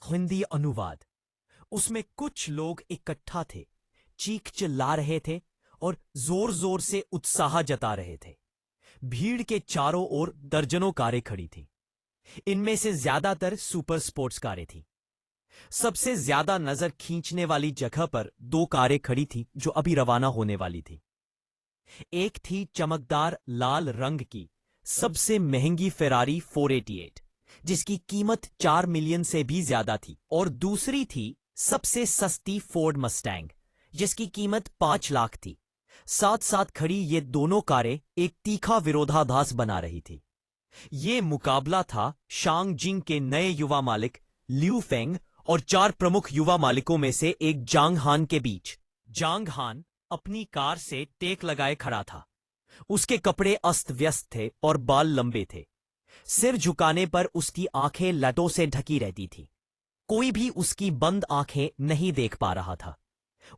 हिंदी अनुवाद। उसमें कुछ लोग इकट्ठा थे, चीख चिल्ला रहे थे और जोर जोर से उत्साह जता रहे थे। भीड़ के चारों ओर दर्जनों कारें खड़ी थीं। इनमें से ज्यादातर सुपर स्पोर्ट्स कारें थीं। सबसे ज्यादा नजर खींचने वाली जगह पर दो कारें खड़ी थीं जो अभी रवाना होने वाली थीं। एक थी चमकदार लाल रंग की सबसे महंगी फेरारी 488, जिसकी कीमत 4 मिलियन से भी ज्यादा थी, और दूसरी थी सबसे सस्ती फोर्ड मस्टैंग, जिसकी कीमत 5 लाख थी। साथ साथ खड़ी ये दोनों कारें एक तीखा विरोधाभास बना रही थी। ये मुकाबला था शांग जिंग के नए युवा मालिक लियू फेंग और 4 प्रमुख युवा मालिकों में से एक जांग हान के बीच। जांग हान अपनी कार से टेक लगाए खड़ा था। उसके कपड़े अस्त व्यस्त थे और बाल लंबे थे। सिर झुकाने पर उसकी आंखें लटों से ढकी रहती थी। कोई भी उसकी बंद आंखें नहीं देख पा रहा था।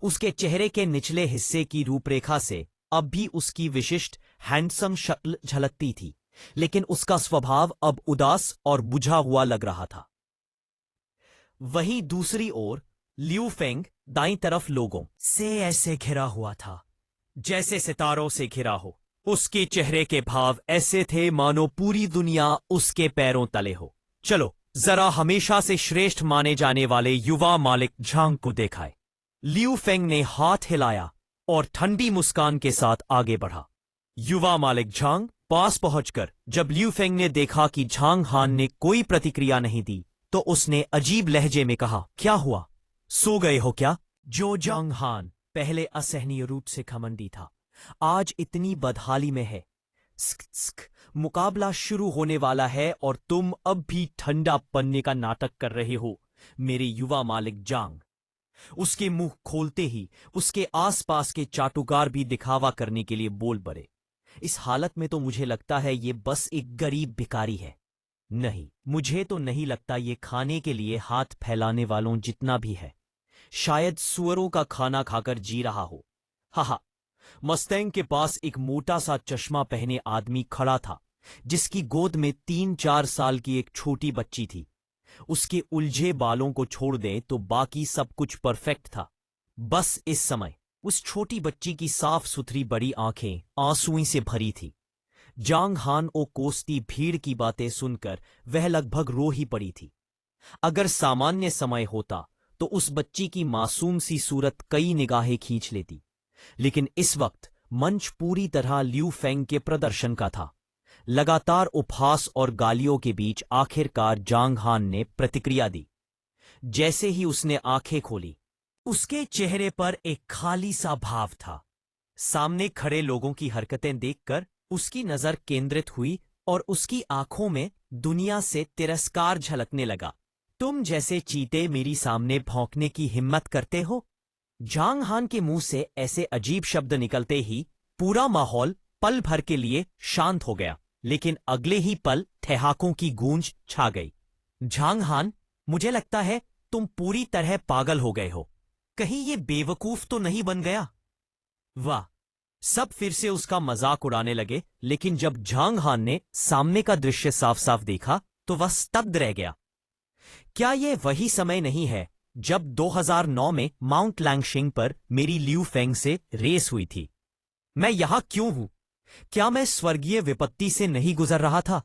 उसके चेहरे के निचले हिस्से की रूपरेखा से अब भी उसकी विशिष्ट हैंडसम शक्ल झलकती थी, लेकिन उसका स्वभाव अब उदास और बुझा हुआ लग रहा था। वहीं दूसरी ओर लियू फेंग दाईं तरफ लोगों से ऐसे घिरा हुआ था जैसे सितारों से घिरा हो। उसके चेहरे के भाव ऐसे थे मानो पूरी दुनिया उसके पैरों तले हो। चलो जरा हमेशा से श्रेष्ठ माने जाने वाले युवा मालिक झांग को देखाए। लियू फेंग ने हाथ हिलाया और ठंडी मुस्कान के साथ आगे बढ़ा। युवा मालिक झांग पास पहुंचकर जब लियू फेंग ने देखा कि झांग हान ने कोई प्रतिक्रिया नहीं दी, तो उसने अजीब लहजे में कहा, क्या हुआ, सो गए हो क्या? जो जांग हान पहले असहनीय रूप से घमंडी था, आज इतनी बदहाली में है। स्क, स्क, मुकाबला शुरू होने वाला है और तुम अब भी ठंडा पन्ने का नाटक कर रहे हो, मेरे युवा मालिक जांग। उसके मुंह खोलते ही उसके आसपास के चाटुकार भी दिखावा करने के लिए बोल पड़े। इस हालत में तो मुझे लगता है ये बस एक गरीब भिखारी है। नहीं, मुझे तो नहीं लगता ये खाने के लिए हाथ फैलाने वालों जितना भी है। शायद सुअरों का खाना खाकर जी रहा हो। हा। मस्टैंग के पास एक मोटा सा चश्मा पहने आदमी खड़ा था, जिसकी गोद में 3-4 साल की एक छोटी बच्ची थी। उसके उलझे बालों को छोड़ दें तो बाकी सब कुछ परफेक्ट था। बस इस समय उस छोटी बच्ची की साफ सुथरी बड़ी आंखें आंसुओं से भरी थी। जांग हान ओ कोसती भीड़ की बातें सुनकर वह लगभग रो ही पड़ी थी। अगर सामान्य समय होता तो उस बच्ची की मासूम सी सूरत कई निगाहें खींच लेती, लेकिन इस वक्त मंच पूरी तरह लियू फेंग के प्रदर्शन का था। लगातार उपहास और गालियों के बीच आखिरकार जांग हान ने प्रतिक्रिया दी। जैसे ही उसने आंखें खोली, उसके चेहरे पर एक खाली सा भाव था। सामने खड़े लोगों की हरकतें देखकर उसकी नजर केंद्रित हुई और उसकी आंखों में दुनिया से तिरस्कार झलकने लगा। तुम जैसे चीते मेरी सामने भौंकने की हिम्मत करते हो? जांग हान के मुंह से ऐसे अजीब शब्द निकलते ही पूरा माहौल पल भर के लिए शांत हो गया, लेकिन अगले ही पल ठहाकों की गूंज छा गई। जांग हान, मुझे लगता है तुम पूरी तरह पागल हो गए हो। कहीं ये बेवकूफ तो नहीं बन गया? वाह! सब फिर से उसका मजाक उड़ाने लगे, लेकिन जब जांग हान ने सामने का दृश्य साफ साफ देखा तो वह स्तब्ध रह गया। क्या यह वही समय नहीं है जब 2009 में माउंट लैंगशिंग पर मेरी लियू फेंग से रेस हुई थी? मैं यहां क्यों हूं? क्या मैं स्वर्गीय विपत्ति से नहीं गुजर रहा था?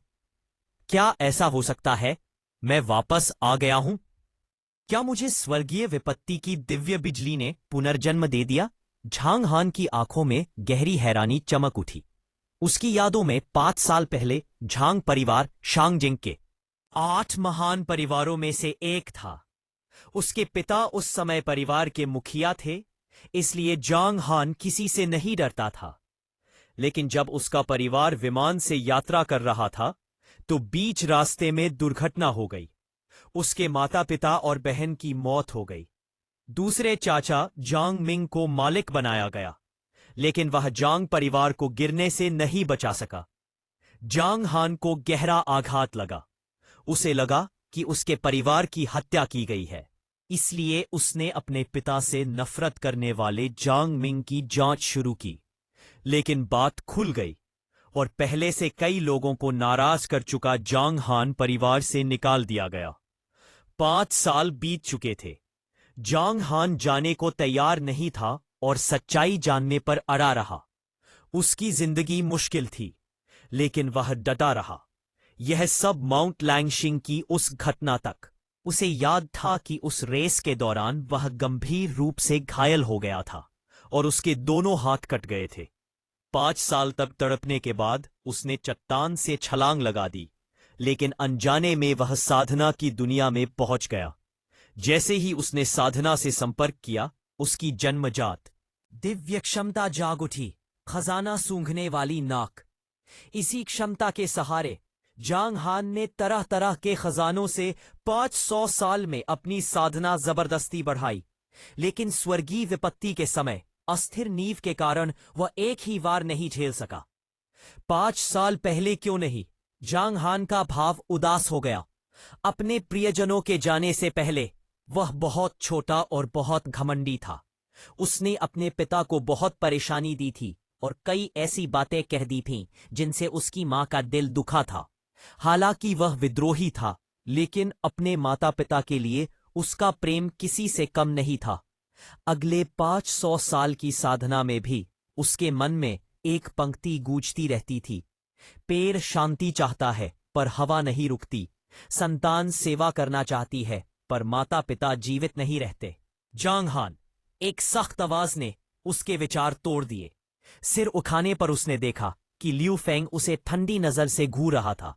क्या ऐसा हो सकता है मैं वापस आ गया हूं? क्या मुझे स्वर्गीय विपत्ति की दिव्य बिजली ने पुनर्जन्म दे दिया? झांग हान की आंखों में गहरी हैरानी चमक उठी। उसकी यादों में 5 साल पहले झांग परिवार शांगजिंग के 8 महान परिवारों में से एक था। उसके पिता उस समय परिवार के मुखिया थे, इसलिए जांग हान किसी से नहीं डरता था। लेकिन जब उसका परिवार विमान से यात्रा कर रहा था तो बीच रास्ते में दुर्घटना हो गई। उसके माता पिता और बहन की मौत हो गई। दूसरे चाचा जांग मिंग को मालिक बनाया गया, लेकिन वह जांग परिवार को गिरने से नहीं बचा सका। जांग हान को गहरा आघात लगा। उसे लगा कि उसके परिवार की हत्या की गई है, इसलिए उसने अपने पिता से नफरत करने वाले जांग मिंग की जांच शुरू की। लेकिन बात खुल गई और पहले से कई लोगों को नाराज कर चुका जांग हान परिवार से निकाल दिया गया। 5 साल बीत चुके थे। जांग हान जाने को तैयार नहीं था और सच्चाई जानने पर अड़ा रहा। उसकी जिंदगी मुश्किल थी, लेकिन वह डटा रहा। यह सब माउंट लैंगशिंग की उस घटना तक। उसे याद था कि उस रेस के दौरान वह गंभीर रूप से घायल हो गया था और उसके दोनों हाथ कट गए थे। 5 साल तक तड़पने के बाद उसने चट्टान से छलांग लगा दी, लेकिन अनजाने में वह साधना की दुनिया में पहुंच गया। जैसे ही उसने साधना से संपर्क किया, उसकी जन्मजात दिव्य क्षमता जाग उठी, खजाना सूंघने वाली नाक। इसी क्षमता के सहारे जांग हान ने तरह तरह के खजानों से 500 साल में अपनी साधना जबरदस्ती बढ़ाई, लेकिन स्वर्गीय विपत्ति के समय अस्थिर नींव के कारण वह एक ही वार नहीं झेल सका। 5 साल पहले क्यों नहीं, जांग हान का भाव उदास हो गया। अपने प्रियजनों के जाने से पहले वह बहुत छोटा और बहुत घमंडी था। उसने अपने पिता को बहुत परेशानी दी थी और कई ऐसी बातें कह दी थीं जिनसे उसकी मां का दिल दुखा था। हालांकि वह विद्रोही था, लेकिन अपने माता पिता के लिए उसका प्रेम किसी से कम नहीं था। अगले 500 साल की साधना में भी उसके मन में एक पंक्ति गूंजती रहती थी। पेड़ शांति चाहता है पर हवा नहीं रुकती। संतान सेवा करना चाहती है पर माता पिता जीवित नहीं रहते। जांग हान, एक सख्त आवाज ने उसके विचार तोड़ दिए। सिर उठाने पर उसने देखा कि लियू फेंग उसे ठंडी नजर से घूर रहा था।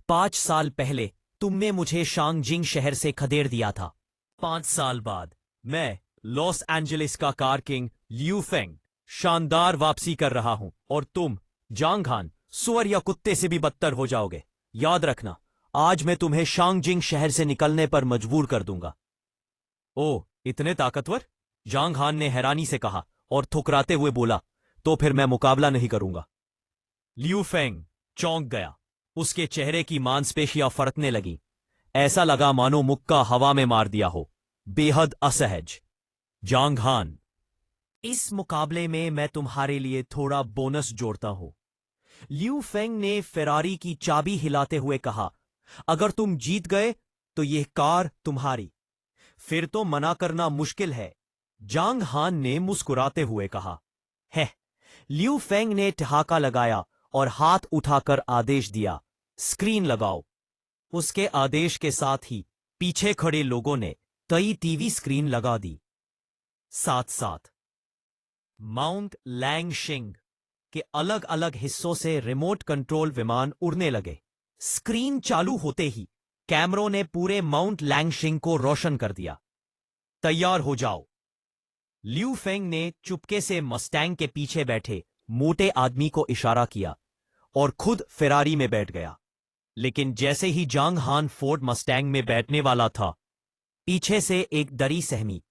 5 साल पहले तुमने मुझे शांगजिंग शहर से खदेड़ दिया था। 5 साल बाद मैं लॉस एंजलिस का कार किंग लियू फेंग शानदार वापसी कर रहा हूं और तुम जांग हान सुअर या कुत्ते से भी बदतर हो जाओगे। याद रखना, आज मैं तुम्हें शांगजिंग शहर से निकलने पर मजबूर कर दूंगा। ओह, इतने ताकतवर? जांग हान ने हैरानी से कहा और ठुकराते हुए बोला, तो फिर मैं मुकाबला नहीं करूंगा। लियू फेंग चौंक गया। उसके चेहरे की मांसपेशियां फड़कने लगीं। ऐसा लगा मानो मुक्का हवा में मार दिया हो। बेहद असहज। जांग हान, इस मुकाबले में मैं तुम्हारे लिए थोड़ा बोनस जोड़ता हूं। लियू फेंग ने फेरारी की चाबी हिलाते हुए कहा, अगर तुम जीत गए तो यह कार तुम्हारी। फिर तो मना करना मुश्किल है। जांग हान ने मुस्कुराते हुए कहा, है। लियू फेंग ने ठहाका लगाया और हाथ उठाकर आदेश दिया, स्क्रीन लगाओ। उसके आदेश के साथ ही पीछे खड़े लोगों ने कई टीवी स्क्रीन लगा दी। साथ साथ माउंट लैंगशिंग के अलग अलग हिस्सों से रिमोट कंट्रोल विमान उड़ने लगे। स्क्रीन चालू होते ही कैमरों ने पूरे माउंट लैंगशिंग को रोशन कर दिया। तैयार हो जाओ। लियू फेंग ने चुपके से मस्टैंग के पीछे बैठे मोटे आदमी को इशारा किया और खुद फेरारी में बैठ गया। लेकिन जैसे ही जांग हान फोर्ड मस्टैंग में बैठने वाला था, पीछे से एक डरी सहमी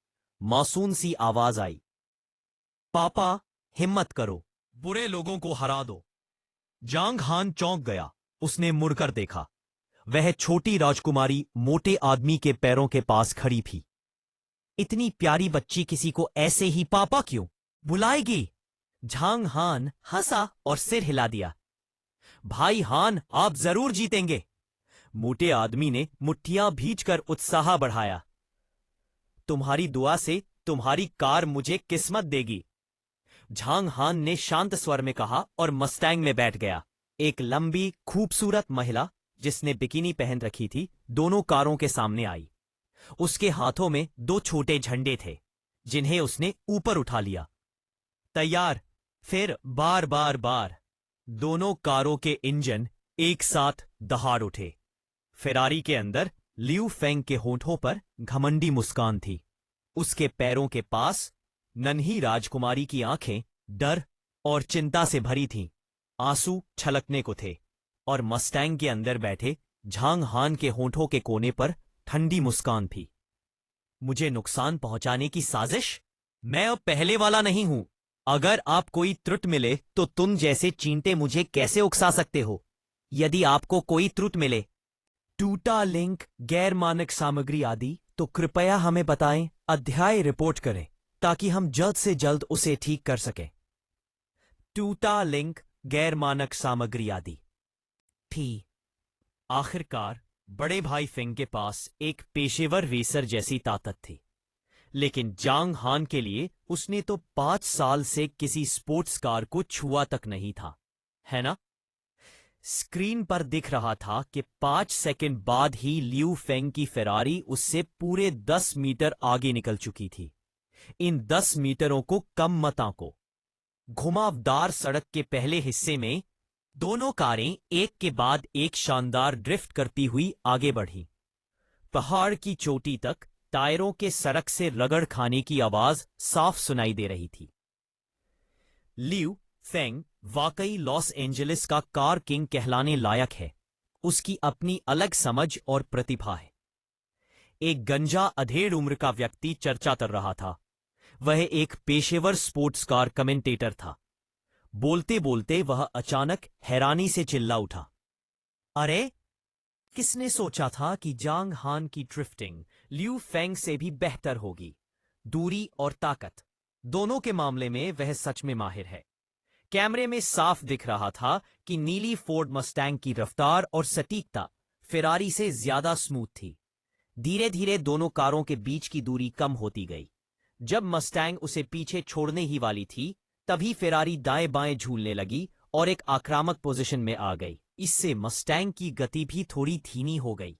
मासूम सी आवाज आई, पापा, हिम्मत करो, बुरे लोगों को हरा दो। जांग हान चौंक गया। उसने मुड़कर देखा। वह छोटी राजकुमारी मोटे आदमी के पैरों के पास खड़ी थी। इतनी प्यारी बच्ची किसी को ऐसे ही पापा क्यों बुलाएगी? जांग हान हंसा और सिर हिला दिया। भाई हान, आप जरूर जीतेंगे। मोटे आदमी ने मुट्ठियां भींचकर उत्साह बढ़ाया। तुम्हारी दुआ से तुम्हारी कार मुझे किस्मत देगी। जांग हान ने शांत स्वर में कहा और मस्टैंग में बैठ गया। एक लंबी खूबसूरत महिला जिसने बिकिनी पहन रखी थी, दोनों कारों के सामने आई। उसके हाथों में 2 छोटे झंडे थे, जिन्हें उसने ऊपर उठा लिया। तैयार। फिर बार बार बार दोनों कारों के इंजन एक साथ दहाड़ उठे। फेरारी के अंदर लियू फेंग के होठों पर घमंडी मुस्कान थी। उसके पैरों के पास नन्ही राजकुमारी की आंखें डर और चिंता से भरी थीं। आंसू छलकने को थे और मस्टैंग के अंदर बैठे जांग हान के होठों के कोने पर ठंडी मुस्कान थी। मुझे नुकसान पहुंचाने की साजिश? मैं अब पहले वाला नहीं हूं। अगर आप कोई त्रुटि मिले तो तुम जैसे चींटे मुझे कैसे उकसा सकते हो? यदि आपको कोई त्रुटि मिले, टूटा लिंक, गैर मानक सामग्री आदि, तो कृपया हमें बताएं, अध्याय रिपोर्ट करें ताकि हम जल्द से जल्द उसे ठीक कर सकें। टूटा लिंक, गैर मानक सामग्री आदि। थी। आखिरकार बड़े भाई फेंग के पास एक पेशेवर रेसर जैसी ताकत थी, लेकिन जांग हान के लिए उसने तो 5 साल से किसी स्पोर्ट्स कार को छुआ तक नहीं था, है ना? स्क्रीन पर दिख रहा था कि 5 सेकंड बाद ही लियू फेंग की फेरारी उससे पूरे 10 मीटर आगे निकल चुकी थी। इन 10 मीटरों को कम मत आंको। घुमावदार सड़क के पहले हिस्से में दोनों कारें एक के बाद एक शानदार ड्रिफ्ट करती हुई आगे बढ़ीं। पहाड़ की चोटी तक टायरों के सड़क से रगड़ खाने की आवाज साफ सुनाई दे रही थी। लियू फेंग वाकई लॉस एंजलिस का कार किंग कहलाने लायक है। उसकी अपनी अलग समझ और प्रतिभा है। एक गंजा अधेड़ उम्र का व्यक्ति चर्चा कर रहा था। वह एक पेशेवर स्पोर्ट्स कार कमेंटेटर था। बोलते बोलते वह अचानक हैरानी से चिल्ला उठा, अरे, किसने सोचा था कि जांग हान की ड्रिफ्टिंग लियू फेंग से भी बेहतर होगी? दूरी और ताकत दोनों के मामले में वह सच में माहिर है। कैमरे में साफ दिख रहा था कि नीली फोर्ड मस्टैंग की रफ्तार और सटीकता फेरारी से ज्यादा स्मूथ थी। धीरे धीरे दोनों कारों के बीच की दूरी कम होती गई। जब मस्टैंग उसे पीछे छोड़ने ही वाली थी, तभी फेरारी दाएं बाएं झूलने लगी और एक आक्रामक पोजीशन में आ गई। इससे मस्टैंग की गति भी थोड़ी धीमी हो गई।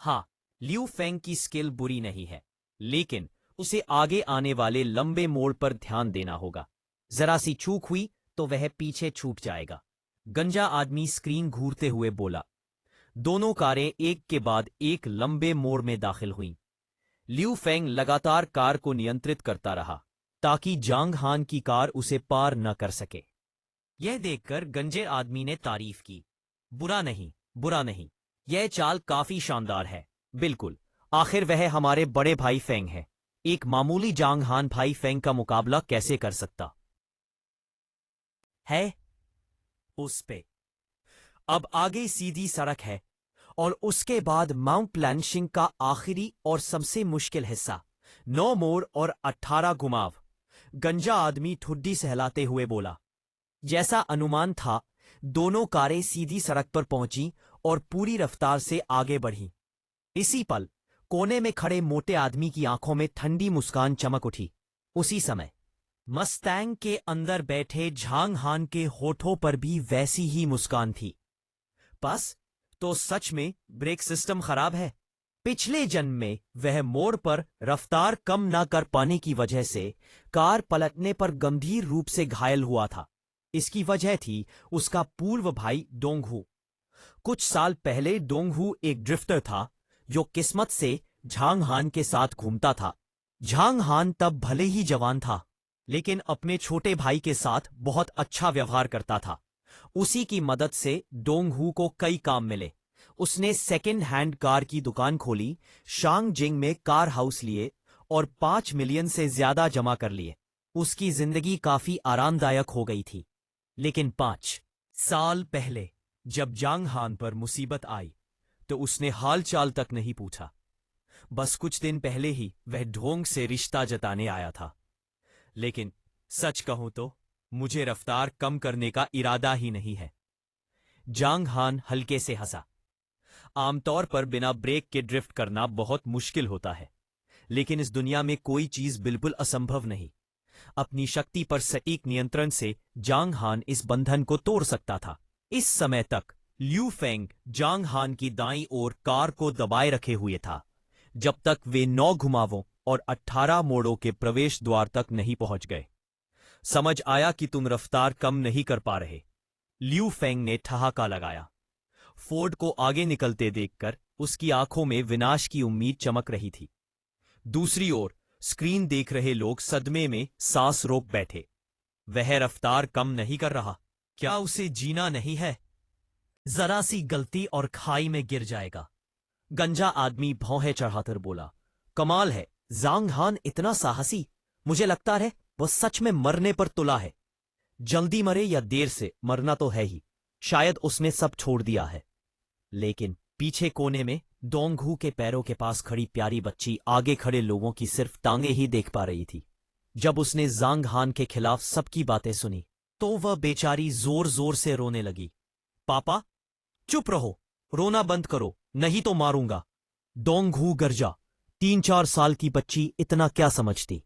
हाँ, लियू फेंग की स्किल बुरी नहीं है, लेकिन उसे आगे आने वाले लंबे मोड़ पर ध्यान देना होगा। जरा सी चूक हुई तो वह पीछे छूट जाएगा। गंजा आदमी स्क्रीन घूरते हुए बोला। दोनों कारें एक के बाद एक लंबे मोड़ में दाखिल हुईं। लियू फेंग लगातार कार को नियंत्रित करता रहा ताकि जांग हान की कार उसे पार न कर सके। यह देखकर गंजे आदमी ने तारीफ की। बुरा नहीं, बुरा नहीं, यह चाल काफी शानदार है। बिल्कुल, आखिर वह हमारे बड़े भाई फेंग है। एक मामूली जांग हान भाई फेंग का मुकाबला कैसे कर सकता है उस पे? अब आगे सीधी सड़क है और उसके बाद माउंट लैंशिंग का आखिरी और सबसे मुश्किल हिस्सा, 9 मोड़ और 18 घुमाव। गंजा आदमी ठुड्डी सहलाते हुए बोला। जैसा अनुमान था, दोनों कारें सीधी सड़क पर पहुंची और पूरी रफ्तार से आगे बढ़ीं। इसी पल कोने में खड़े मोटे आदमी की आंखों में ठंडी मुस्कान चमक उठी। उसी समय मस्टैंग के अंदर बैठे झांग हान के होठों पर भी वैसी ही मुस्कान थी। बस, तो सच में ब्रेक सिस्टम खराब है। पिछले जन्म में वह मोड़ पर रफ्तार कम न कर पाने की वजह से कार पलटने पर गंभीर रूप से घायल हुआ था। इसकी वजह थी उसका पूर्व भाई डोंगहू। कुछ साल पहले डोंगहू एक ड्रिफ्टर था जो किस्मत से झांग हान के साथ घूमता था। झांग हान तब भले ही जवान था, लेकिन अपने छोटे भाई के साथ बहुत अच्छा व्यवहार करता था। उसी की मदद से डोंगहू को कई काम मिले। उसने सेकेंड हैंड कार की दुकान खोली, शांगजिंग में कार हाउस लिए और 5 मिलियन से ज्यादा जमा कर लिए। उसकी जिंदगी काफी आरामदायक हो गई थी। लेकिन 5 साल पहले जब जांग हान पर मुसीबत आई तो उसने हाल चाल तक नहीं पूछा। बस कुछ दिन पहले ही वह ढोंग से रिश्ता जताने आया था। लेकिन सच कहूं तो मुझे रफ्तार कम करने का इरादा ही नहीं है। जांग हान हल्के से हंसा। आमतौर पर बिना ब्रेक के ड्रिफ्ट करना बहुत मुश्किल होता है, लेकिन इस दुनिया में कोई चीज बिल्कुल असंभव नहीं। अपनी शक्ति पर सटीक नियंत्रण से जांग हान इस बंधन को तोड़ सकता था। इस समय तक लियू फेंग जांग हान की दाईं ओर कार को दबाए रखे हुए था, जब तक वे 9 घुमावों और 18 मोड़ों के प्रवेश द्वार तक नहीं पहुंच गए। समझ आया कि तुम रफ्तार कम नहीं कर पा रहे। लियू फेंग ने ठहाका लगाया। फोर्ड को आगे निकलते देखकर उसकी आंखों में विनाश की उम्मीद चमक रही थी। दूसरी ओर स्क्रीन देख रहे लोग सदमे में सांस रोक बैठे। वह रफ्तार कम नहीं कर रहा। क्या उसे जीना नहीं है? जरा सी गलती और खाई में गिर जाएगा। गंजा आदमी भौहें चढ़ाकर बोला। कमाल है, जांग हान इतना साहसी। मुझे लगता है वह सच में मरने पर तुला है। जल्दी मरे या देर से मरना तो है ही। शायद उसने सब छोड़ दिया है। लेकिन पीछे कोने में डोंगहू के पैरों के पास खड़ी प्यारी बच्ची आगे खड़े लोगों की सिर्फ टांगे ही देख पा रही थी। जब उसने जांग हान के खिलाफ सबकी बातें सुनी तो वह बेचारी जोर जोर से रोने लगी। पापा, चुप रहो, रोना बंद करो, नहीं तो मारूंगा। डोंगहू गरजा। 3-4 साल की बच्ची इतना क्या समझती।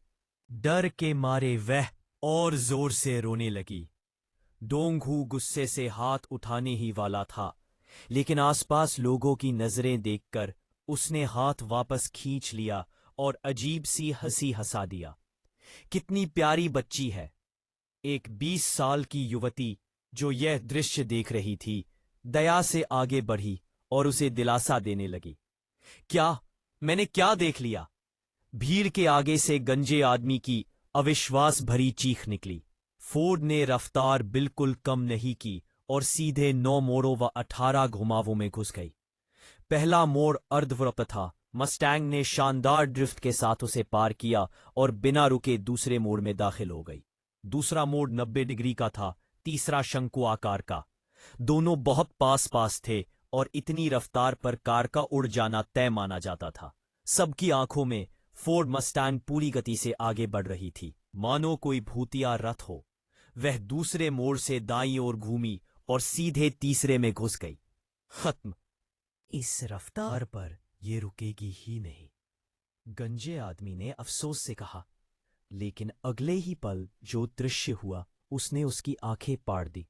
डर के मारे वह और जोर से रोने लगी। डोंगहू गुस्से से हाथ उठाने ही वाला था, लेकिन आसपास लोगों की नजरें देखकर उसने हाथ वापस खींच लिया और अजीब सी हंसी हंसा दिया। कितनी प्यारी बच्ची है। एक 20 साल की युवती जो यह दृश्य देख रही थी, दया से आगे बढ़ी और उसे दिलासा देने लगी। क्या, मैंने क्या देख लिया? भीड़ के आगे से गंजे आदमी की अविश्वास भरी चीख निकली। फोर्ड ने रफ्तार बिल्कुल कम नहीं की और सीधे 9 मोड़ों व 18 घुमावों में घुस गई। पहला मोड़ अर्धवृत्त था। मस्टैंग ने शानदार ड्रिफ्ट के साथ उसे पार किया और बिना रुके दूसरे मोड़ में दाखिल हो गई। दूसरा मोड़ 90 डिग्री का था, तीसरा शंकु आकार का। दोनों बहुत पास पास थे और इतनी रफ्तार पर कार का उड़ जाना तय माना जाता था। सबकी आंखों में फोर्ड मस्टैंग पूरी गति से आगे बढ़ रही थी, मानो कोई भूतिया रथ हो। वह दूसरे मोड़ से दाईं ओर घूमी और सीधे तीसरे में घुस गई। खत्म। इस रफ्तार पर ये रुकेगी ही नहीं, गंजे आदमी ने अफसोस से कहा। लेकिन अगले ही पल जो दृश्य हुआ उसने उसकी आंखें फाड़ दी।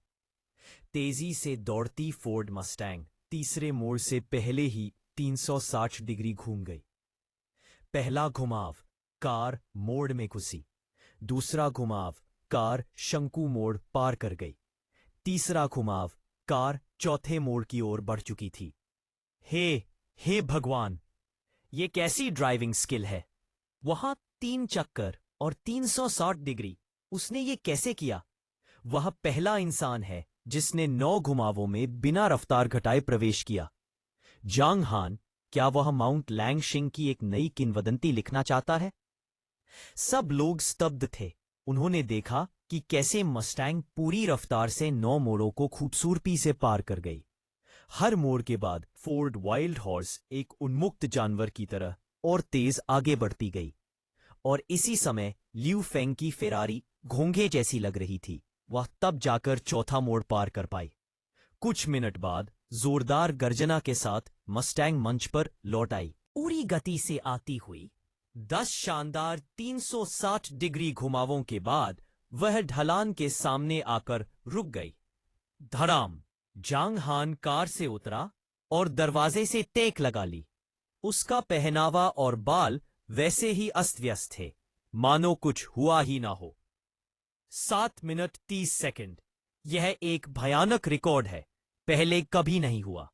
तेजी से दौड़ती फोर्ड मस्टैंग तीसरे मोड़ से पहले ही 360 डिग्री घूम गई। पहला घुमाव, कार मोड़ में घुसी। दूसरा घुमाव, कार शंकु मोड़ पार कर गई। तीसरा घुमाव, कार चौथे मोड़ की ओर बढ़ चुकी थी। हे भगवान, ये कैसी ड्राइविंग स्किल है। वहां 3 चक्कर और 360 डिग्री, उसने ये कैसे किया? वह पहला इंसान है जिसने 9 घुमावों में बिना रफ्तार घटाए प्रवेश किया। जांग हान, क्या वह माउंट लैंगशिंग की एक नई किंवदंती लिखना चाहता है? सब लोग स्तब्ध थे। उन्होंने देखा कि कैसे मस्टैंग पूरी रफ्तार से 9 मोड़ों को खूबसूरती से पार कर गई। हर मोड़ के बाद फोर्ड वाइल्ड हॉर्स एक उन्मुक्त जानवर की तरह और तेज आगे बढ़ती गई। और इसी समय लियू फेंग की फेरारी घोंघे जैसी लग रही थी। वह तब जाकर चौथा मोड़ पार कर पाई। कुछ मिनट बाद जोरदार गर्जना के साथ मस्टैंग मंच पर लौट आई, पूरी गति से आती हुई। 10 शानदार 360 डिग्री घुमावों के बाद वह ढलान के सामने आकर रुक गई। धड़ाम। जांग हान कार से उतरा और दरवाजे से टेक लगा ली। उसका पहनावा और बाल वैसे ही अस्त व्यस्त थे, मानो कुछ हुआ ही ना हो। 7 मिनट 30 सेकंड। यह एक भयानक रिकॉर्ड है, पहले कभी नहीं हुआ।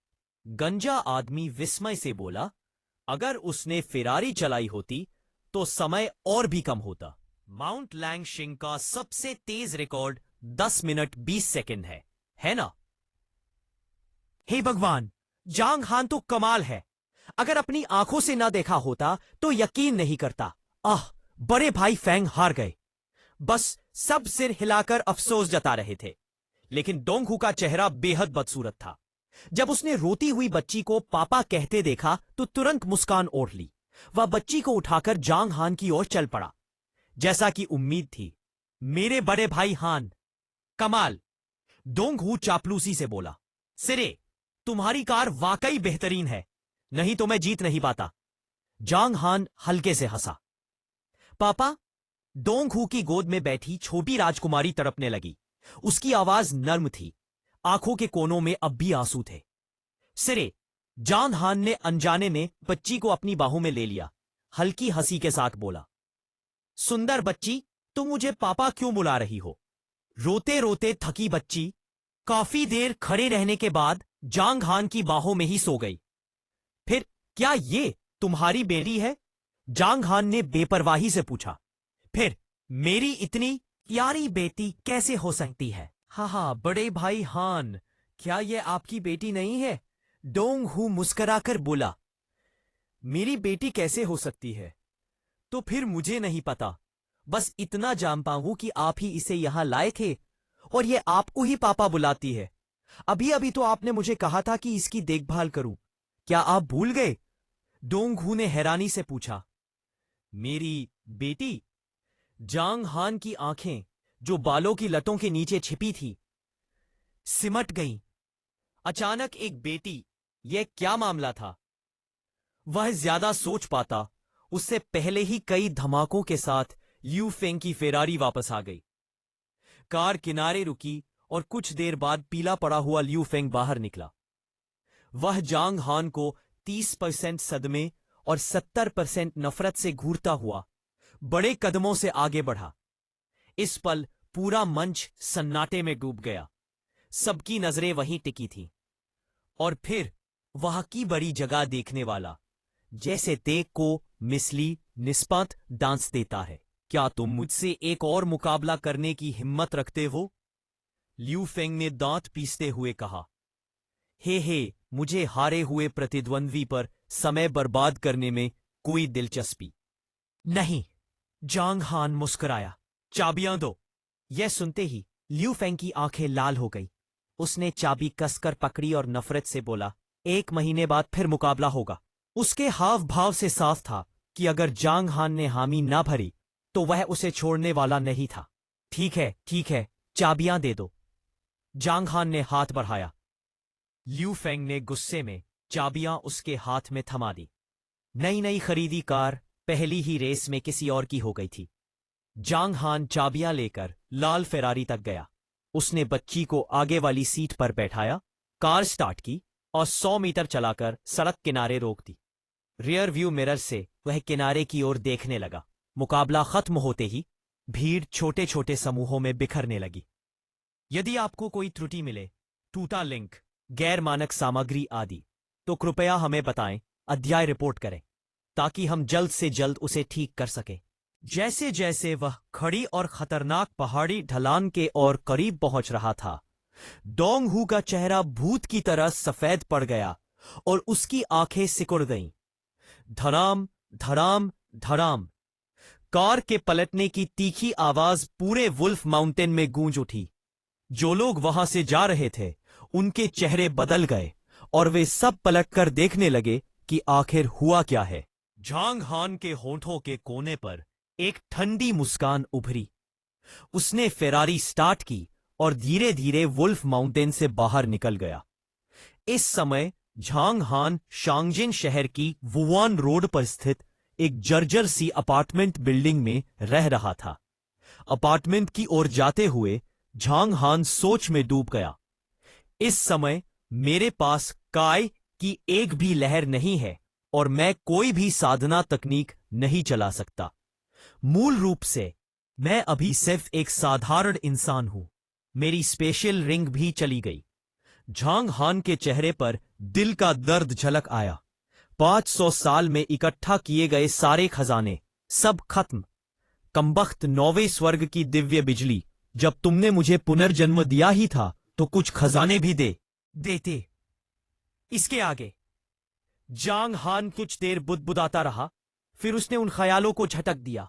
गंजा आदमी विस्मय से बोला, अगर उसने फेरारी चलाई होती तो समय और भी कम होता। माउंट लैंगशिंग का सबसे तेज रिकॉर्ड 10 मिनट 20 सेकंड है ना? हे भगवान, जांग हान तो कमाल है। अगर अपनी आंखों से ना देखा होता तो यकीन नहीं करता। बड़े भाई फेंग हार गए। बस सब सिर हिलाकर अफसोस जता रहे थे। लेकिन डोंगहू का चेहरा बेहद बदसूरत था। जब उसने रोती हुई बच्ची को पापा कहते देखा तो तुरंत मुस्कान ओढ़ ली। वह बच्ची को उठाकर जांग हान की ओर चल पड़ा। जैसा कि उम्मीद थी, मेरे बड़े भाई हान, कमाल। डोंगहू चापलूसी से बोला, सिरे, तुम्हारी कार वाकई बेहतरीन है, नहीं तो मैं जीत नहीं पाता। जांग हान हल्के से हंसा। पापा, डोंगहू की गोद में बैठी छोटी राजकुमारी तड़पने लगी। उसकी आवाज नर्म थी, आंखों के कोनों में अब भी आंसू थे। सिरे, जांग हान ने अनजाने में बच्ची को अपनी बाहों में ले लिया। हल्की हंसी के साथ बोला, सुंदर बच्ची, तुम मुझे पापा क्यों बुला रही हो? रोते रोते थकी बच्ची काफी देर खड़े रहने के बाद जांग हान की बाहों में ही सो गई। फिर क्या ये तुम्हारी बेटी है? जांग हान ने बेपरवाही से पूछा। फिर मेरी इतनी प्यारी बेटी कैसे हो सकती है? हाँ, बड़े भाई हान, क्या यह आपकी बेटी नहीं है? डोंगहू मुस्कुराकर बोला, मेरी बेटी कैसे हो सकती है? तो फिर मुझे नहीं पता। बस इतना जानता हूं कि आप ही इसे यहां लाए थे और ये आपको ही पापा बुलाती है। अभी अभी तो आपने मुझे कहा था कि इसकी देखभाल करूं। क्या आप भूल गए? डोंगहू ने हैरानी से पूछा। मेरी बेटी? जांग हान की आंखें, जो बालों की लटों के नीचे छिपी थी, सिमट गईं। अचानक एक बेटी यह क्या मामला था? वह ज्यादा सोच पाता उससे पहले ही कई धमाकों के साथ लियू फेंग की फेरारी वापस आ गई। कार किनारे रुकी और कुछ देर बाद पीला पड़ा हुआ लियू फेंग बाहर निकला। वह जांग हान को 30% सदमे और 70% नफरत से घूरता हुआ बड़े कदमों से आगे बढ़ा। इस पल पूरा मंच सन्नाटे में डूब गया। सबकी नजरें वहीं टिकी थीं। और फिर वहां की बड़ी जगह देखने वाला जैसे देख को मिसली निस्पत डांस देता है। क्या तुम मुझसे एक और मुकाबला करने की हिम्मत रखते हो? लियू फेंग ने दांत पीसते हुए कहा। हे मुझे हारे हुए प्रतिद्वंद्वी पर समय बर्बाद करने में कोई दिलचस्पी नहीं। जांग हान मुस्कुराया। चाबियां दो। यह सुनते ही लियू फेंग की आंखें लाल हो गई। उसने चाबी कसकर पकड़ी और नफरत से बोला, 1 महीने बाद फिर मुकाबला होगा। उसके हाव भाव से साफ था कि अगर जांग हान ने हामी ना भरी तो वह उसे छोड़ने वाला नहीं था। ठीक है, चाबियां दे दो। जांग हान ने हाथ बढ़ाया। लियू फेंग ने गुस्से में चाबियां उसके हाथ में थमा दी। नई खरीदी कार पहली ही रेस में किसी और की हो गई थी। जांग हान चाबियां लेकर लाल फेरारी तक गया। उसने बच्ची को आगे वाली सीट पर बैठाया, कार स्टार्ट की और 100 मीटर चलाकर सड़क किनारे रोक दी। रियर व्यू मिरर से वह किनारे की ओर देखने लगा। मुकाबला खत्म होते ही भीड़ छोटे छोटे समूहों में बिखरने लगी। यदि आपको कोई त्रुटि मिले, टूटा लिंक, गैर मानक सामग्री आदि, तो कृपया हमें बताएं, अध्याय रिपोर्ट करें, ताकि हम जल्द से जल्द उसे ठीक कर सकें। जैसे जैसे वह खड़ी और खतरनाक पहाड़ी ढलान के और करीब पहुंच रहा था, डोंग हू का चेहरा भूत की तरह सफेद पड़ गया और उसकी आंखें सिकुड़ गईं। धड़ाम धड़ाम धड़ाम कार के पलटने की तीखी आवाज पूरे वुल्फ माउंटेन में गूंज उठी। जो लोग वहां से जा रहे थे उनके चेहरे बदल गए और वे सब पलटकर देखने लगे कि आखिर हुआ क्या है। जांग हान के होठों के कोने पर एक ठंडी मुस्कान उभरी। उसने फेरारी स्टार्ट की और धीरे धीरे वुल्फ माउंटेन से बाहर निकल गया। इस समय झांग हान शांगजिन शहर की वुआन रोड पर स्थित एक जर्जर सी अपार्टमेंट बिल्डिंग में रह रहा था। अपार्टमेंट की ओर जाते हुए झांग हान सोच में डूब गया। इस समय मेरे पास काय की एक भी लहर नहीं है और मैं कोई भी साधना तकनीक नहीं चला सकता। मूल रूप से मैं अभी सिर्फ एक साधारण इंसान हूं। मेरी स्पेशल रिंग भी चली गई। झांग हान के चेहरे पर दिल का दर्द झलक आया। 500 साल में इकट्ठा किए गए सारे खजाने सब खत्म। कमबख्त 9वें स्वर्ग की दिव्य बिजली, जब तुमने मुझे पुनर्जन्म दिया ही था तो कुछ खजाने भी देते। इसके आगे जांग हान कुछ देर बुदबुदाता रहा, फिर उसने उन ख्यालों को झटक दिया।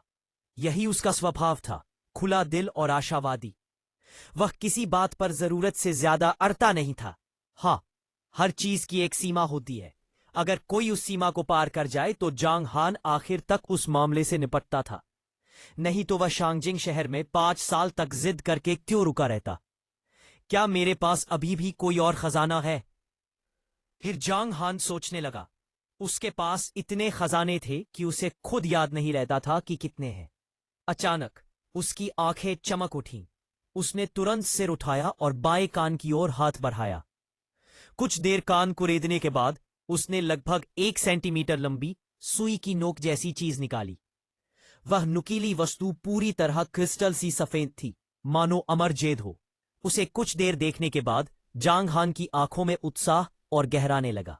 यही उसका स्वभाव था, खुला दिल और आशावादी। वह किसी बात पर जरूरत से ज्यादा अड़ता नहीं था। हाँ, हर चीज की एक सीमा होती है। अगर कोई उस सीमा को पार कर जाए तो जांग हान आखिर तक उस मामले से निपटता था। नहीं तो वह शांगजिंग शहर में 5 साल तक जिद करके क्यों रुका रहता? क्या मेरे पास अभी भी कोई और खजाना है? फिर जांग हान सोचने लगा। उसके पास इतने खजाने थे कि उसे खुद याद नहीं रहता था कि कितने हैं। अचानक उसकी आंखें चमक उठीं। उसने तुरंत सिर उठाया और बाएं कान की ओर हाथ बढ़ाया। कुछ देर कान कुरेदने के बाद उसने लगभग 1 सेंटीमीटर लंबी सुई की नोक जैसी चीज निकाली। वह नुकीली वस्तु पूरी तरह क्रिस्टल सी सफेद थी, मानो अमर जेद हो। उसे कुछ देर देखने के बाद जांग हान की आंखों में उत्साह और गहराने लगा।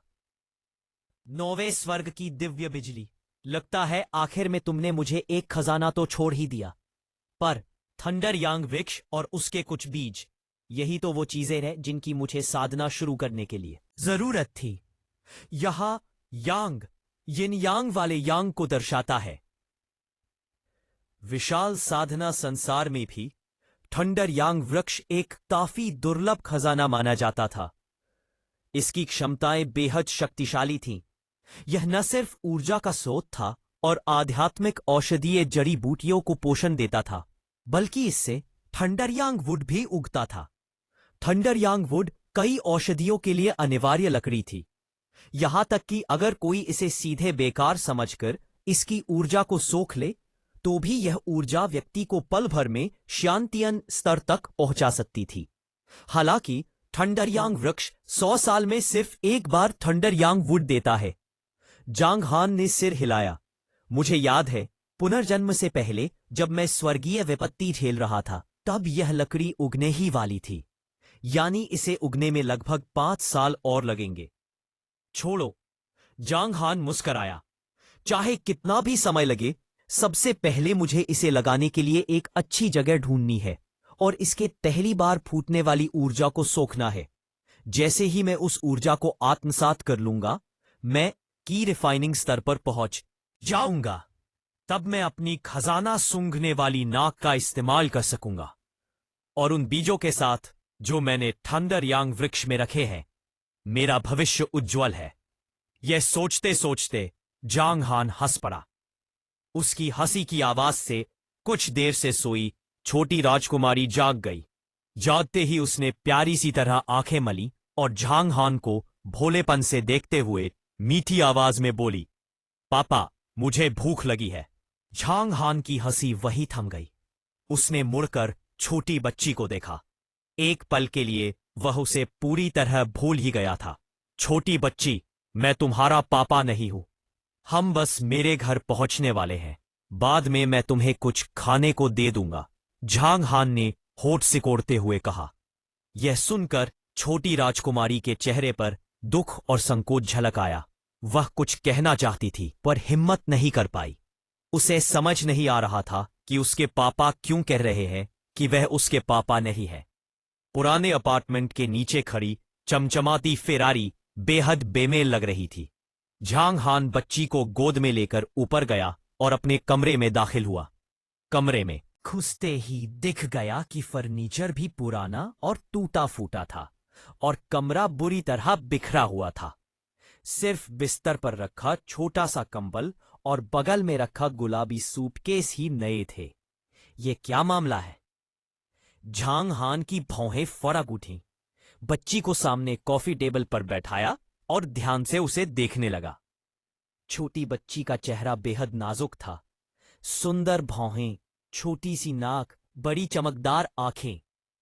9वें स्वर्ग की दिव्य बिजली, लगता है आखिर में तुमने मुझे एक खजाना तो छोड़ ही दिया। पर थंडर यांग वृक्ष और उसके कुछ बीज, यही तो वो चीजें हैं जिनकी मुझे साधना शुरू करने के लिए जरूरत थी। यहां यांग यिन यांग वाले यांग को दर्शाता है। विशाल साधना संसार में भी थंडर यांग वृक्ष एक काफी दुर्लभ खजाना माना जाता था। इसकी क्षमताएं बेहद शक्तिशाली थीं। यह न सिर्फ ऊर्जा का स्रोत था और आध्यात्मिक औषधीय जड़ी बूटियों को पोषण देता था, बल्कि इससे थंडर यांग वुड भी उगता था। थंडर यांग वुड कई औषधियों के लिए अनिवार्य लकड़ी थी। यहां तक कि अगर कोई इसे सीधे बेकार समझकर इसकी ऊर्जा को सोख ले तो भी यह ऊर्जा व्यक्ति को पल भर में शांतियन स्तर तक पहुंचा सकती थी। हालांकि थंडरयांग वृक्ष 100 साल में सिर्फ एक बार थंडरयांग वुड देता है। जांग हान ने सिर हिलाया। मुझे याद है, पुनर्जन्म से पहले जब मैं स्वर्गीय विपत्ति झेल रहा था तब यह लकड़ी उगने ही वाली थी, यानी इसे उगने में लगभग 5 साल और लगेंगे। छोड़ो, जांग हान मुस्कराया। चाहे कितना भी समय लगे, सबसे पहले मुझे इसे लगाने के लिए एक अच्छी जगह ढूंढनी है और इसके पहली बार फूटने वाली ऊर्जा को सोखना है। जैसे ही मैं उस ऊर्जा को आत्मसात कर लूंगा, मैं की रिफाइनिंग स्तर पर पहुंच जाऊंगा। तब मैं अपनी खजाना सूंघने वाली नाक का इस्तेमाल कर सकूंगा और उन बीजों के साथ जो मैंने थंडरयांग वृक्ष में रखे हैं, मेरा भविष्य उज्जवल है। यह सोचते सोचते जांग हान हंस पड़ा। उसकी हंसी की आवाज से कुछ देर से सोई छोटी राजकुमारी जाग गई। जागते ही उसने प्यारी सी तरह आंखें मली और जांग हान को भोलेपन से देखते हुए मीठी आवाज में बोली, पापा, मुझे भूख लगी है। जांग हान की हंसी वहीं थम गई। उसने मुड़कर छोटी बच्ची को देखा। एक पल के लिए वह उसे पूरी तरह भूल ही गया था। छोटी बच्ची, मैं तुम्हारा पापा नहीं हूं। हम बस मेरे घर पहुंचने वाले हैं। बाद में मैं तुम्हें कुछ खाने को दे दूंगा, जांग हान ने होठ सिकोड़ते हुए कहा। यह सुनकर छोटी राजकुमारी के चेहरे पर दुख और संकोच झलक आया। वह कुछ कहना चाहती थी पर हिम्मत नहीं कर पाई। उसे समझ नहीं आ रहा था कि उसके पापा क्यों कह रहे हैं कि वह उसके पापा नहीं है। पुराने अपार्टमेंट के नीचे खड़ी चमचमाती फेरारी बेहद बेमेल लग रही थी। जांग हान बच्ची को गोद में लेकर ऊपर गया और अपने कमरे में दाखिल हुआ। कमरे में घुसते ही दिख गया कि फर्नीचर भी पुराना और टूटा फूटा था और कमरा बुरी तरह बिखरा हुआ था। सिर्फ बिस्तर पर रखा छोटा सा कंबल और बगल में रखा गुलाबी सूटकेस ही नए थे। ये क्या मामला है? जांग हान की भौहें फड़क उठीं। बच्ची को सामने कॉफी टेबल पर बैठाया और ध्यान से उसे देखने लगा। छोटी बच्ची का चेहरा बेहद नाजुक था। सुंदर भौहें, छोटी सी नाक, बड़ी चमकदार आंखें,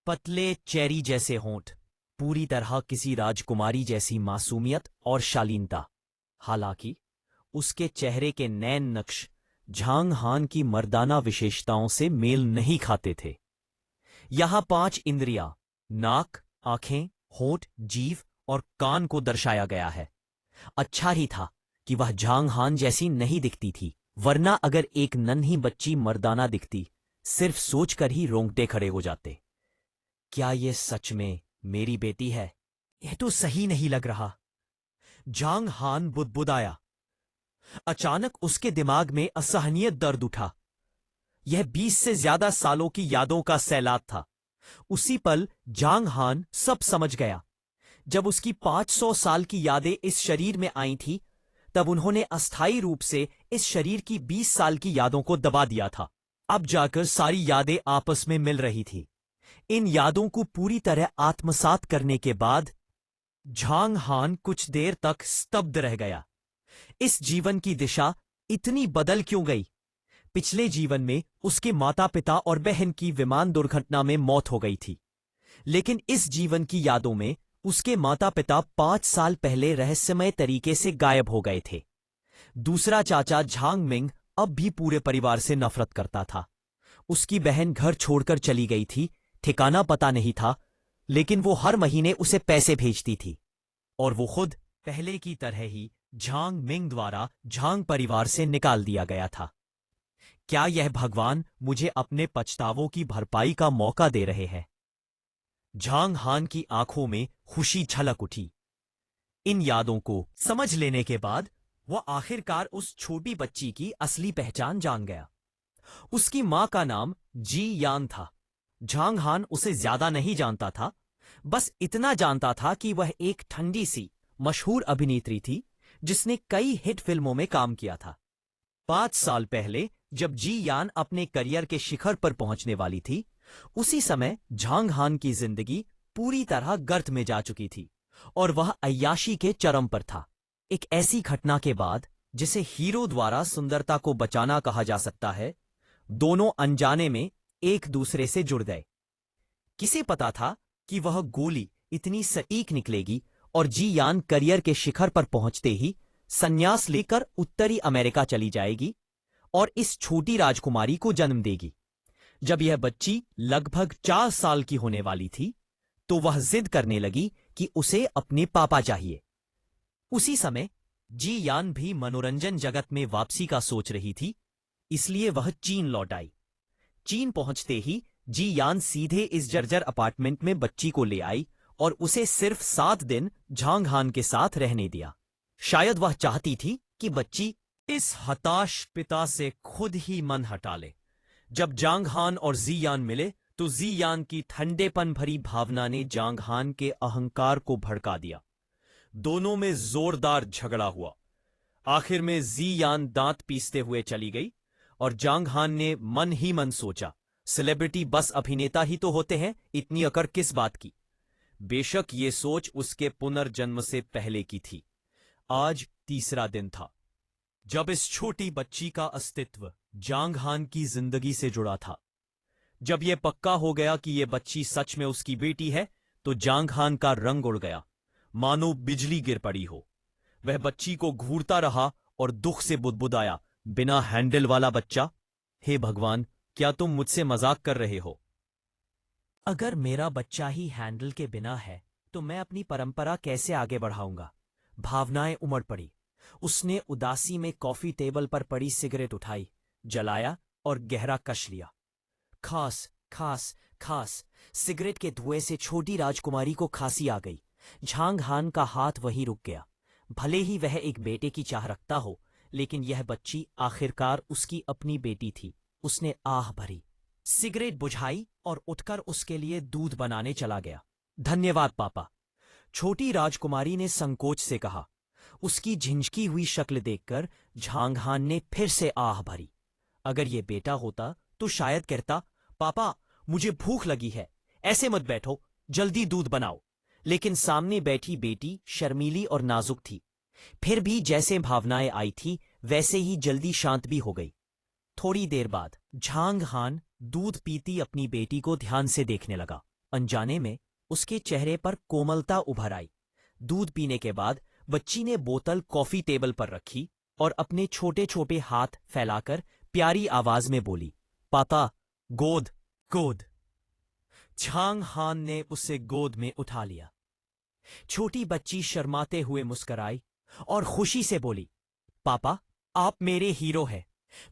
पतले चेरी जैसे होंठ, पूरी तरह किसी राजकुमारी जैसी मासूमियत और शालीनता। हालांकि उसके चेहरे के नैन नक्श जांग हान की मर्दाना विशेषताओं से मेल नहीं खाते थे। यहां 5 इंद्रियां, नाक, आंखें, होंठ, जीभ और कान को दर्शाया गया है। अच्छा ही था कि वह जांग हान जैसी नहीं दिखती थी, वरना अगर एक नन्ही बच्ची मर्दाना दिखती, सिर्फ सोचकर ही रोंगटे खड़े हो जाते। क्या ये सच में मेरी बेटी है? यह तो सही नहीं लग रहा। जांग हान बुदबुदाया। अचानक उसके दिमाग में असहनीय दर्द उठा। यह 20 से ज्यादा सालों की यादों का सैलाब था। उसी पल जांग हान सब समझ गया। जब उसकी 500 साल की यादें इस शरीर में आई थी, तब उन्होंने अस्थायी रूप से इस शरीर की 20 साल की यादों को दबा दिया था। अब जाकर सारी यादें आपस में मिल रही थी। इन यादों को पूरी तरह आत्मसात करने के बाद जांग हान कुछ देर तक स्तब्ध रह गया। इस जीवन की दिशा इतनी बदल क्यों गई? पिछले जीवन में उसके माता पिता और बहन की विमान दुर्घटना में मौत हो गई थी, लेकिन इस जीवन की यादों में उसके माता पिता 5 साल पहले रहस्यमय तरीके से गायब हो गए थे। दूसरा चाचा झांग मिंग अब भी पूरे परिवार से नफरत करता था। उसकी बहन घर छोड़कर चली गई थी, ठिकाना पता नहीं था, लेकिन वो हर महीने उसे पैसे भेजती थी। और वो खुद पहले की तरह ही झांग मिंग द्वारा झांग परिवार से निकाल दिया गया था। क्या यह भगवान मुझे अपने पछतावों की भरपाई का मौका दे रहे हैं? जांग हान की आंखों में खुशी झलक उठी। इन यादों को समझ लेने के बाद वह आखिरकार उस छोटी बच्ची की असली पहचान जान गया। उसकी मां का नाम जी यान था। जांग हान उसे ज्यादा नहीं जानता था, बस इतना जानता था कि वह एक ठंडी सी मशहूर अभिनेत्री थी जिसने कई हिट फिल्मों में काम किया था। 5 साल पहले जब जी यान अपने करियर के शिखर पर पहुंचने वाली थी, उसी समय जांग हान की जिंदगी पूरी तरह गर्त में जा चुकी थी और वह अय्याशी के चरम पर था। एक ऐसी घटना के बाद जिसे हीरो द्वारा सुंदरता को बचाना कहा जा सकता है, दोनों अनजाने में एक दूसरे से जुड़ गए। किसे पता था कि वह गोली इतनी सटीक निकलेगी और जी यान करियर के शिखर पर पहुंचते ही संन्यास लेकर उत्तरी अमेरिका चली जाएगी और इस छोटी राजकुमारी को जन्म देगी। जब यह बच्ची लगभग 4 साल की होने वाली थी तो वह जिद करने लगी कि उसे अपने पापा चाहिए। उसी समय जी यान भी मनोरंजन जगत में वापसी का सोच रही थी, इसलिए वह चीन लौट आई। चीन पहुंचते ही जी यान सीधे इस जर्जर अपार्टमेंट में बच्ची को ले आई और उसे सिर्फ 7 दिन झांग हान के साथ रहने दिया। शायद वह चाहती थी कि बच्ची इस हताश पिता से खुद ही मन हटा ले। जब जांग हान और जी यान मिले तो जी यान की ठंडेपन भरी भावना ने जांग हान के अहंकार को भड़का दिया। दोनों में जोरदार झगड़ा हुआ। आखिर में जी यान दांत पीसते हुए चली गई और जांग हान ने मन ही मन सोचा, सेलिब्रिटी बस अभिनेता ही तो होते हैं, इतनी अकड़ किस बात की। बेशक ये सोच उसके पुनर्जन्म से पहले की थी। आज तीसरा दिन था जब इस छोटी बच्ची का अस्तित्व जांग हान की जिंदगी से जुड़ा था। जब यह पक्का हो गया कि यह बच्ची सच में उसकी बेटी है तो जांग हान का रंग उड़ गया, मानो बिजली गिर पड़ी हो। वह बच्ची को घूरता रहा और दुख से बुदबुदाया, बिना हैंडल वाला बच्चा। हे भगवान, क्या तुम मुझसे मजाक कर रहे हो? अगर मेरा बच्चा ही हैंडल के बिना है तो मैं अपनी परंपरा कैसे आगे बढ़ाऊंगा? भावनाएं उमड़ पड़ी। उसने उदासी में कॉफी टेबल पर पड़ी सिगरेट उठाई, जलाया और गहरा कश लिया। खास खास खास सिगरेट के धुएं से छोटी राजकुमारी को खांसी आ गई। झांग हान का हाथ वहीं रुक गया। भले ही वह एक बेटे की चाह रखता हो, लेकिन यह बच्ची आखिरकार उसकी अपनी बेटी थी। उसने आह भरी, सिगरेट बुझाई और उठकर उसके लिए दूध बनाने चला गया। धन्यवाद पापा, छोटी राजकुमारी ने संकोच से कहा। उसकी झिंझकी हुई शक्ल देखकर झांग हान ने फिर से आह भरी। अगर यह बेटा होता तो शायद कहता, पापा मुझे भूख लगी है, ऐसे मत बैठो, जल्दी दूध बनाओ। लेकिन सामने बैठी बेटी शर्मीली और नाजुक थी। फिर भी जैसे भावनाएं आई थी वैसे ही जल्दी शांत भी हो गई। थोड़ी देर बाद झांग हान दूध पीती अपनी बेटी को ध्यान से देखने लगा। अनजाने में उसके चेहरे पर कोमलता उभर आई। दूध पीने के बाद बच्ची ने बोतल कॉफी टेबल पर रखी और अपने छोटे छोटे हाथ फैलाकर प्यारी आवाज में बोली, पापा गोद गोद। झांग हान ने उसे गोद में उठा लिया। छोटी बच्ची शर्माते हुए मुस्कुराई और खुशी से बोली, पापा आप मेरे हीरो हैं,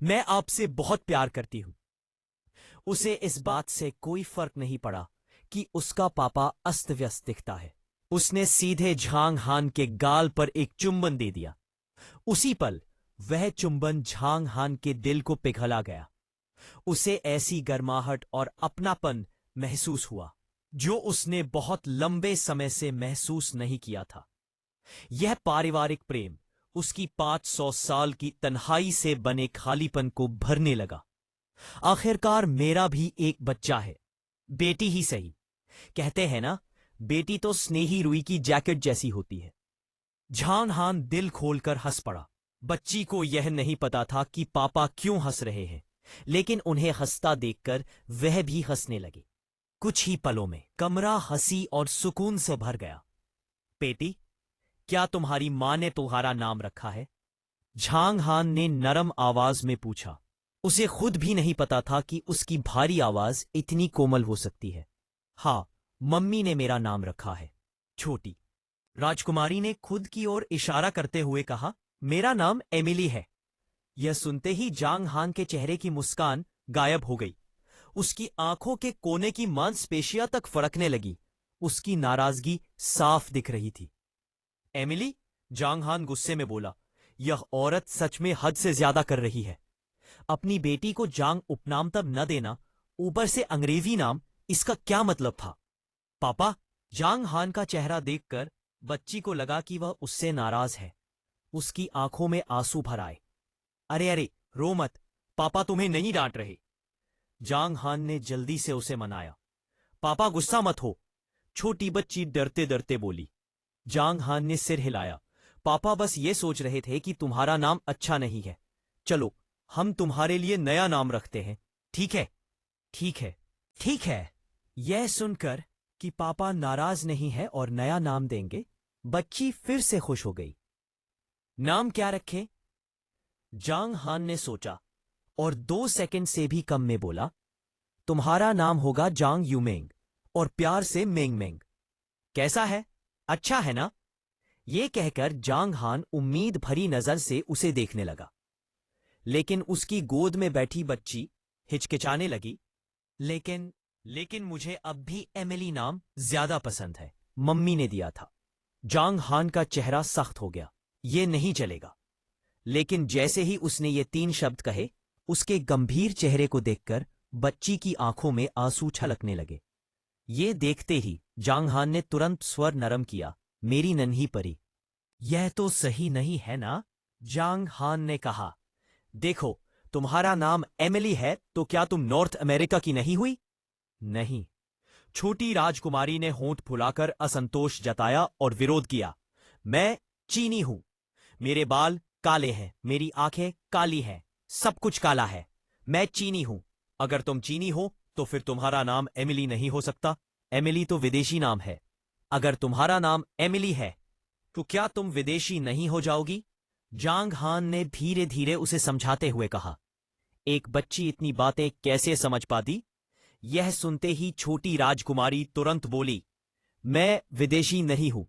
मैं आपसे बहुत प्यार करती हूं। उसे इस बात से कोई फर्क नहीं पड़ा कि उसका पापा अस्त व्यस्त दिखता है। उसने सीधे झांग हान के गाल पर एक चुंबन दे दिया। उसी पल वह चुंबन झांग हान के दिल को पिघला गया। उसे ऐसी गर्माहट और अपनापन महसूस हुआ जो उसने बहुत लंबे समय से महसूस नहीं किया था। यह पारिवारिक प्रेम उसकी 500 साल की तन्हाई से बने खालीपन को भरने लगा। आखिरकार मेरा भी एक बच्चा है, बेटी ही सही। कहते हैं ना, बेटी तो स्नेही रुई की जैकेट जैसी होती है। झांग हान दिल खोलकर हंस पड़ा। बच्ची को यह नहीं पता था कि पापा क्यों हंस रहे हैं, लेकिन उन्हें हंसता देखकर वह भी हंसने लगे। कुछ ही पलों में कमरा हंसी और सुकून से भर गया। बेटी, क्या तुम्हारी मां ने तुम्हारा नाम रखा है? झांग हान ने नरम आवाज में पूछा। उसे खुद भी नहीं पता था कि उसकी भारी आवाज इतनी कोमल हो सकती है। हाँ, मम्मी ने मेरा नाम रखा है। छोटी राजकुमारी ने खुद की ओर इशारा करते हुए कहा, मेरा नाम एमिली है। यह सुनते ही जांग हान के चेहरे की मुस्कान गायब हो गई। उसकी आंखों के कोने की मांसपेशियां तक फड़कने लगी। उसकी नाराजगी साफ दिख रही थी। एमिली, जांग हान गुस्से में बोला, यह औरत सच में हद से ज्यादा कर रही है। अपनी बेटी को जांग उपनाम तब न देना, ऊपर से अंग्रेजी नाम, इसका क्या मतलब था? पापा, जांग हान का चेहरा देखकर बच्ची को लगा कि वह उससे नाराज है। उसकी आंखों में आंसू भर आए। अरे अरे, रो मत, पापा तुम्हें नहीं डांट रहे। जांग हान ने जल्दी से उसे मनाया। पापा गुस्सा मत हो, छोटी बच्ची डरते डरते बोली। जांग हान ने सिर हिलाया। पापा बस ये सोच रहे थे कि तुम्हारा नाम अच्छा नहीं है। चलो, हम तुम्हारे लिए नया नाम रखते हैं, ठीक है? ठीक है, ठीक है। यह सुनकर कि पापा नाराज नहीं है और नया नाम देंगे, बच्ची फिर से खुश हो गई। नाम क्या रखें? जांग हान ने सोचा और 2 सेकंड से भी कम में बोला, तुम्हारा नाम होगा जांग यूमेंग और प्यार से मेंग मेंग। कैसा है? अच्छा है ना? ये कहकर जांग हान उम्मीद भरी नजर से उसे देखने लगा, लेकिन उसकी गोद में बैठी बच्ची हिचकिचाने लगी। लेकिन मुझे अब भी एमिली नाम ज्यादा पसंद है, मम्मी ने दिया था। जांग हान का चेहरा सख्त हो गया। ये नहीं चलेगा। लेकिन जैसे ही उसने ये 3 शब्द कहे, उसके गंभीर चेहरे को देखकर बच्ची की आंखों में आंसू छलकने लगे। ये देखते ही जांग हान ने तुरंत स्वर नरम किया, मेरी नन्ही परी। यह तो सही नहीं है ना? जांग हान ने कहा। देखो, तुम्हारा नाम एमिली है तो क्या तुम नॉर्थ अमेरिका की नहीं हुई? नहीं। छोटी राजकुमारी ने होंठ फुलाकर असंतोष जताया और विरोध किया। मैं चीनी हूं। मेरे बाल काले हैं, मेरी आंखें काली हैं, सब कुछ काला है। मैं चीनी हूं। अगर तुम चीनी हो तो फिर तुम्हारा नाम एमिली नहीं हो सकता। एमिली तो विदेशी नाम है। अगर तुम्हारा नाम एमिली है तो क्या तुम विदेशी नहीं हो जाओगी? जांग हान ने धीरे धीरे उसे समझाते हुए कहा। एक बच्ची इतनी बातें कैसे समझ पाती? यह सुनते ही छोटी राजकुमारी तुरंत बोली, मैं विदेशी नहीं हूं।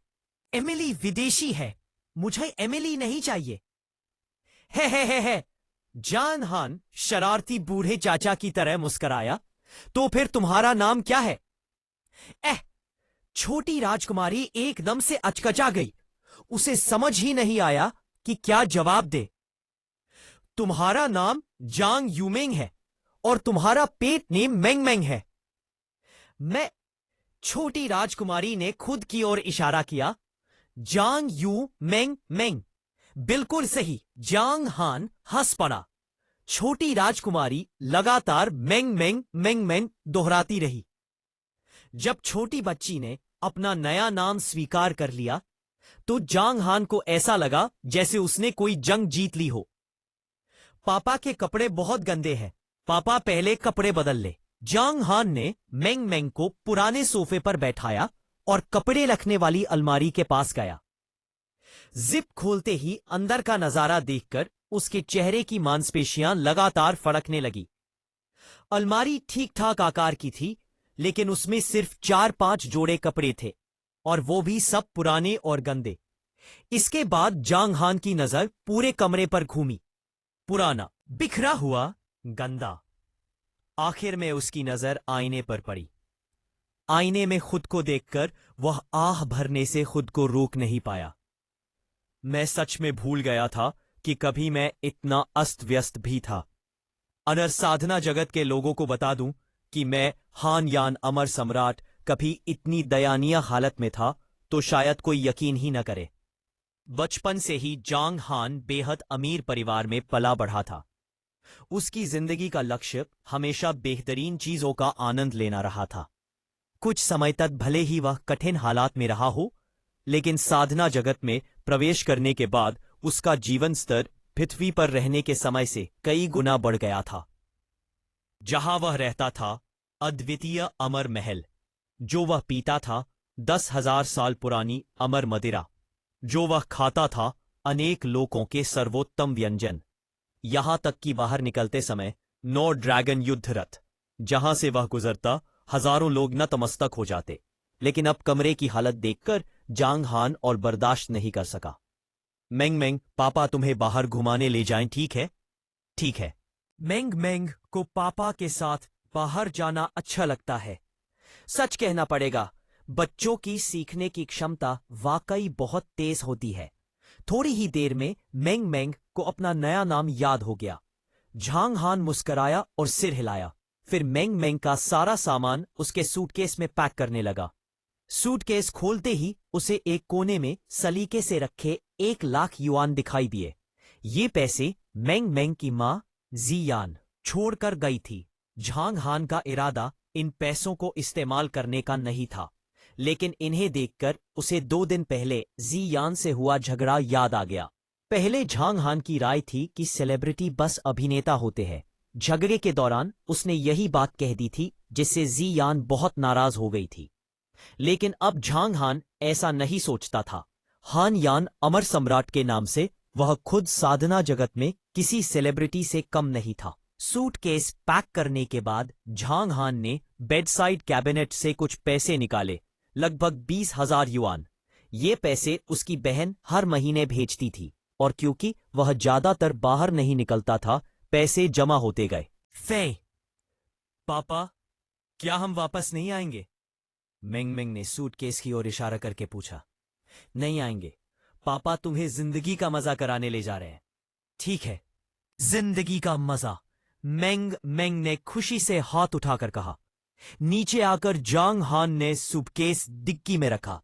एमिली विदेशी है। मुझे एमिली नहीं चाहिए। है। जान हान शरारती बूढ़े चाचा की तरह मुस्कराया। तो फिर तुम्हारा नाम क्या है? छोटी राजकुमारी एकदम से अचकचा गई। उसे समझ ही नहीं आया कि क्या जवाब दे। तुम्हारा नाम जांग यूमेंग है और तुम्हारा पेट नेम मेंग मेंग है। मैं छोटी राजकुमारी ने खुद की ओर इशारा किया। जांग यू मेंग मेंग। बिल्कुल सही। जांग हान हंस पड़ा। छोटी राजकुमारी लगातार मेंग मेंग मेंग मेंग दोहराती रही। जब छोटी बच्ची ने अपना नया नाम स्वीकार कर लिया तो जांग हान को ऐसा लगा जैसे उसने कोई जंग जीत ली हो। पापा के कपड़े बहुत गंदे हैं, पापा पहले कपड़े बदल ले। जांग हान ने मेंग मेंग को पुराने सोफे पर बैठाया और कपड़े रखने वाली अलमारी के पास गया। जिप खोलते ही अंदर का नजारा देखकर उसके चेहरे की मांसपेशियां लगातार फड़कने लगी। अलमारी ठीक ठाक आकार की थी, लेकिन उसमें सिर्फ 4-5 जोड़े कपड़े थे और वो भी सब पुराने और गंदे। इसके बाद जांग हान की नजर पूरे कमरे पर घूमी। पुराना, बिखरा हुआ, गंदा। आखिर में उसकी नजर आईने पर पड़ी। आईने में खुद को देखकर वह आह भरने से खुद को रोक नहीं पाया। मैं सच में भूल गया था कि कभी मैं इतना अस्त व्यस्त भी था। अगर साधना जगत के लोगों को बता दूं कि मैं हान यान अमर सम्राट कभी इतनी दयनीय हालत में था तो शायद कोई यकीन ही न करे। बचपन से ही जांग हान बेहद अमीर परिवार में पला बढ़ा था। उसकी जिंदगी का लक्ष्य हमेशा बेहतरीन चीजों का आनंद लेना रहा था। कुछ समय तक भले ही वह कठिन हालात में रहा हो, लेकिन साधना जगत में प्रवेश करने के बाद उसका जीवन स्तर पृथ्वी पर रहने के समय से कई गुना बढ़ गया था। जहां वह रहता था, अद्वितीय अमर महल। जो वह पीता था, 10,000 साल पुरानी अमर मदिरा। जो वह खाता था, अनेक लोकों के सर्वोत्तम व्यंजन। यहां तक कि बाहर निकलते समय 9 ड्रैगन युद्ध रथ। जहां से वह गुजरता, हजारों लोग नतमस्तक हो जाते। लेकिन अब कमरे की हालत देखकर जांग हान और बर्दाश्त नहीं कर सका। मेंग मेंग, पापा तुम्हें बाहर घुमाने ले जाएं, ठीक है? ठीक है। मेंग मेंग को पापा के साथ बाहर जाना अच्छा लगता है। सच कहना पड़ेगा, बच्चों की सीखने की क्षमता वाकई बहुत तेज होती है। थोड़ी ही देर में मेंग मेंग को अपना नया नाम याद हो गया। जांग हान मुस्कराया और सिर हिलाया। फिर मेंग मेंग का सारा सामान उसके सूटकेस में पैक करने लगा। सूटकेस खोलते ही उसे एक कोने में सलीके से रखे 1,00,000 युआन दिखाई दिए। ये पैसे मेंग मेंग की मां जियान छोड़कर गई थी। जांग हान का इरादा इन पैसों को इस्तेमाल करने का नहीं था, लेकिन इन्हें देखकर उसे 2 दिन पहले जी यान से हुआ झगड़ा याद आ गया। पहले झांग हान की राय थी कि सेलिब्रिटी बस अभिनेता होते हैं। झगड़े के दौरान उसने यही बात कह दी थी, जिससे जी यान बहुत नाराज हो गई थी। लेकिन अब झांग हान ऐसा नहीं सोचता था। हान यान अमर सम्राट के नाम से वह खुद साधना जगत में किसी सेलिब्रिटी से कम नहीं था। सूटकेस पैक करने के बाद झांग हान ने बेडसाइड कैबिनेट से कुछ पैसे निकाले, लगभग 20,000 युआन। ये पैसे उसकी बहन हर महीने भेजती थी, और क्योंकि वह ज्यादातर बाहर नहीं निकलता था, पैसे जमा होते गए। फे, पापा, क्या हम वापस नहीं आएंगे? मेंग मेंग ने सूटकेस की ओर इशारा करके पूछा। नहीं आएंगे पापा, तुम्हें जिंदगी का मजा कराने ले जा रहे हैं। ठीक है, जिंदगी का मजा, मेंग मेंग ने खुशी से हाथ उठाकर कहा। नीचे आकर जांग हान ने सूटकेस डिक्की में रखा,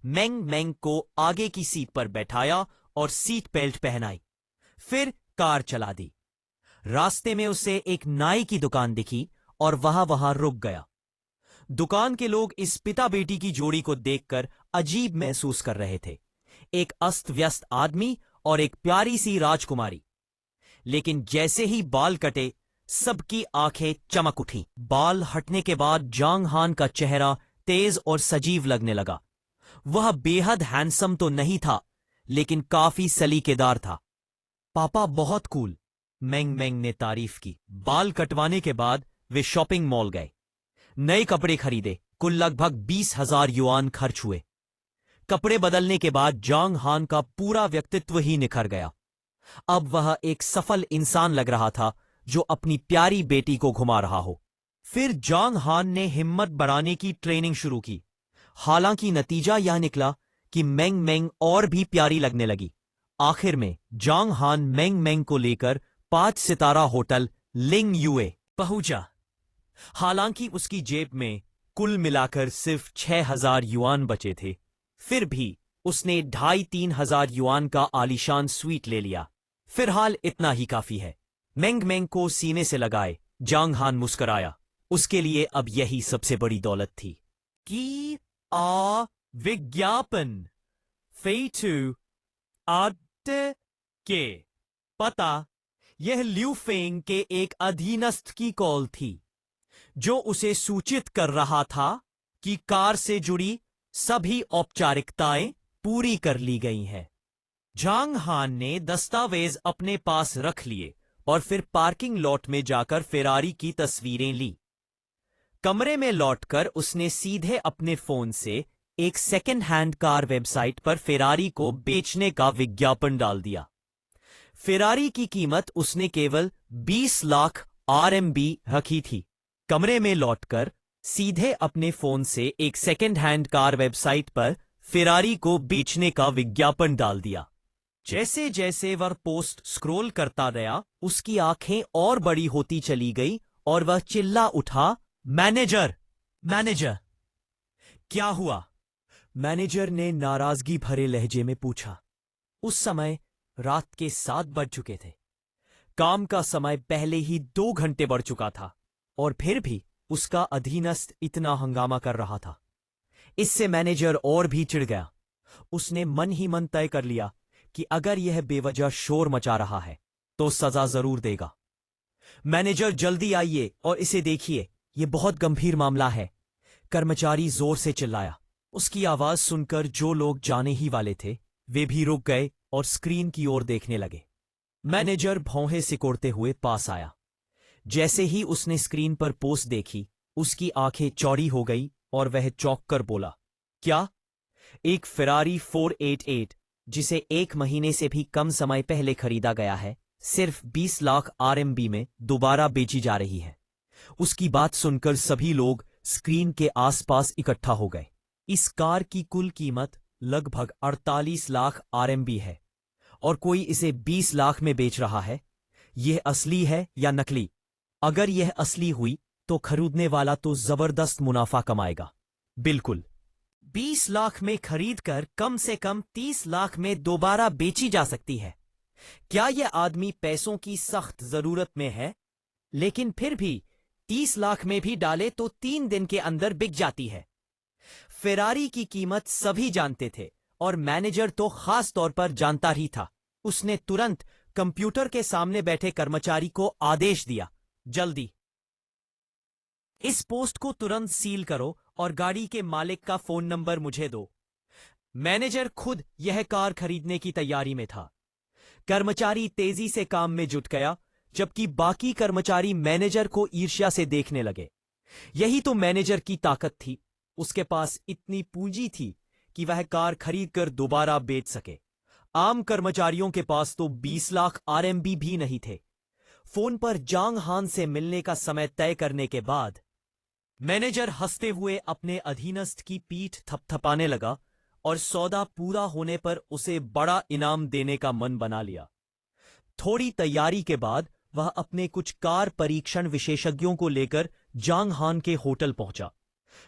मेंग मेंग को आगे की सीट पर बैठाया और सीट बेल्ट पहनाई। फिर कार चला दी। रास्ते में उसे एक नाई की दुकान दिखी और वहां रुक गया। दुकान के लोग इस पिता बेटी की जोड़ी को देखकर अजीब महसूस कर रहे थे, एक अस्त व्यस्त आदमी और एक प्यारी सी राजकुमारी। लेकिन जैसे ही बाल कटे, सबकी आंखें चमक उठी। बाल हटने के बाद जांग हान का चेहरा तेज और सजीव लगने लगा। वह बेहद हैंडसम तो नहीं था, लेकिन काफी सलीकेदार था। पापा बहुत कूल, मेंग मेंग ने तारीफ की। बाल कटवाने के बाद वे शॉपिंग मॉल गए, नए कपड़े खरीदे। कुल लगभग 20,000 युआन खर्च हुए। कपड़े बदलने के बाद जांग हान का पूरा व्यक्तित्व ही निखर गया। अब वह एक सफल इंसान लग रहा था, जो अपनी प्यारी बेटी को घुमा रहा हो। फिर जांग हान ने हिम्मत बढ़ाने की ट्रेनिंग शुरू की। हालांकि नतीजा यह निकला कि मेंग मेंग और भी प्यारी लगने लगी। आखिर में जांग हान मेंग मेंग को लेकर 5 सितारा होटल लिंग युए पहुंचा। हालांकि उसकी जेब में कुल मिलाकर सिर्फ 6,000 युआन बचे थे, फिर भी उसने 2,500-3,000 युआन का आलीशान स्वीट ले लिया। फिलहाल इतना ही काफी है। मेंग मेंग को सीने से लगाए जांग हान मुस्कुराया। उसके लिए अब यही सबसे बड़ी दौलत थी। की आ विज्ञापन फेटू आटे के पता, यह ल्यू फेंग के एक अधीनस्थ की कॉल थी, जो उसे सूचित कर रहा था कि कार से जुड़ी सभी औपचारिकताएं पूरी कर ली गई हैं। जांग हान ने दस्तावेज अपने पास रख लिए और फिर पार्किंग लॉट में जाकर फेरारी की तस्वीरें ली। कमरे में लौटकर उसने सीधे अपने फोन से एक सेकेंड हैंड कार वेबसाइट पर फेरारी को बेचने का विज्ञापन डाल दिया। फेरारी की कीमत उसने केवल 20 लाख RMB रखी थी। कमरे में लौटकर सीधे अपने फोन से एक सेकेंड हैंड कार वेबसाइट पर फेरारी को बेचने का विज्ञापन डाल दिया। जैसे जैसे वह पोस्ट स्क्रॉल करता गया, उसकी आंखें और बड़ी होती चली गई और वह चिल्ला उठा, मैनेजर, मैनेजर। क्या हुआ? मैनेजर ने नाराजगी भरे लहजे में पूछा। उस समय रात के 7 बज चुके थे। काम का समय पहले ही 2 घंटे बढ़ चुका था, और फिर भी उसका अधीनस्थ इतना हंगामा कर रहा था। इससे मैनेजर और भी चिढ़ गया। उसने मन ही मन तय कर लिया कि अगर यह बेवजह शोर मचा रहा है तो सजा जरूर देगा। मैनेजर, जल्दी आइए और इसे देखिए, यह बहुत गंभीर मामला है। कर्मचारी जोर से चिल्लाया। उसकी आवाज सुनकर जो लोग जाने ही वाले थे, वे भी रुक गए और स्क्रीन की ओर देखने लगे। मैनेजर भौहें सिकोड़ते हुए पास आया। जैसे ही उसने स्क्रीन पर पोस्ट देखी, उसकी आंखें चौड़ी हो गई और वह चौंक कर बोला, क्या? एक फेरारी 488, जिसे 1 महीने से भी कम समय पहले खरीदा गया है, सिर्फ 20 लाख RMB में दोबारा बेची जा रही है। उसकी बात सुनकर सभी लोग स्क्रीन के आसपास इकट्ठा हो गए। इस कार की कुल कीमत लगभग 48 लाख RMB है और कोई इसे 20 लाख में बेच रहा है। यह असली है या नकली? अगर यह असली हुई तो खरीदने वाला तो जबरदस्त मुनाफा कमाएगा। बिल्कुल, 20 लाख में खरीदकर कम से कम 30 लाख में दोबारा बेची जा सकती है। क्या यह आदमी पैसों की सख्त जरूरत में है? लेकिन फिर भी 30 लाख में भी डाले तो 3 दिन के अंदर बिक जाती है। फेरारी की कीमत सभी जानते थे और मैनेजर तो खास तौर पर जानता ही था। उसने तुरंत कंप्यूटर के सामने बैठे कर्मचारी को आदेश दिया, जल्दी इस पोस्ट को तुरंत सील करो और गाड़ी के मालिक का फोन नंबर मुझे दो। मैनेजर खुद यह कार खरीदने की तैयारी में था। कर्मचारी तेजी से काम में जुट गया, जबकि बाकी कर्मचारी मैनेजर को ईर्ष्या से देखने लगे। यही तो मैनेजर की ताकत थी। उसके पास इतनी पूंजी थी कि वह कार खरीदकर दोबारा बेच सके। आम कर्मचारियों के पास तो 20 लाख आरएमबी भी नहीं थे। फोन पर जांग हान से मिलने का समय तय करने के बाद मैनेजर हंसते हुए अपने अधीनस्थ की पीठ थपथपाने लगा और सौदा पूरा होने पर उसे बड़ा इनाम देने का मन बना लिया। थोड़ी तैयारी के बाद वह अपने कुछ कार परीक्षण विशेषज्ञों को लेकर जांग हान के होटल पहुंचा।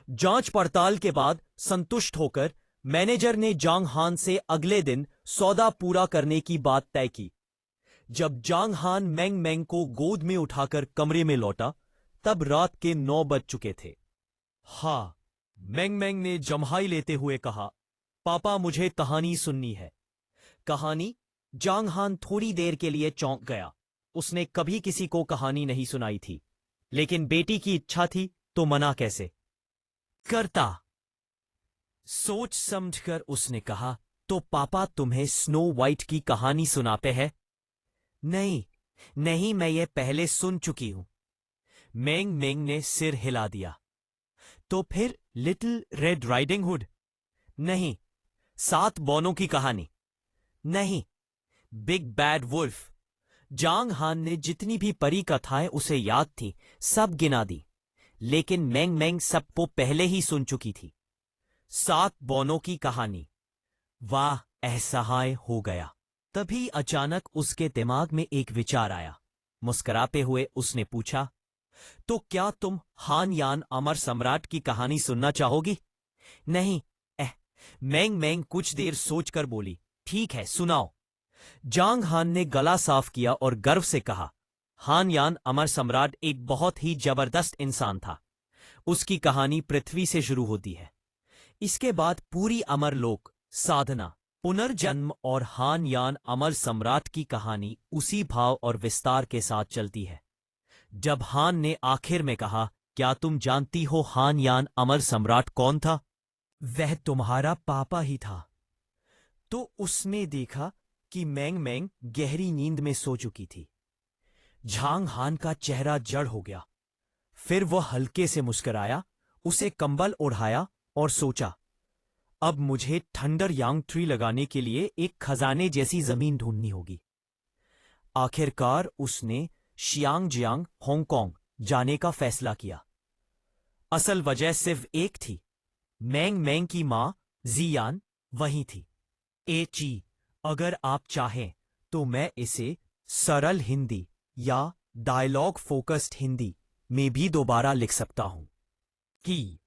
जांच पड़ताल के बाद संतुष्ट होकर मैनेजर ने जांग हान से अगले दिन सौदा पूरा करने की बात तय की। जब जांग हान मेंग मेंग को गोद में उठाकर कमरे में लौटा, तब रात के 9 बज चुके थे। हाँ, मेंग मेंग ने जम्हाई लेते हुए कहा, पापा मुझे कहानी सुननी है। कहानी? जांग हान थोड़ी देर के लिए चौंक गया। उसने कभी किसी को कहानी नहीं सुनाई थी, लेकिन बेटी की इच्छा थी तो मना कैसे करता। सोच समझकर उसने कहा, तो पापा तुम्हें स्नो वाइट की कहानी सुनाते हैं? नहीं नहीं, मैं ये पहले सुन चुकी हूं। मेंग मेंग ने सिर हिला दिया। तो फिर लिटिल रेड राइडिंग हुड? नहीं। 7 बौनों की कहानी? नहीं। Big bad wolf? जांग हान ने जितनी भी परी कथाएं उसे याद थी सब गिना दी, लेकिन मेंग मेंग सबको पहले ही सुन चुकी थी। 7 बौनों की कहानी? वाह, असहाय हो गया। तभी अचानक उसके दिमाग में एक विचार आया। मुस्कुराते हुए उसने पूछा, तो क्या तुम हान यान अमर सम्राट की कहानी सुनना चाहोगी? नहीं। मेंग मेंग कुछ देर सोचकर बोली, ठीक है, सुनाओ। जांग हान ने गला साफ किया और गर्व से कहा, हान यान अमर सम्राट एक बहुत ही जबरदस्त इंसान था। उसकी कहानी पृथ्वी से शुरू होती है। इसके बाद पूरी अमरलोक, साधना, पुनर्जन्म और हान यान अमर सम्राट की कहानी उसी भाव और विस्तार के साथ चलती है। जब हान ने आखिर में कहा, क्या तुम जानती हो हान यान अमर सम्राट कौन था? वह तुम्हारा पापा ही था। तो उसने देखा कि मेंग मेंग गहरी नींद में सो चुकी थी। जांग हान का चेहरा जड़ हो गया। फिर वह हल्के से मुस्कुराया, उसे कंबल ओढ़ाया और सोचा, अब मुझे थंडर यांग ट्री लगाने के लिए एक खजाने जैसी जमीन ढूंढनी होगी। आखिरकार उसने शियांगजियांग, हांगकांग जाने का फैसला किया। असल वजह सिर्फ एक थी, मेंग मेंग की मां जियान वहीं थी। ची, अगर आप चाहें तो मैं इसे सरल हिंदी या डायलॉग फोकस्ड हिंदी में भी दोबारा लिख सकता हूं कि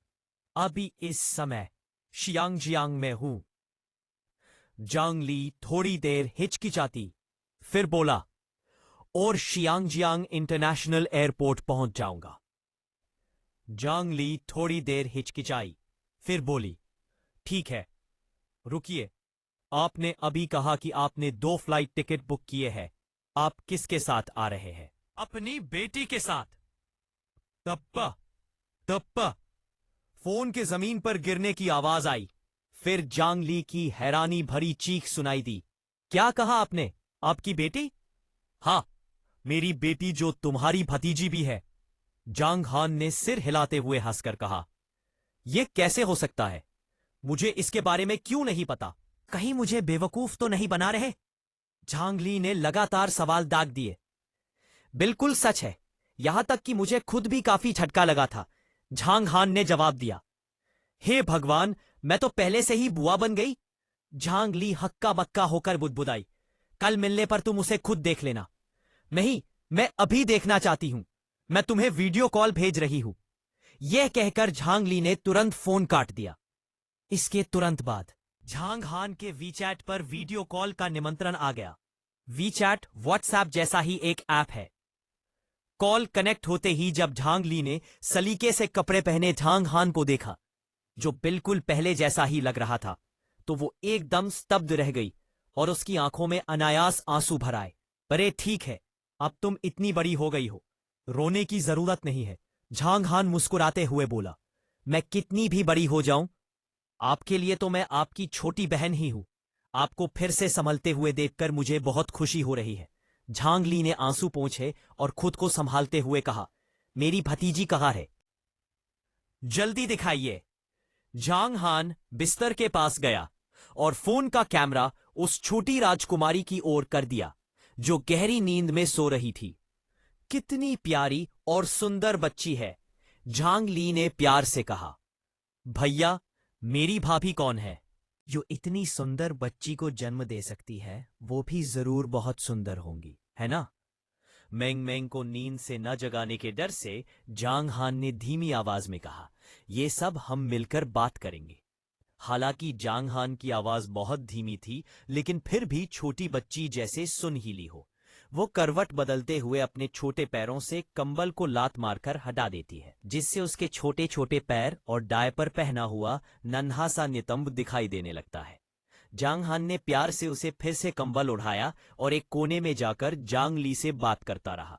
अभी इस समय शियांगजियांग में हूं। जांग ली थोड़ी देर हिचकिचाती, फिर बोला, और शियांगजियांग इंटरनेशनल एयरपोर्ट पहुंच जाऊंगा। जांग ली थोड़ी देर हिचकिचाई, फिर बोली, ठीक है, रुकिए, आपने अभी कहा कि आपने 2 फ्लाइट टिकट बुक किए हैं। आप किसके साथ आ रहे हैं? अपनी बेटी के साथ। तप्पा तप्पा, फोन के जमीन पर गिरने की आवाज आई। फिर जांग ली की हैरानी भरी चीख सुनाई दी। क्या कहा आपने? आपकी बेटी? हाँ, मेरी बेटी जो तुम्हारी भतीजी भी है। जांग हान ने सिर हिलाते हुए हंसकर कहा, यह कैसे हो सकता है? मुझे इसके बारे में क्यों नहीं पता? कहीं मुझे बेवकूफ तो नहीं बना रहे? जांग ली ने लगातार सवाल दाग दिए। बिल्कुल सच है, यहां तक कि मुझे खुद भी काफी झटका लगा था। जांग हान ने जवाब दिया। हे भगवान, मैं तो पहले से ही बुआ बन गई। जांग ली हक्का बक्का होकर बुदबुदाई। कल मिलने पर तुम उसे खुद देख लेना। नहीं, मैं अभी देखना चाहती हूं। मैं तुम्हें वीडियो कॉल भेज रही हूं। यह कहकर झांग ली ने तुरंत फोन काट दिया। इसके तुरंत बाद झांग हान के वीचैट पर वीडियो कॉल का निमंत्रण आ गया। वीचैट व्हाट्सएप जैसा ही एक ऐप है। कॉल कनेक्ट होते ही जब झांग ली ने सलीके से कपड़े पहने झांग हान को देखा, जो बिल्कुल पहले जैसा ही लग रहा था, तो वो एकदम स्तब्ध रह गई और उसकी आंखों में अनायास आंसू भर आए। अरे ठीक है, अब तुम इतनी बड़ी हो गई हो, रोने की जरूरत नहीं है, झांग हान मुस्कुराते हुए बोला। मैं कितनी भी बड़ी हो जाऊं, आपके लिए तो मैं आपकी छोटी बहन ही हूं। आपको फिर से संभलते हुए देखकर मुझे बहुत खुशी हो रही है। झांग ली ने आंसू पोंछे और खुद को संभालते हुए कहा, मेरी भतीजी कहाँ है? जल्दी दिखाइए। झांग हान बिस्तर के पास गया और फोन का कैमरा उस छोटी राजकुमारी की ओर कर दिया जो गहरी नींद में सो रही थी। कितनी प्यारी और सुंदर बच्ची है, झांग ली ने प्यार से कहा। भैया, मेरी भाभी कौन है? जो इतनी सुंदर बच्ची को जन्म दे सकती है, वो भी जरूर बहुत सुंदर होंगी, है ना? मेंग मेंग को नींद से न जगाने के डर से जांग हान ने धीमी आवाज में कहा, ये सब हम मिलकर बात करेंगे। हालांकि जांग हान की आवाज बहुत धीमी थी, लेकिन फिर भी छोटी बच्ची जैसे सुन ही ली हो। वो करवट बदलते हुए अपने छोटे पैरों से कंबल को लात मारकर हटा देती है, जिससे उसके छोटे छोटे पैर और डायपर पहना हुआ नन्हा सा नितंब दिखाई देने लगता है। जांग हान ने प्यार से उसे फिर से कंबल उठाया और एक कोने में जाकर जांग ली से बात करता रहा।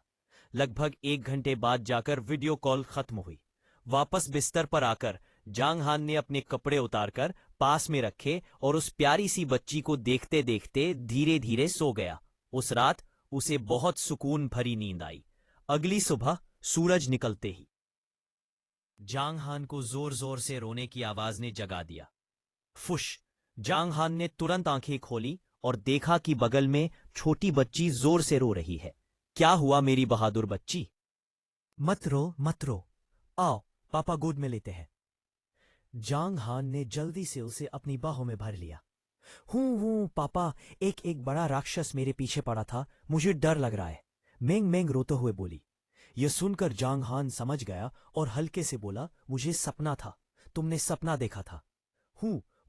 लगभग 1 घंटे बाद जाकर वीडियो कॉल खत्म हुई। वापस बिस्तर पर आकर जांग हान ने अपने कपड़े उतारकर पास में रखे और उस प्यारी सी बच्ची को देखते देखते धीरे धीरे सो गया। उस रात उसे बहुत सुकून भरी नींद आई। अगली सुबह सूरज निकलते ही जांग हान को जोर जोर से रोने की आवाज ने जगा दिया। फुश! जांग हान ने तुरंत आंखें खोली और देखा कि बगल में छोटी बच्ची जोर से रो रही है। क्या हुआ मेरी बहादुर बच्ची? मत रो, मत रो। आओ, पापा गोद में लेते हैं। जांग हान ने जल्दी से उसे अपनी बाहों में भर लिया। हूं पापा, एक बड़ा राक्षस मेरे पीछे पड़ा था, मुझे डर लग रहा है, मेंग मेंग रोते हुए बोली। यह सुनकर जांग हान समझ गया और हल्के से बोला, मुझे सपना था, तुमने सपना देखा था।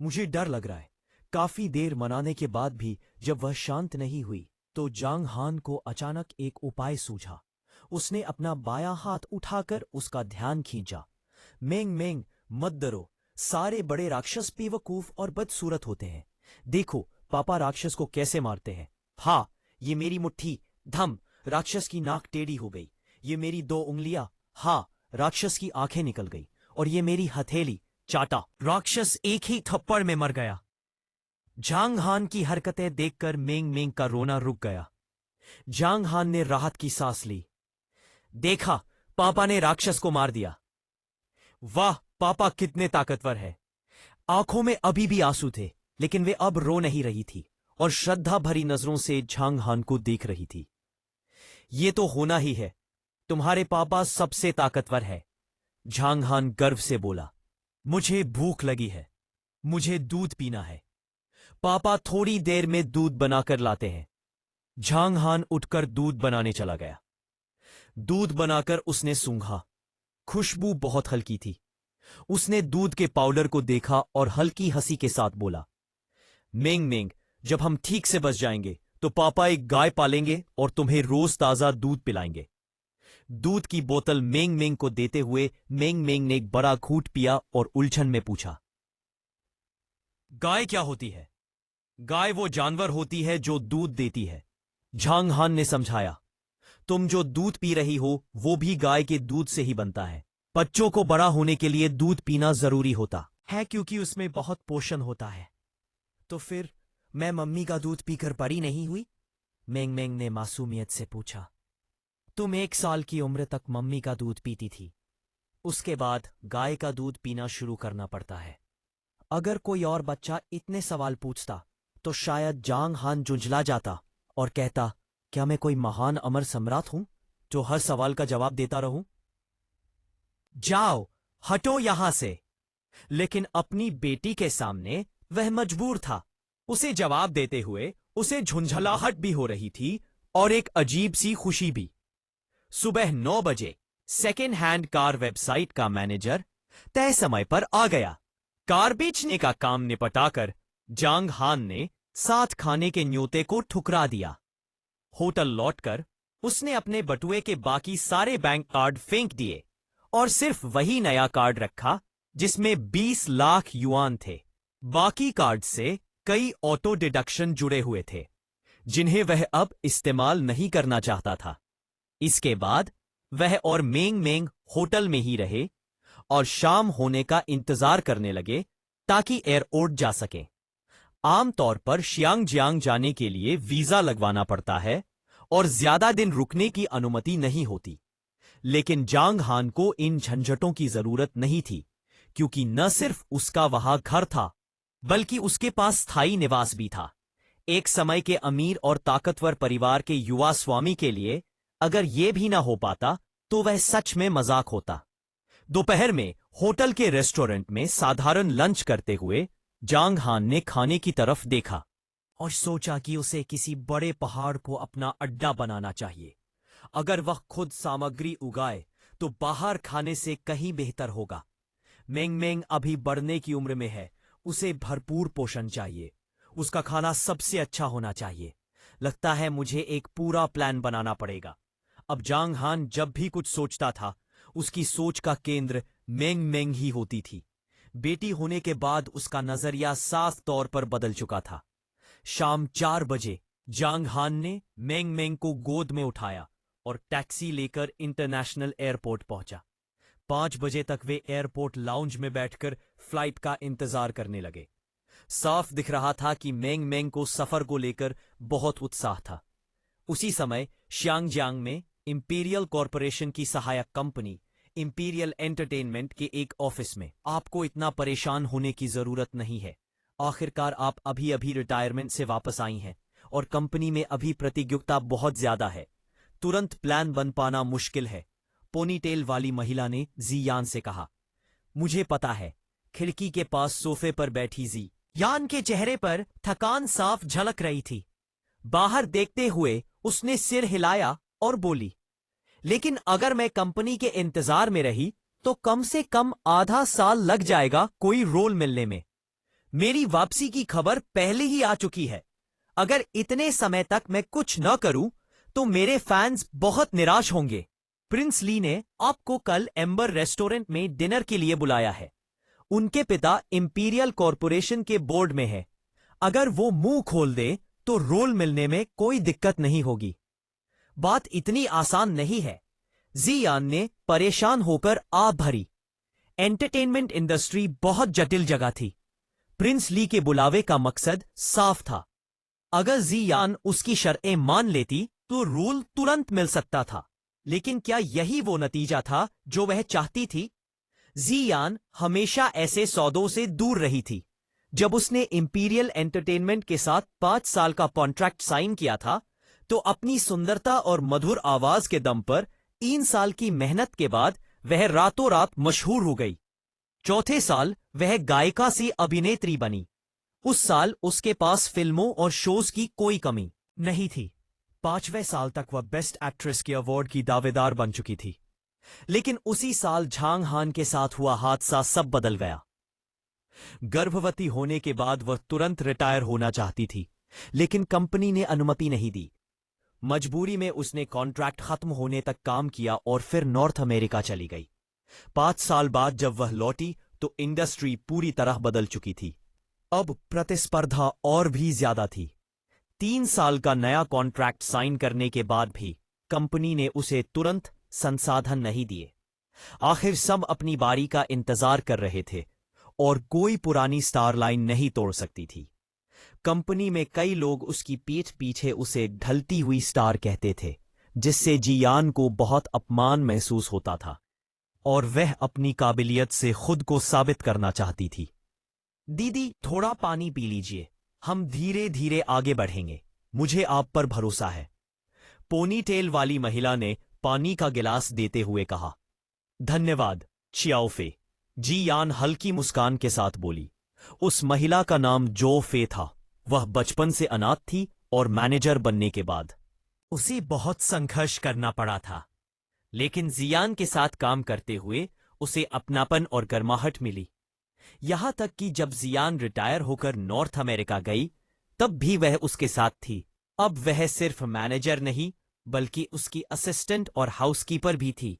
मुझे डर लग रहा है। काफी देर मनाने के बाद भी जब वह शांत नहीं हुई, तो जांग हान को अचानक एक उपाय सूझा। उसने अपना बायां हाथ उठाकर उसका ध्यान खींचा। मेंग मेंग, मत डरो, सारे बड़े राक्षस बेवकूफ और बदसूरत होते हैं। देखो पापा राक्षस को कैसे मारते हैं। हाँ, ये मेरी मुट्ठी, धम, राक्षस की नाक टेढ़ी हो गई। ये मेरी 2 उंगलियां, हाँ, राक्षस की आंखें निकल गई। और ये मेरी हथेली, चाटा, राक्षस एक ही थप्पड़ में मर गया। जांग हान की हरकतें देखकर मेंग मेंग का रोना रुक गया। जांग हान ने राहत की सांस ली। देखा, पापा ने राक्षस को मार दिया। वाह, पापा कितने ताकतवर है। आंखों में अभी भी आंसू थे, लेकिन वे अब रो नहीं रही थी और श्रद्धा भरी नजरों से जांग हान को देख रही थी। ये तो होना ही है, तुम्हारे पापा सबसे ताकतवर है, जांग हान गर्व से बोला। मुझे भूख लगी है, मुझे दूध पीना है। पापा थोड़ी देर में दूध बनाकर लाते हैं। जांग हान उठकर दूध बनाने चला गया। दूध बनाकर उसने सूंघा। खुशबू बहुत हल्की थी। उसने दूध के पाउडर को देखा और हल्की हंसी के साथ बोला, मेंग मेंग, जब हम ठीक से बच जाएंगे तो पापा एक गाय पालेंगे और तुम्हें रोज ताजा दूध पिलाएंगे। दूध की बोतल मेंग मेंग को देते हुए मेंग मेंग ने एक बड़ा घूंट पिया और उलझन में पूछा, गाय क्या होती है? गाय वो जानवर होती है जो दूध देती है, जांग हान ने समझाया। तुम जो दूध पी रही हो वो भी गाय के दूध से ही बनता है। बच्चों को बड़ा होने के लिए दूध पीना जरूरी होता है क्योंकि उसमें बहुत पोषण होता है। तो फिर मैं मम्मी का दूध पीकर बड़ी नहीं हुई? मेंग मेंग ने मासूमियत से पूछा। तुम 1 साल की उम्र तक मम्मी का दूध पीती थी, उसके बाद गाय का दूध पीना शुरू करना पड़ता है। अगर कोई और बच्चा इतने सवाल पूछता तो शायद जांग हान झुंझला जाता और कहता, क्या मैं कोई महान अमर सम्राट हूं जो हर सवाल का जवाब देता रहूं? जाओ, हटो यहां से। लेकिन अपनी बेटी के सामने वह मजबूर था। उसे जवाब देते हुए उसे झुंझलाहट भी हो रही थी और एक अजीब सी खुशी भी। सुबह 9 बजे सेकेंड हैंड कार वेबसाइट का मैनेजर तय समय पर आ गया। कार बेचने का काम निपटाकर जांग हान ने साथ खाने के न्योते को ठुकरा दिया। होटल लौटकर उसने अपने बटुए के बाकी सारे बैंक कार्ड फेंक दिए और सिर्फ वही नया कार्ड रखा जिसमें 20 लाख युआन थे। बाकी कार्ड से कई ऑटो डिडक्शन जुड़े हुए थे जिन्हें वह अब इस्तेमाल नहीं करना चाहता था। इसके बाद वह और मेंग मेंग होटल में ही रहे और शाम होने का इंतजार करने लगे ताकि एयरपोर्ट जा सकें। आमतौर पर शियांगजियांग जाने के लिए वीजा लगवाना पड़ता है और ज्यादा दिन रुकने की अनुमति नहीं होती, लेकिन जांग हान को इन झंझटों की जरूरत नहीं थी, क्योंकि न सिर्फ उसका वहां घर था बल्कि उसके पास स्थायी निवास भी था। एक समय के अमीर और ताकतवर परिवार के युवा स्वामी के लिए अगर यह भी ना हो पाता तो वह सच में मजाक होता। दोपहर में होटल के रेस्टोरेंट में साधारण लंच करते हुए जांग हान ने खाने की तरफ देखा और सोचा कि उसे किसी बड़े पहाड़ को अपना अड्डा बनाना चाहिए। अगर वह खुद सामग्री उगाए तो बाहर खाने से कहीं बेहतर होगा। मेंग मेंग अभी बढ़ने की उम्र में है, उसे भरपूर पोषण चाहिए। उसका खाना सबसे अच्छा होना चाहिए। लगता है मुझे एक पूरा प्लान बनाना पड़ेगा। अब जांग हान जब भी कुछ सोचता था उसकी सोच का केंद्र मेंग मेंग ही होती थी। बेटी होने के बाद उसका नजरिया साफ तौर पर बदल चुका था। शाम 4 बजे जांग हान ने मेंग मेंग को गोद में उठाया और टैक्सी लेकर इंटरनेशनल एयरपोर्ट पहुंचा। 5 बजे तक वे एयरपोर्ट लाउंज में बैठकर फ्लाइट का इंतजार करने लगे। साफ दिख रहा था कि मेंग मेंग को सफर को लेकर बहुत उत्साह था। उसी समय शियांगजियांग में इंपीरियल कॉरपोरेशन की सहायक कंपनी इंपीरियल एंटरटेनमेंट के एक ऑफिस में, आपको इतना परेशान होने की जरूरत नहीं है। आखिरकार आप अभी अभी रिटायरमेंट से वापस आई हैं और कंपनी में अभी प्रतियोगिता बहुत ज्यादा है। तुरंत प्लान बन पाना मुश्किल है, पोनीटेल वाली महिला ने जी यान से कहा। मुझे पता है, खिड़की के पास सोफे पर बैठी जी यान के चेहरे पर थकान साफ झलक रही थी। बाहर देखते हुए उसने सिर हिलाया और बोली, लेकिन अगर मैं कंपनी के इंतजार में रही तो कम से कम आधा साल लग जाएगा कोई रोल मिलने में। मेरी वापसी की खबर पहले ही आ चुकी है। अगर इतने समय तक मैं कुछ न करूं तो मेरे फैंस बहुत निराश होंगे। प्रिंस ली ने आपको कल एम्बर रेस्टोरेंट में डिनर के लिए बुलाया है। उनके पिता इंपीरियल कॉरपोरेशन के बोर्ड में है। अगर वो मुंह खोल दे तो रोल मिलने में कोई दिक्कत नहीं होगी। बात इतनी आसान नहीं है। जी यान ने परेशान होकर आ भरी। एंटरटेनमेंट इंडस्ट्री बहुत जटिल जगह थी। प्रिंस ली के बुलावे का मकसद साफ था। अगर जी यान उसकी शर्तें मान लेती तो रोल तुरंत मिल सकता था, लेकिन क्या यही वो नतीजा था जो वह चाहती थी? जी यान हमेशा ऐसे सौदों से दूर रही थी। जब उसने इंपीरियल एंटरटेनमेंट के साथ 5 साल का कॉन्ट्रैक्ट साइन किया था तो अपनी सुंदरता और मधुर आवाज के दम पर 3 साल की मेहनत के बाद वह रातों रात मशहूर हो गई। चौथे साल वह गायिका से अभिनेत्री बनी। उस साल उसके पास फिल्मों और शोज की कोई कमी नहीं थी। 5वें साल तक वह बेस्ट एक्ट्रेस के अवार्ड की दावेदार बन चुकी थी। लेकिन उसी साल झांग हान के साथ हुआ हादसा सब बदल गया। गर्भवती होने के बाद वह तुरंत रिटायर होना चाहती थी, लेकिन कंपनी ने अनुमति नहीं दी। मजबूरी में उसने कॉन्ट्रैक्ट खत्म होने तक काम किया और फिर नॉर्थ अमेरिका चली गई। 5 साल बाद जब वह लौटी तो इंडस्ट्री पूरी तरह बदल चुकी थी। अब प्रतिस्पर्धा और भी ज्यादा थी। 3 साल का नया कॉन्ट्रैक्ट साइन करने के बाद भी कंपनी ने उसे तुरंत संसाधन नहीं दिए। आखिर सब अपनी बारी का इंतजार कर रहे थे और कोई पुरानी स्टार लाइन नहीं तोड़ सकती थी। कंपनी में कई लोग उसकी पीठ पीछे उसे ढलती हुई स्टार कहते थे, जिससे जियान को बहुत अपमान महसूस होता था और वह अपनी काबिलियत से खुद को साबित करना चाहती थी। दीदी, थोड़ा पानी पी लीजिए, हम धीरे धीरे आगे बढ़ेंगे, मुझे आप पर भरोसा है। पोनीटेल वाली महिला ने पानी का गिलास देते हुए कहा। धन्यवाद चियाओफे, जी यान हल्की मुस्कान के साथ बोली। उस महिला का नाम जो फे था। वह बचपन से अनाथ थी और मैनेजर बनने के बाद उसे बहुत संघर्ष करना पड़ा था, लेकिन जियान के साथ काम करते हुए उसे अपनापन और गर्माहट मिली। यहां तक कि जब जियान रिटायर होकर नॉर्थ अमेरिका गई तब भी वह उसके साथ थी। अब वह सिर्फ मैनेजर नहीं बल्कि उसकी असिस्टेंट और हाउसकीपर भी थी।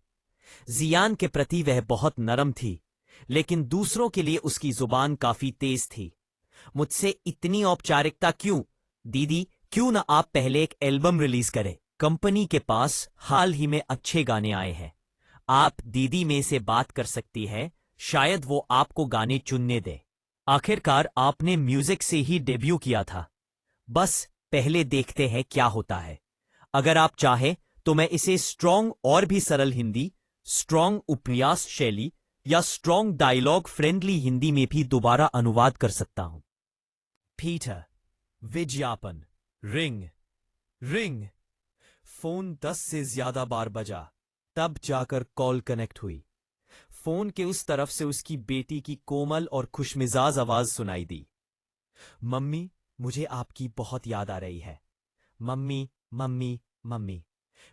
जियान के प्रति वह बहुत नरम थी, लेकिन दूसरों के लिए उसकी जुबान काफी तेज थी। मुझसे इतनी औपचारिकता क्यों? दीदी, क्यों ना आप पहले एक एल्बम रिलीज करें? कंपनी के पास हाल ही में अच्छे गाने आए हैं। आप दीदी में से बात कर सकती है, शायद वो आपको गाने चुनने दे। आखिरकार आपने म्यूजिक से ही डेब्यू किया था। बस पहले देखते हैं क्या होता है। अगर आप चाहें तो मैं इसे स्ट्रॉन्ग और भी सरल हिंदी, स्ट्रॉन्ग उपन्यास शैली या स्ट्रॉन्ग डायलॉग फ्रेंडली हिंदी में भी दोबारा अनुवाद कर सकता हूं। पीटर, विज्ञापन, रिंग, रिंग। फोन 10 से ज्यादा बार बजा, तब जाकर कॉल कनेक्ट हुई। फोन के उस तरफ से उसकी बेटी की कोमल और खुशमिजाज आवाज सुनाई दी। मम्मी, मुझे आपकी बहुत याद आ रही है। Mummy, mummy, mummy.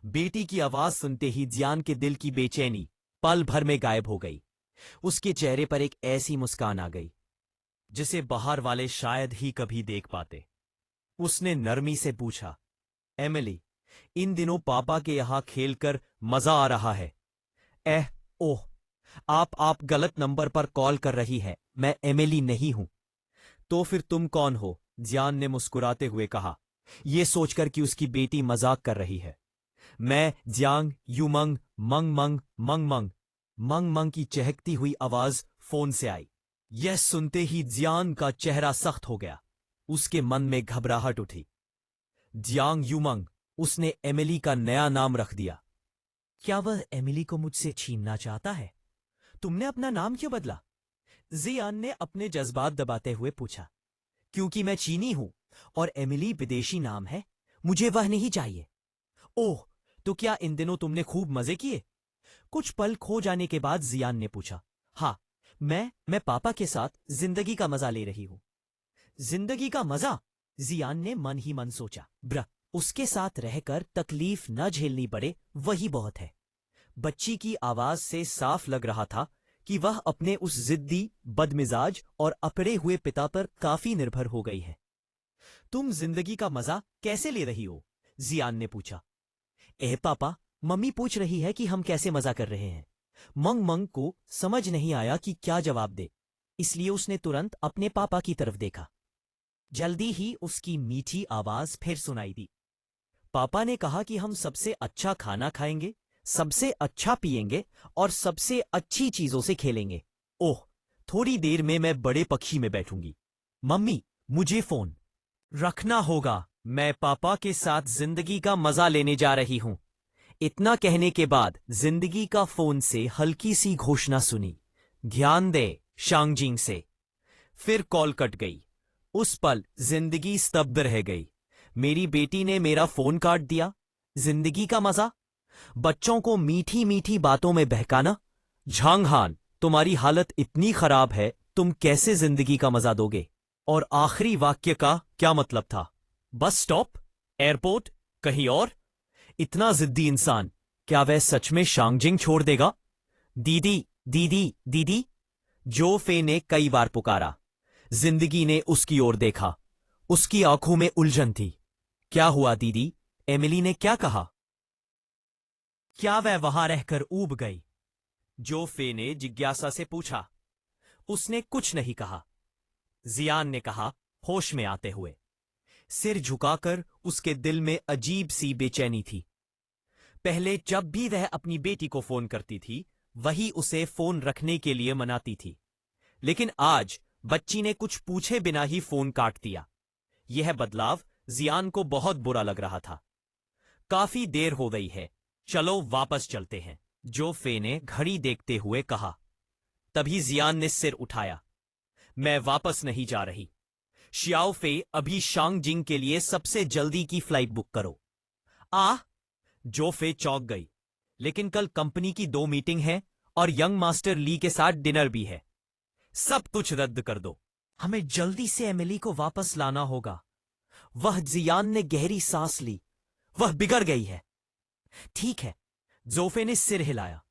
बेटी की आवाज सुनते ही जियान के दिल की बेचैनी पल भर में गायब हो गई। उसके चेहरे पर एक ऐसी मुस्कान आ गई जिसे बाहर वाले शायद ही कभी देख पाते। उसने नरमी से पूछा, एमिली, इन दिनों पापा के यहां खेलकर मजा आ रहा है? ओह, आप गलत नंबर पर कॉल कर रही है। मैं एमिली नहीं हूं। तो फिर तुम कौन हो? जियान ने मुस्कुराते हुए कहा, यह सोचकर कि उसकी बेटी मजाक कर रही है। मैं जियांग यूमंग मंग मंग मंग मंग। मंग मंग की चहकती हुई आवाज फोन से आई। यह सुनते ही जियान का चेहरा सख्त हो गया। उसके मन में घबराहट उठी। जियांग यूमंग, उसने एमिली का नया नाम रख दिया। क्या वह एमिली को मुझसे छीनना चाहता है? तुमने अपना नाम क्यों बदला? जियान ने अपने जज्बात दबाते हुए पूछा। क्योंकि मैं चीनी हूं और एमिली विदेशी नाम है। मुझे वह नहीं चाहिए। ओह, तो क्या इन दिनों तुमने खूब मजे किए? कुछ पल खो जाने के बाद जियान ने पूछा। हाँ, मैं पापा के साथ जिंदगी का मजा ले रही हूं। जिंदगी का मजा? जियान ने मन ही मन सोचा। उसके साथ रहकर तकलीफ न झेलनी पड़े, वही बहुत है। बच्ची की आवाज से साफ लग रहा था कि वह अपने उस जिद्दी, बदमिजाज और अकड़े हुए पिता पर काफी निर्भर हो गई है। तुम जिंदगी का मजा कैसे ले रही हो? जियान ने पूछा। पापा, मम्मी पूछ रही है कि हम कैसे मजा कर रहे हैं। मंग मंग को समझ नहीं आया कि क्या जवाब दे, इसलिए उसने तुरंत अपने पापा की तरफ देखा। जल्दी ही उसकी मीठी आवाज फिर सुनाई दी। पापा ने कहा कि हम सबसे अच्छा खाना खाएंगे, सबसे अच्छा पिएंगे और सबसे अच्छी चीजों से खेलेंगे। ओह, थोड़ी देर में मैं बड़े पक्षी में बैठूंगी। मम्मी, मुझे फोन रखना होगा। मैं पापा के साथ जिंदगी का मजा लेने जा रही हूं। इतना कहने के बाद जिंदगी का फोन से हल्की सी घोषणा सुनी, ध्यान दे, शांगजिंग से। फिर कॉल कट गई। उस पल जिंदगी स्तब्ध रह गई। मेरी बेटी ने मेरा फोन काट दिया। जिंदगी का मजा? बच्चों को मीठी मीठी बातों में बहकाना? झांगहान, तुम्हारी हालत इतनी खराब है, तुम कैसे जिंदगी का मजा दोगे? और आखिरी वाक्य का क्या मतलब था? Bus stop? एयरपोर्ट? कहीं और? इतना जिद्दी इंसान, क्या वह सच में शांगजिंग छोड़ देगा? दीदी, दीदी, दीदी, जो फे ने कई बार पुकारा। जिंदगी ने उसकी ओर देखा। उसकी आंखों में उलझन थी। क्या हुआ दीदी? एमिली ने क्या कहा? क्या वह वहां रहकर ऊब गई? जो फे ने जिज्ञासा से पूछा। उसने कुछ नहीं कहा। जियान ने कहा, होश में आते हुए। सिर झुकाकर उसके दिल में अजीब सी बेचैनी थी। पहले जब भी वह अपनी बेटी को फोन करती थी, वही उसे फोन रखने के लिए मनाती थी। लेकिन आज बच्ची ने कुछ पूछे बिना ही फोन काट दिया। यह बदलाव जियान को बहुत बुरा लग रहा था। काफी देर हो गई है, चलो वापस चलते हैं, जो फे ने घड़ी देखते हुए कहा। तभी जियान ने सिर उठाया। मैं वापस नहीं जा रही। शियाओ फे, अभी शांगजिंग के लिए सबसे जल्दी की फ्लाइट बुक करो। जो फे चौंक गई। लेकिन कल कंपनी की 2 मीटिंग है और यंग मास्टर ली के साथ डिनर भी है। सब कुछ रद्द कर दो। हमें जल्दी से एमिली को वापस लाना होगा। वह जियान ने गहरी सांस ली। वह बिगड़ गई है। ठीक है, जोफे ने सिर हिलाया।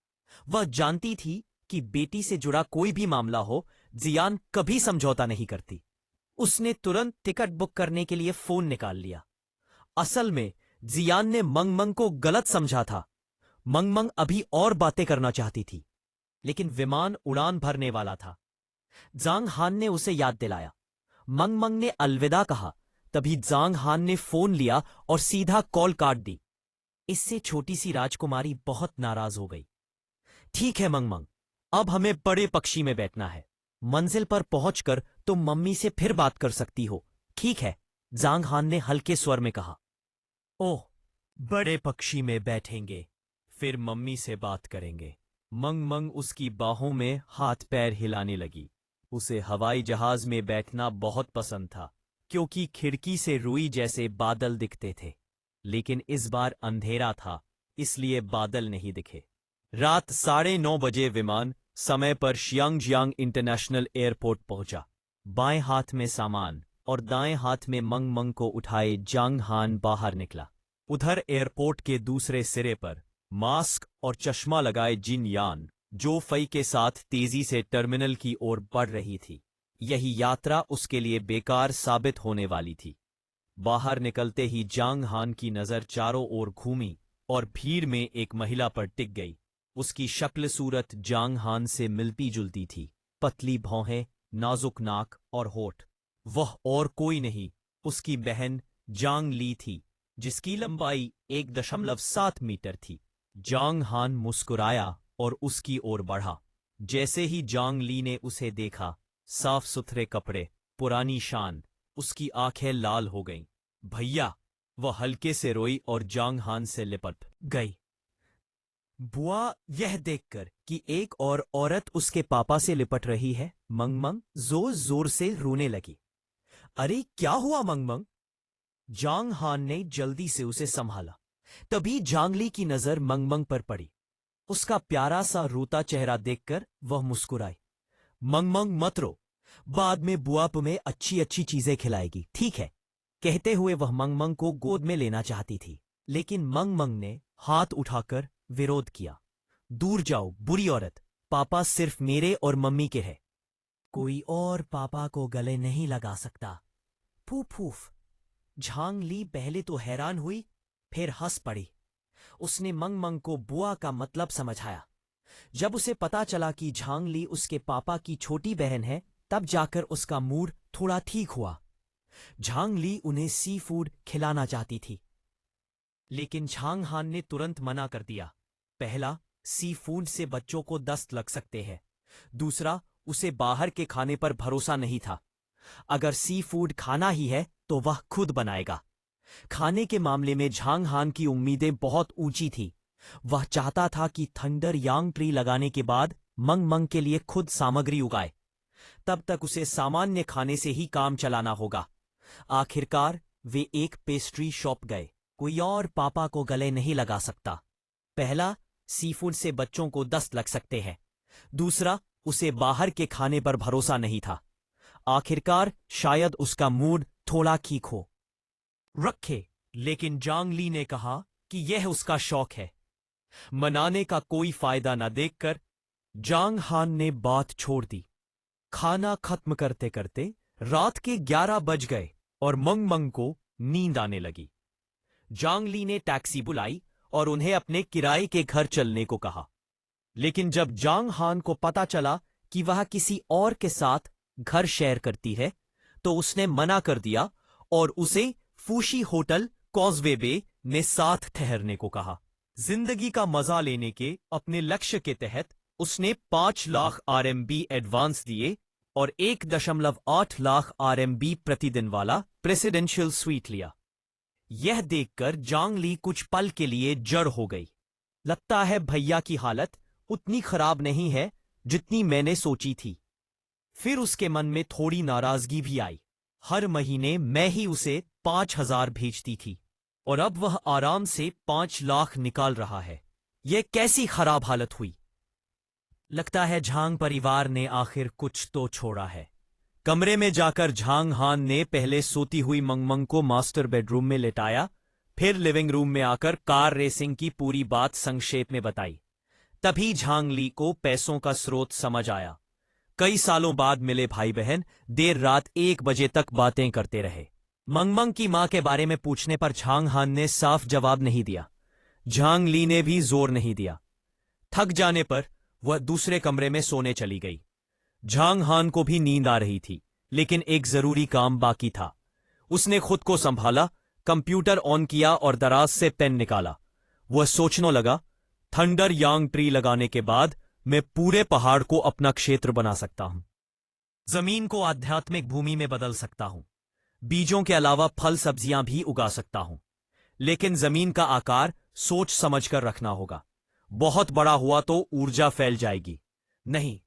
वह जानती थी कि बेटी से जुड़ा कोई भी मामला हो, जियान कभी समझौता नहीं करती। उसने तुरंत टिकट बुक करने के लिए फोन निकाल लिया। असल में जियान ने मंगमंग को गलत समझा था। मंगमंग अभी और बातें करना चाहती थी। लेकिन विमान उड़ान भरने वाला था। जांग हान ने उसे याद दिलाया। मंग मंग ने अलविदा कहा। तभी जांग हान ने फोन लिया और सीधा कॉल काट दी। इससे छोटी सी राजकुमारी बहुत नाराज हो गई। ठीक है मंग मंग, अब हमें बड़े पक्षी में बैठना है। मंजिल पर पहुंचकर तुम मम्मी से फिर बात कर सकती हो। ठीक है, जांग हान ने हल्के स्वर में कहा। ओह, बड़े पक्षी में बैठेंगे, फिर मम्मी से बात करेंगे। मंग मंग उसकी बाहों में हाथ पैर हिलाने लगी। उसे हवाई जहाज में बैठना बहुत पसंद था, क्योंकि खिड़की से रुई जैसे बादल दिखते थे। लेकिन इस बार अंधेरा था, इसलिए बादल नहीं दिखे। रात 9:30 बजे विमान समय पर शियांगजियांग इंटरनेशनल एयरपोर्ट पहुंचा। बाएं हाथ में सामान और दाएं हाथ में मंग मंग को उठाए जांग हान बाहर निकला। उधर एयरपोर्ट के दूसरे सिरे पर मास्क और चश्मा लगाए जिन यान जो फई के साथ तेजी से टर्मिनल की ओर बढ़ रही थी। यही यात्रा उसके लिए बेकार साबित होने वाली थी। बाहर निकलते ही जांग हान की नजर चारों ओर घूमी और भीड़ में एक महिला पर टिक गई। उसकी शक्ल सूरत जांग हान से मिलती जुलती थी। पतली भौहें, नाजुक नाक और होठ। वह और कोई नहीं, उसकी बहन जांग ली थी, जिसकी लंबाई 1.7 मीटर थी। जांग हान मुस्कुराया और उसकी ओर बढ़ा। जैसे ही जांग ली ने उसे देखा, साफ सुथरे कपड़े, पुरानी शान, उसकी आंखें लाल हो गईं। भैया, वह हल्के से रोई और जांग हान से लिपट गई। बुआ, यह देखकर कि एक और औरत उसके पापा से लिपट रही है, मंग मंग जोर जोर से रोने लगी। अरे क्या हुआ मंग मंग? जांग हान ने जल्दी से उसे संभाला। तभी जांगली की नजर मंग मंग पर पड़ी। उसका प्यारा सा रोता चेहरा देखकर वह मुस्कुराई। मंग मंग मत रो, बाद में बुआ तुम्हें अच्छी अच्छी चीजें खिलाएगी, ठीक है? कहते हुए वह मंग मंग को गोद में लेना चाहती थी, लेकिन मंग मंग ने हाथ उठाकर विरोध किया। दूर जाओ बुरी औरत, पापा सिर्फ मेरे और मम्मी के हैं। कोई और पापा को गले नहीं लगा सकता। फूफ फूफ। झांग ली पहले तो हैरान हुई, फिर हंस पड़ी। उसने मंग मंग को बुआ का मतलब समझाया। जब उसे पता चला कि झांग ली उसके पापा की छोटी बहन है, तब जाकर उसका मूड थोड़ा ठीक हुआ। झांग ली उन्हें सी फूड खिलाना चाहती थी, लेकिन झांग हान ने तुरंत मना कर दिया। पहला, सी फूड से बच्चों को दस्त लग सकते हैं। दूसरा, उसे बाहर के खाने पर भरोसा नहीं था। अगर सी फूड खाना ही है तो वह खुद बनाएगा। खाने के मामले में झांग हान की उम्मीदें बहुत ऊंची थी। वह चाहता था कि थंडर यांग ट्री लगाने के बाद मंग मंग के लिए खुद सामग्री उगाए। तब तक उसे सामान्य खाने से ही काम चलाना होगा। आखिरकार वे एक पेस्ट्री शॉप गए। कोई और पापा को गले नहीं लगा सकता। पहला, सीफूड से बच्चों को दस्त लग सकते हैं। दूसरा, उसे बाहर के खाने पर भरोसा नहीं था। आखिरकार शायद उसका मूड थोड़ा ठीक हो रखे, लेकिन जांग ली ने कहा कि यह उसका शौक है। मनाने का कोई फायदा न देखकर जांग हान ने बात छोड़ दी। खाना खत्म करते करते रात के 11 बज गए और मंग मंग को नींद आने लगी। जांग ली ने टैक्सी बुलाई और उन्हें अपने किराए के घर चलने को कहा। लेकिन जब जांग हान को पता चला कि वह किसी और के साथ घर शेयर करती है, तो उसने मना कर दिया और उसे फूशी होटल कॉजवे बे में साथ ठहरने को कहा। जिंदगी का मजा लेने के अपने लक्ष्य के तहत उसने 5 लाख RMB एडवांस दिए और 1.8 लाख RMB प्रतिदिन वाला प्रेसिडेंशियल स्वीट लिया। यह देखकर जांग ली कुछ पल के लिए जड़ हो गई। लगता है भैया की हालत उतनी खराब नहीं है जितनी मैंने सोची थी। फिर उसके मन में थोड़ी नाराजगी भी आई। हर महीने मैं ही उसे 5,000 भेजती थी और अब वह आराम से 5 लाख निकाल रहा है। यह कैसी खराब हालत हुई। लगता है झांग परिवार ने आखिर कुछ तो छोड़ा है। कमरे में जाकर झांग हान ने पहले सोती हुई मंगमंग को मास्टर बेडरूम में लेटाया, फिर लिविंग रूम में आकर कार रेसिंग की पूरी बात संक्षेप में बताई। तभी झांग ली को पैसों का स्रोत समझ आया। कई सालों बाद मिले भाई बहन देर रात 1 बजे तक बातें करते रहे। मंगमंग की मां के बारे में पूछने पर झांग हान ने साफ जवाब नहीं दिया। झांग ली ने भी जोर नहीं दिया। थक जाने पर वह दूसरे कमरे में सोने चली गई। झांग हान को भी नींद आ रही थी, लेकिन एक जरूरी काम बाकी था। उसने खुद को संभाला, कंप्यूटर ऑन किया और दराज से पेन निकाला। वह सोचने लगा, थंडर यांग ट्री लगाने के बाद मैं पूरे पहाड़ को अपना क्षेत्र बना सकता हूं। जमीन को आध्यात्मिक भूमि में बदल सकता हूं। बीजों के अलावा फल सब्जियां भी उगा सकता हूं। लेकिन जमीन का आकार सोच समझकर रखना होगा। बहुत बड़ा हुआ तो ऊर्जा फैल जाएगी। नहीं,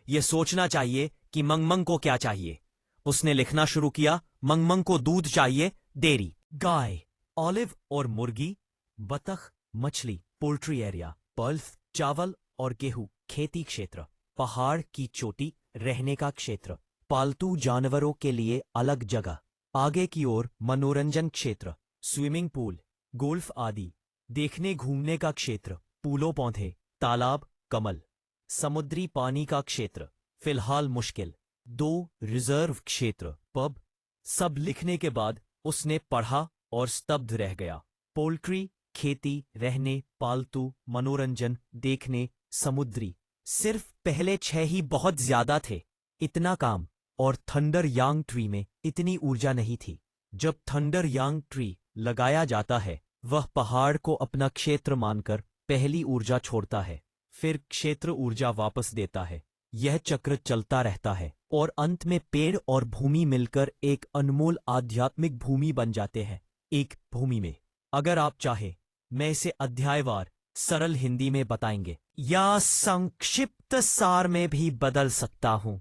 यह सोचना चाहिए कि मंगमंग को क्या चाहिए। उसने लिखना शुरू किया। मंगमंग को दूध चाहिए, डेयरी, गाय, ऑलिव और मुर्गी, बतख, मछली, पोल्ट्री एरिया, पल्फ, चावल और गेहूं, खेती क्षेत्र, पहाड़ की चोटी, रहने का क्षेत्र, पालतू जानवरों के लिए अलग जगह, आगे की ओर मनोरंजन क्षेत्र, स्विमिंग पूल, गोल्फ आदि, देखने घूमने का क्षेत्र, पूलों पौधे, तालाब, कमल, समुद्री पानी का क्षेत्र, फिलहाल मुश्किल, 2 रिजर्व क्षेत्र, पब। सब लिखने के बाद उसने पढ़ा और स्तब्ध रह गया। पोल्ट्री, खेती, रहने, पालतू, मनोरंजन, देखने, समुद्री। सिर्फ पहले 6 ही बहुत ज्यादा थे। इतना काम, और थंडर यांग ट्री में इतनी ऊर्जा नहीं थी। जब थंडर यांग ट्री लगाया जाता है, वह पहाड़ को अपना क्षेत्र मानकर पहली ऊर्जा छोड़ता है, फिर क्षेत्र ऊर्जा वापस देता है। यह चक्र चलता रहता है और अंत में पेड़ और भूमि मिलकर एक अनमोल आध्यात्मिक भूमि बन जाते हैं। एक भूमि में, अगर आप चाहे, मैं इसे अध्यायवार सरल हिंदी में बताएंगे या संक्षिप्त सार में भी बदल सकता हूं।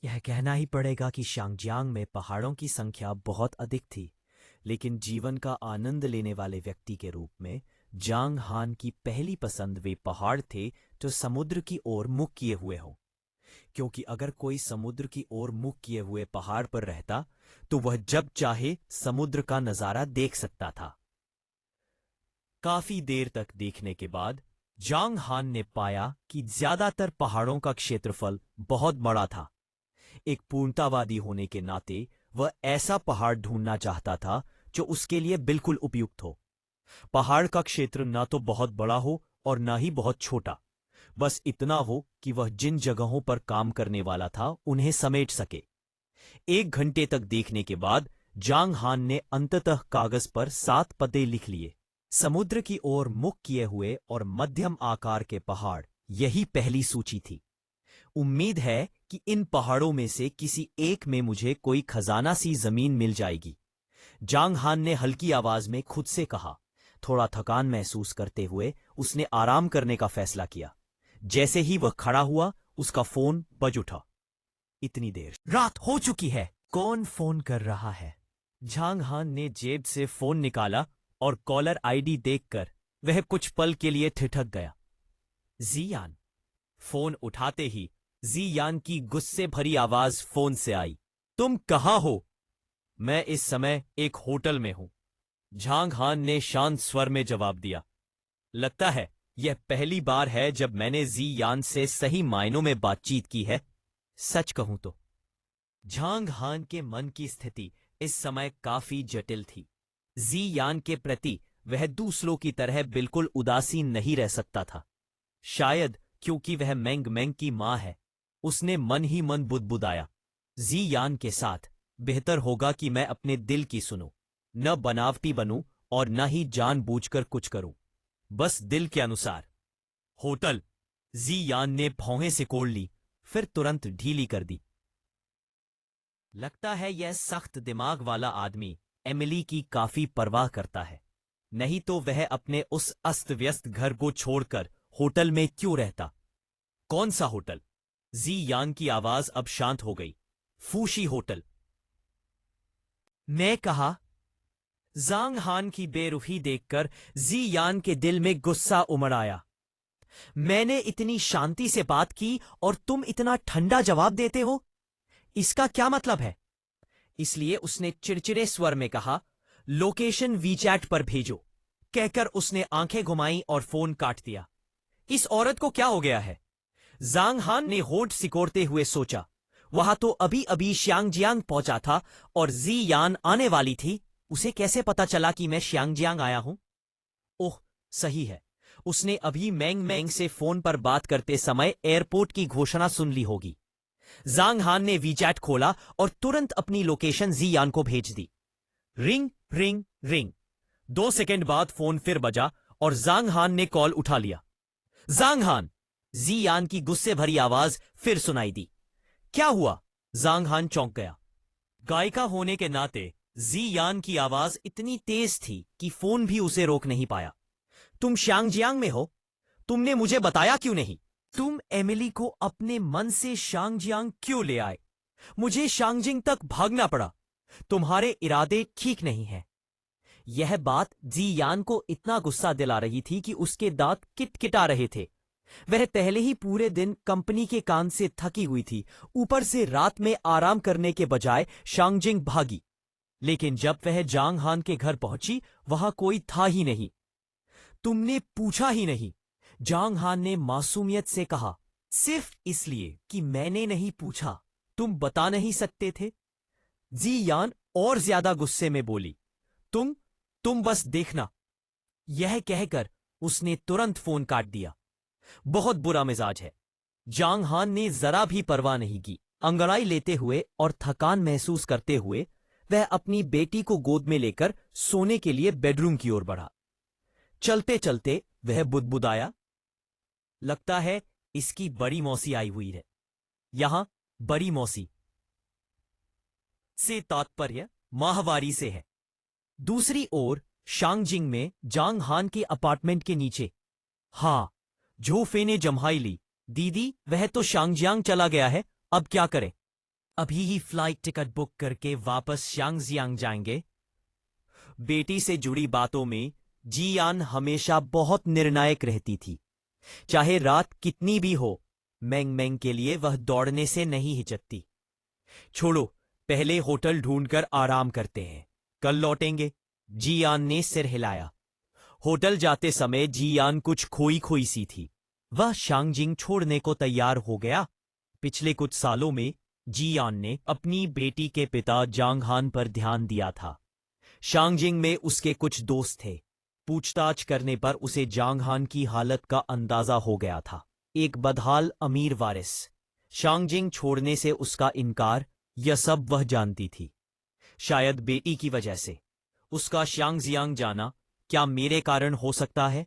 यह कहना ही पड़ेगा कि शांगजियांग में पहाड़ों की संख्या बहुत अधिक थी, लेकिन जीवन का आनंद लेने वाले व्यक्ति के रूप में जांग हान की पहली पसंद वे पहाड़ थे जो समुद्र की ओर मुख किए हुए हों। क्योंकि अगर कोई समुद्र की ओर मुख किए हुए पहाड़ पर रहता तो वह जब चाहे समुद्र का नजारा देख सकता था। काफी देर तक देखने के बाद जांग हान ने पाया कि ज्यादातर पहाड़ों का क्षेत्रफल बहुत बड़ा था। एक पूर्णतावादी होने के नाते वह ऐसा पहाड़ ढूंढना चाहता था जो उसके लिए बिल्कुल उपयुक्त हो। पहाड़ का क्षेत्र ना तो बहुत बड़ा हो और ना ही बहुत छोटा, बस इतना हो कि वह जिन जगहों पर काम करने वाला था उन्हें समेट सके। 1 घंटे तक देखने के बाद जांग हान ने अंततः कागज पर 7 पते लिख लिए। समुद्र की ओर मुख किए हुए और मध्यम आकार के पहाड़, यही पहली सूची थी। उम्मीद है कि इन पहाड़ों में से किसी एक में मुझे कोई खजाना सी जमीन मिल जाएगी, जांग हान ने हल्की आवाज में खुद से कहा। थोड़ा थकान महसूस करते हुए उसने आराम करने का फैसला किया। जैसे ही वह खड़ा हुआ, उसका फोन बज उठा। इतनी देर, रात हो चुकी है, कौन फोन कर रहा है? जांग हान ने जेब से फोन निकाला और कॉलर आईडी देखकर वह कुछ पल के लिए ठिठक गया। जियान। फोन उठाते ही जियान की गुस्से भरी आवाज फोन से आई। तुम कहाँ हो? मैं इस समय एक होटल में हूं, जांग हान ने शांत स्वर में जवाब दिया। लगता है यह पहली बार है जब मैंने जियान से सही मायनों में बातचीत की है। सच कहूं तो जांग हान के मन की स्थिति इस समय काफी जटिल थी। जियान के प्रति वह दूसरों की तरह बिल्कुल उदासीन नहीं रह सकता था। शायद क्योंकि वह मेंग मेंग की मां है, उसने मन ही मन बुदबुदाया, जियान के साथ बेहतर होगा कि मैं अपने दिल की सुनूं, न बनावटी बनूं और न ही जानबूझकर कुछ करूं, बस दिल के अनुसार। होटल, जियान ने भौहें सिकोड़ ली, फिर तुरंत ढीली कर दी। लगता है यह सख्त दिमाग वाला आदमी एमिली की काफी परवाह करता है, नहीं तो वह अपने उस अस्त व्यस्त घर को छोड़कर होटल में क्यों रहता? कौन सा होटल? जियान की आवाज अब शांत हो गई। फूशी होटल। मैं कहा। जांग हान की बेरुखी देखकर जियान के दिल में गुस्सा उमड़ आया। मैंने इतनी शांति से बात की और तुम इतना ठंडा जवाब देते हो, इसका क्या मतलब है? इसलिए उसने चिड़चिड़े स्वर में कहा, लोकेशन वीचैट पर भेजो। कहकर उसने आंखें घुमाई और फोन काट दिया। इस औरत को क्या हो गया है? जांग हान ने होंठ सिकोड़ते हुए सोचा, वहां तो अभी अभी शांगजियांग पहुंचा था और जियान आने वाली थी, उसे कैसे पता चला कि मैं शांगजियांग आया हूं? सही है, उसने अभी मैंग मैंग से फोन पर बात करते समय एयरपोर्ट की घोषणा सुन ली होगी। जांग हान ने वीचैट खोला और तुरंत अपनी लोकेशन जी यान को भेज दी। Ring ring ring. 2 सेकंड बाद फोन फिर बजा और जांग हान ने कॉल उठा लिया। जांग हान, जी यान की गुस्से भरी आवाज फिर सुनाई दी। क्या हुआ? जांग हान चौंक गया। गायिका होने के नाते जी यान की आवाज इतनी तेज थी कि फोन भी उसे रोक नहीं पाया। तुम शांगजियांग में हो? तुमने मुझे बताया क्यों नहीं? तुम एमिली को अपने मन से शांगजियांग क्यों ले आए? मुझे शांगजिंग तक भागना पड़ा। तुम्हारे इरादे ठीक नहीं हैं। यह बात जी यान को इतना गुस्सा दिला रही थी कि उसके दांत किटकिटा रहे थे। वह पहले ही पूरे दिन कंपनी के काम से थकी हुई थी, ऊपर से रात में आराम करने के बजाय शांगजिंग भागी। लेकिन जब वह जांग हान के घर पहुंची, वहां कोई था ही नहीं। तुमने पूछा ही नहीं, जांग हान ने मासूमियत से कहा। सिर्फ इसलिए कि मैंने नहीं पूछा, तुम बता नहीं सकते थे? जी यान और ज्यादा गुस्से में बोली। तुम बस देखना। यह कहकर उसने तुरंत फोन काट दिया। बहुत बुरा मिजाज है। जांग हान ने जरा भी परवाह नहीं की। अंगड़ाई लेते हुए और थकान महसूस करते हुए वह अपनी बेटी को गोद में लेकर सोने के लिए बेडरूम की ओर बढ़ा। चलते चलते वह बुदबुदाया, लगता है इसकी बड़ी मौसी आई हुई है। यहां बड़ी मौसी से तात्पर्य माहवारी से है। दूसरी ओर शांगजिंग में जांग हान के अपार्टमेंट के नीचे। हां, झोफे ने जम्हाई ली। दीदी, वह तो शांगजियांग चला गया है, अब क्या करें? अभी ही फ्लाइट टिकट बुक करके वापस शांगजियांग जाएंगे। बेटी से जुड़ी बातों में जी यान हमेशा बहुत निर्णायक रहती थी। चाहे रात कितनी भी हो, मैंग मैंग के लिए वह दौड़ने से नहीं हिचकती। छोड़ो, पहले होटल ढूंढकर आराम करते हैं, कल लौटेंगे। जी यान ने सिर हिलाया। होटल जाते समय जी यान कुछ खोई खोई सी थी। वह शांगजिंग छोड़ने को तैयार हो गया। पिछले कुछ सालों में जी यान ने अपनी बेटी के पिता जांग हान पर ध्यान दिया था। शांगजिंग में उसके कुछ दोस्त थे। पूछताछ करने पर उसे जांग हान की हालत का अंदाजा हो गया था। एक बदहाल अमीर वारिस। शांगजिंग छोड़ने से उसका इनकार, यह सब वह जानती थी। शायद बेटी की वजह से उसका शांगजियांग जाना क्या मेरे कारण हो सकता है?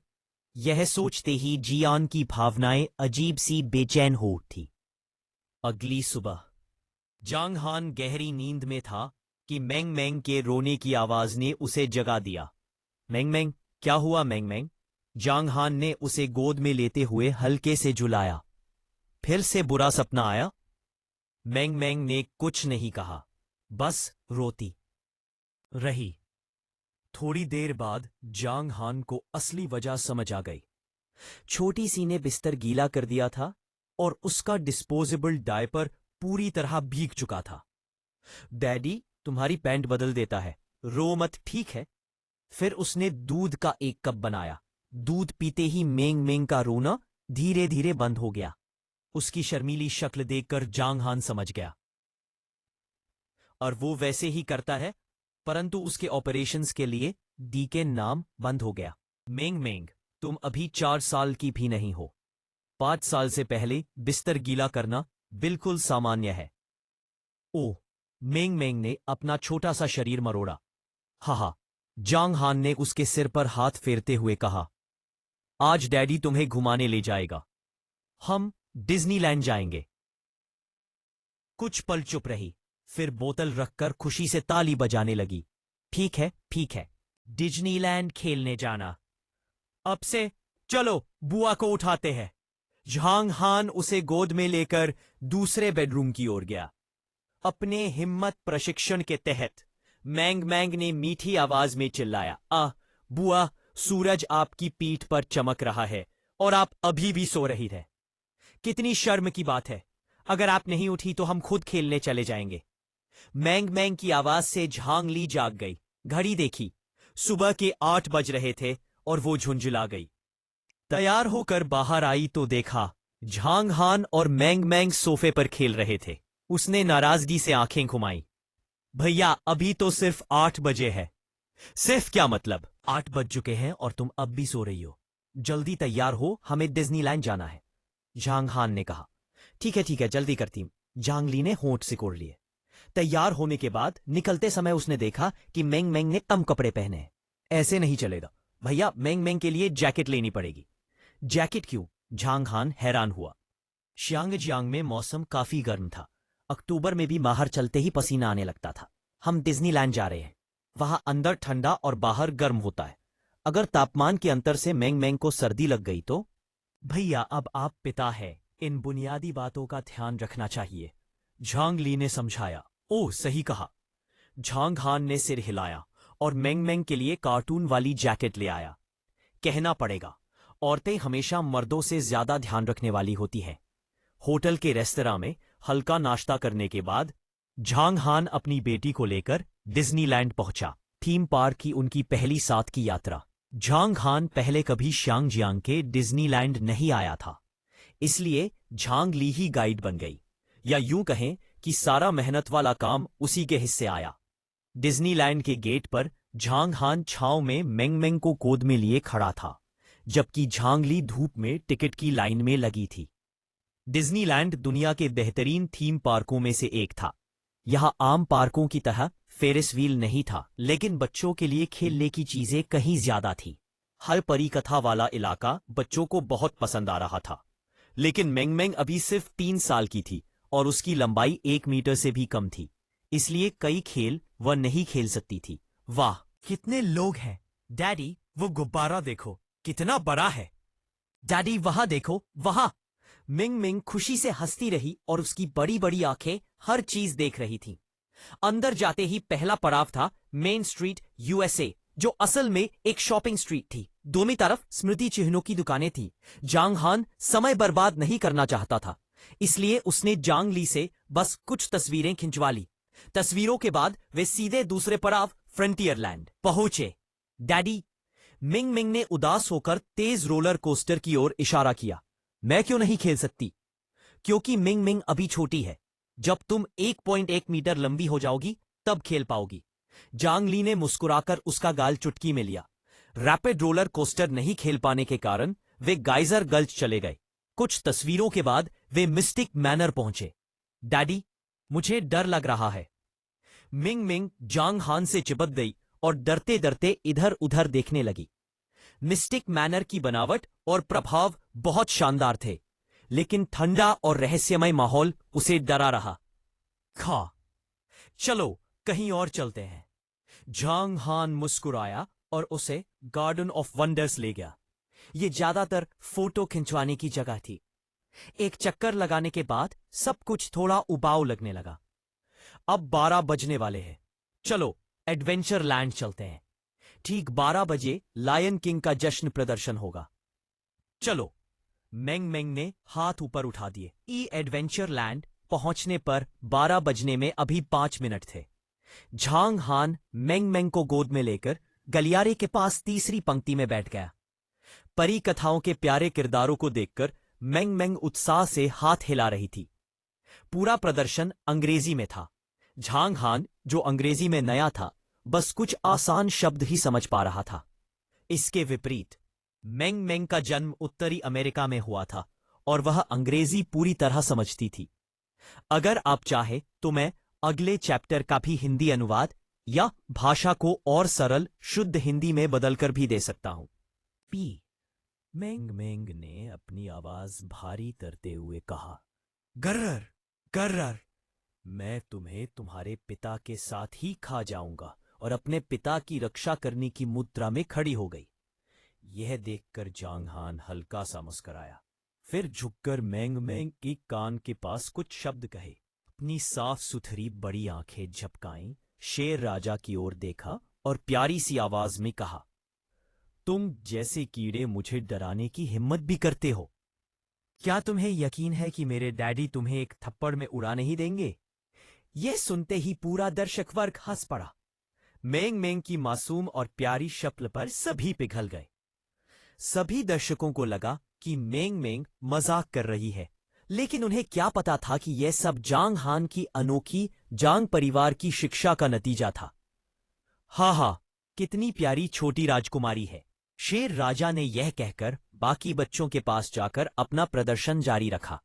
यह सोचते ही जियान की भावनाएं अजीब सी बेचैन हो उठी। अगली सुबह जांग हान गहरी नींद में था कि मैंग मैंग के रोने की आवाज ने उसे जगा दिया। मैंग मैंग, क्या हुआ मैंग मैंग? जांग हान ने उसे गोद में लेते हुए हल्के से झुलाया। फिर से बुरा सपना आया? मैंग मैंग ने कुछ नहीं कहा, बस रोती रही। थोड़ी देर बाद जांग हान को असली वजह समझ आ गई। छोटी सी ने बिस्तर गीला कर दिया था और उसका डिस्पोजेबल डायपर पूरी तरह भीग चुका था। डैडी, तुम्हारी पैंट बदल देता है, रो मत, ठीक है? फिर उसने दूध का एक कप बनाया। दूध पीते ही मेंग मेंग का रोना धीरे धीरे बंद हो गया। उसकी शर्मीली शक्ल देखकर जांग हान समझ गया, और वो वैसे ही करता है, परंतु उसके ऑपरेशंस के लिए डी के नाम बंद हो गया। मेंग मेंग, तुम अभी 4 साल की भी नहीं हो। 5 साल से पहले बिस्तर गीला करना बिल्कुल सामान्य है। ओह, मेंग मेंग ने अपना छोटा सा शरीर मरोड़ा। हा, जांग हान ने उसके सिर पर हाथ फेरते हुए कहा, आज डैडी तुम्हें घुमाने ले जाएगा। हम डिज्नीलैंड जाएंगे। कुछ पल चुप रही, फिर बोतल रखकर खुशी से ताली बजाने लगी। ठीक है, ठीक है, डिज्नीलैंड खेलने जाना। अब से चलो, बुआ को उठाते हैं। जांग हान उसे गोद में लेकर दूसरे बेडरूम की ओर गया। अपने हिम्मत प्रशिक्षण के तहत मैंग मैंग ने मीठी आवाज में चिल्लाया, बुआ, सूरज आपकी पीठ पर चमक रहा है और आप अभी भी सो रही है। कितनी शर्म की बात है। अगर आप नहीं उठी तो हम खुद खेलने चले जाएंगे। मैंग मैंग की आवाज से झांग ली जाग गई। घड़ी देखी, सुबह के 8 बज रहे थे और वो झुंझुला गई। तैयार होकर बाहर आई तो देखा झांग हान और मैंग मैंग सोफे पर खेल रहे थे। उसने नाराजगी से आंखें घुमाई। भैया, अभी तो सिर्फ 8 बजे है। सिर्फ क्या मतलब? 8 बज चुके हैं और तुम अब भी सो रही हो। जल्दी तैयार हो, हमें डिज्नीलैंड जाना है। झांग हान ने कहा। ठीक है जल्दी करती हूं। झांग ली ने होंठ सिकोड़ लिए। तैयार होने के बाद निकलते समय उसने देखा कि मेंग मेंग ने कम कपड़े पहने हैं। ऐसे नहीं चलेगा भैया, मेंग मेंग के लिए जैकेट लेनी पड़ेगी। जैकेट क्यों? झांग हान हैरान हुआ। शियांगजियांग में मौसम काफी गर्म था। अक्टूबर में भी बाहर चलते ही पसीना आने लगता था। हम डिज्नीलैंड जा रहे हैं। वहां अंदर ठंडा और बाहर गर्म होता है। अगर तापमान के अंतर से मेंग मेंग को सर्दी लग गई तो? भैया, अब आप पिता है, इन बुनियादी बातों का ध्यान रखना चाहिए, झांग ली ने समझाया। ओह, सही कहा। झांग हान ने सिर हिलाया और मेंग मेंग के लिए कार्टून वाली जैकेट ले आया। कहना पड़ेगा, औरतें हमेशा मर्दों से ज्यादा ध्यान रखने वाली होती हैं। होटल के रेस्तरां में हल्का नाश्ता करने के बाद झांग हान अपनी बेटी को लेकर डिज्नीलैंड पहुंचा। थीम पार्क की उनकी पहली साथ की यात्रा। झांग हान पहले कभी शियांगजियांग के डिज्नीलैंड नहीं आया था, इसलिए झांग ली ही गाइड बन गई, या यूं कहें कि सारा मेहनत वाला काम उसी के हिस्से आया। डिज्नीलैंड के गेट पर झांग हान छांव में मेंग मेंग को गोद में लिए खड़ा था, जबकि झांग ली धूप में टिकट की लाइन में लगी थी। डिज्नीलैंड दुनिया के बेहतरीन थीम पार्कों में से एक था। यहां आम पार्कों की तरह फेरिस व्हील नहीं था, लेकिन बच्चों के लिए खेलने की चीजें कहीं ज्यादा थी। हर परी कथा वाला इलाका बच्चों को बहुत पसंद आ रहा था, लेकिन मेंग मेंग अभी सिर्फ 3 साल की थी और उसकी लंबाई 1 मीटर से भी कम थी, इसलिए कई खेल वह नहीं खेल सकती थी। वाह, कितने लोग हैं! डैडी, वो गुब्बारा देखो, कितना बड़ा है। डैडी, वहां देखो, वहां! मिंग मिंग खुशी से हंसती रही और उसकी बड़ी बड़ी आंखें हर चीज देख रही थीं। अंदर जाते ही पहला पड़ाव था मेन स्ट्रीट यूएसए, जो असल में एक शॉपिंग स्ट्रीट थी। दोनों तरफ स्मृति चिन्हों की दुकानें थीं। जांग हान समय बर्बाद नहीं करना चाहता था, इसलिए उसने जांग ली से बस कुछ तस्वीरें खिंचवा ली। तस्वीरों के बाद वे सीधे दूसरे पड़ाव फ्रंटियरलैंड पहुंचे। डैडी, मिंग मिंग ने उदास होकर तेज रोलर कोस्टर की ओर इशारा किया। मैं क्यों नहीं खेल सकती? क्योंकि मिंग मिंग अभी छोटी है। जब तुम 1.1 मीटर लंबी हो जाओगी तब खेल पाओगी। जांग ली ने मुस्कुराकर उसका गाल चुटकी में लिया। रैपिड रोलर कोस्टर नहीं खेल पाने के कारण वे गाइजर गल्च चले गए। कुछ तस्वीरों के बाद वे मिस्टिक मैनर पहुंचे। डैडी, मुझे डर लग रहा है। मिंग मिंग जांग हान से चिपक गई और डरते डरते इधर उधर देखने लगी। मिस्टिक मैनर की बनावट और प्रभाव बहुत शानदार थे, लेकिन ठंडा और रहस्यमय माहौल उसे डरा रहा। चलो कहीं और चलते हैं। जांग हान मुस्कुराया और उसे गार्डन ऑफ वंडर्स ले गया। ये ज्यादातर फोटो खिंचवाने की जगह थी। एक चक्कर लगाने के बाद सब कुछ थोड़ा उबाऊ लगने लगा। अब 12 बजने वाले हैं। चलो एडवेंचर लैंड चलते हैं। ठीक 12 बजे लायन किंग का जश्न प्रदर्शन होगा। चलो। मेंग मेंग ने हाथ ऊपर उठा दिए। एडवेंचर लैंड पहुंचने पर 12 बजने में अभी 5 मिनट थे। झांग हान मेंग मेंग को गोद में लेकर गलियारे के पास तीसरी पंक्ति में बैठ गया। परी कथाओं के प्यारे किरदारों को देखकर मेंग मेंग उत्साह से हाथ हिला रही थी। पूरा प्रदर्शन अंग्रेजी में था। झांग हान, जो अंग्रेजी में नया था, बस कुछ आसान शब्द ही समझ पा रहा था। इसके विपरीत मेंग मेंग का जन्म उत्तरी अमेरिका में हुआ था और वह अंग्रेजी पूरी तरह समझती थी। अगर आप चाहे तो मैं अगले चैप्टर का भी हिंदी अनुवाद या भाषा को और सरल शुद्ध हिंदी में बदलकर भी दे सकता हूं। पी मेंग मेंग ने अपनी आवाज भारी करते हुए कहा। गर्रर गर्रर, मैं तुम्हें तुम्हारे पिता के साथ ही खा जाऊंगा, और अपने पिता की रक्षा करने की मुद्रा में खड़ी हो गई। यह देखकर जांग हान हल्का सा मुस्कुराया, फिर झुककर मेंग मेंग की कान के पास कुछ शब्द कहे। अपनी साफ सुथरी बड़ी आंखें झपकाईं, शेर राजा की ओर देखा और प्यारी सी आवाज में कहा, तुम जैसे कीड़े मुझे डराने की हिम्मत भी करते हो। क्या तुम्हें यकीन है कि मेरे डैडी तुम्हें एक थप्पड़ में उड़ा नहीं देंगे? यह सुनते ही पूरा दर्शक वर्ग हंस पड़ा। मेंग मेंग की मासूम और प्यारी शक्ल पर सभी पिघल गए। सभी दर्शकों को लगा कि मेंग मेंग मजाक कर रही है, लेकिन उन्हें क्या पता था कि यह सब जांग हान की अनोखी जांग परिवार की शिक्षा का नतीजा था। हा, कितनी प्यारी छोटी राजकुमारी है। शेर राजा ने यह कहकर बाकी बच्चों के पास जाकर अपना प्रदर्शन जारी रखा।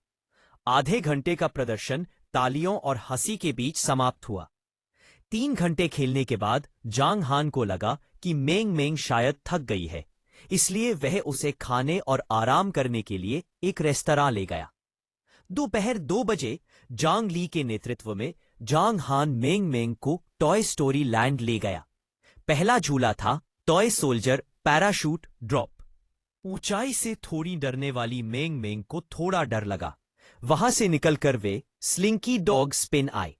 आधे घंटे का प्रदर्शन तालियों और हंसी के बीच समाप्त हुआ। 3 घंटे खेलने के बाद जांग हान को लगा कि मेंग मेंग शायद थक गई है, इसलिए वह उसे खाने और आराम करने के लिए एक रेस्तरां ले गया। दोपहर 2 बजे जांग ली के नेतृत्व में जांग हान मेंग मेंग को टॉय स्टोरी लैंड ले गया। पहला झूला था टॉय सोल्जर पैराशूट ड्रॉप। ऊंचाई से थोड़ी डरने वाली मेंग मेंग को थोड़ा डर लगा। वहां से निकलकर वे स्लिंकी डॉग स्पिन आए।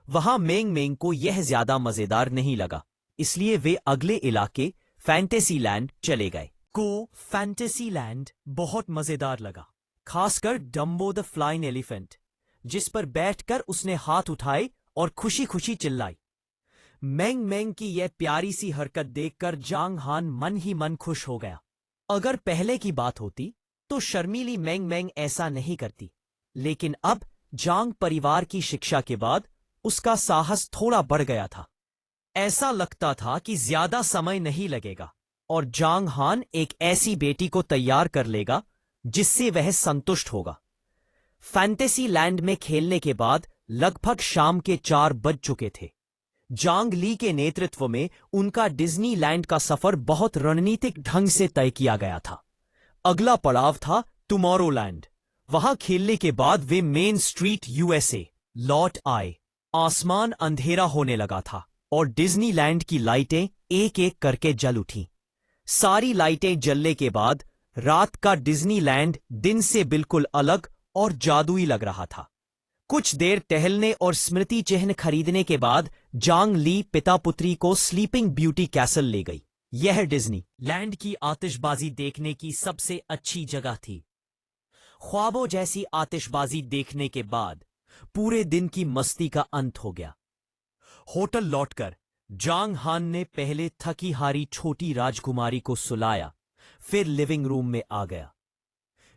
वहां मेंग मेंग को यह ज्यादा मजेदार नहीं लगा, इसलिए वे अगले इलाके फैंटेसी लैंड चले गए। को फैंटेसी लैंड बहुत मजेदार लगा, खासकर डम्बो द फ्लाइंग एलिफेंट, जिस पर बैठकर उसने हाथ उठाए और खुशी खुशी चिल्लाई। मेंग मेंग की यह प्यारी सी हरकत देखकर जांग हान मन ही मन खुश हो गया। अगर पहले की बात होती तो शर्मीली मेंग मेंग ऐसा नहीं करती, लेकिन अब जांग परिवार की शिक्षा के बाद उसका साहस थोड़ा बढ़ गया था। ऐसा लगता था कि ज्यादा समय नहीं लगेगा और जांग हान एक ऐसी बेटी को तैयार कर लेगा जिससे वह संतुष्ट होगा। फैंटेसी लैंड में खेलने के बाद लगभग शाम के 4 बज चुके थे। जांग ली के नेतृत्व में उनका डिज्नी लैंड का सफर बहुत रणनीतिक ढंग से तय किया गया था। अगला पड़ाव था टुमारो लैंड। वहां खेलने के बाद वे मेन स्ट्रीट यूएसए लौट आए। आसमान अंधेरा होने लगा था और डिज्नी लैंड की लाइटें एक एक करके जल उठीं। सारी लाइटें जलने के बाद रात का डिज्नी लैंड दिन से बिल्कुल अलग और जादुई लग रहा था। कुछ देर टहलने और स्मृति चिन्ह खरीदने के बाद जांग ली पिता पुत्री को स्लीपिंग ब्यूटी कैसल ले गई। यह डिज्नी लैंड की आतिशबाजी देखने की सबसे अच्छी जगह थी। ख्वाबों जैसी आतिशबाजी देखने के बाद पूरे दिन की मस्ती का अंत हो गया। होटल लौटकर जांग हान ने पहले थकी हारी छोटी राजकुमारी को सुलाया, फिर लिविंग रूम में आ गया।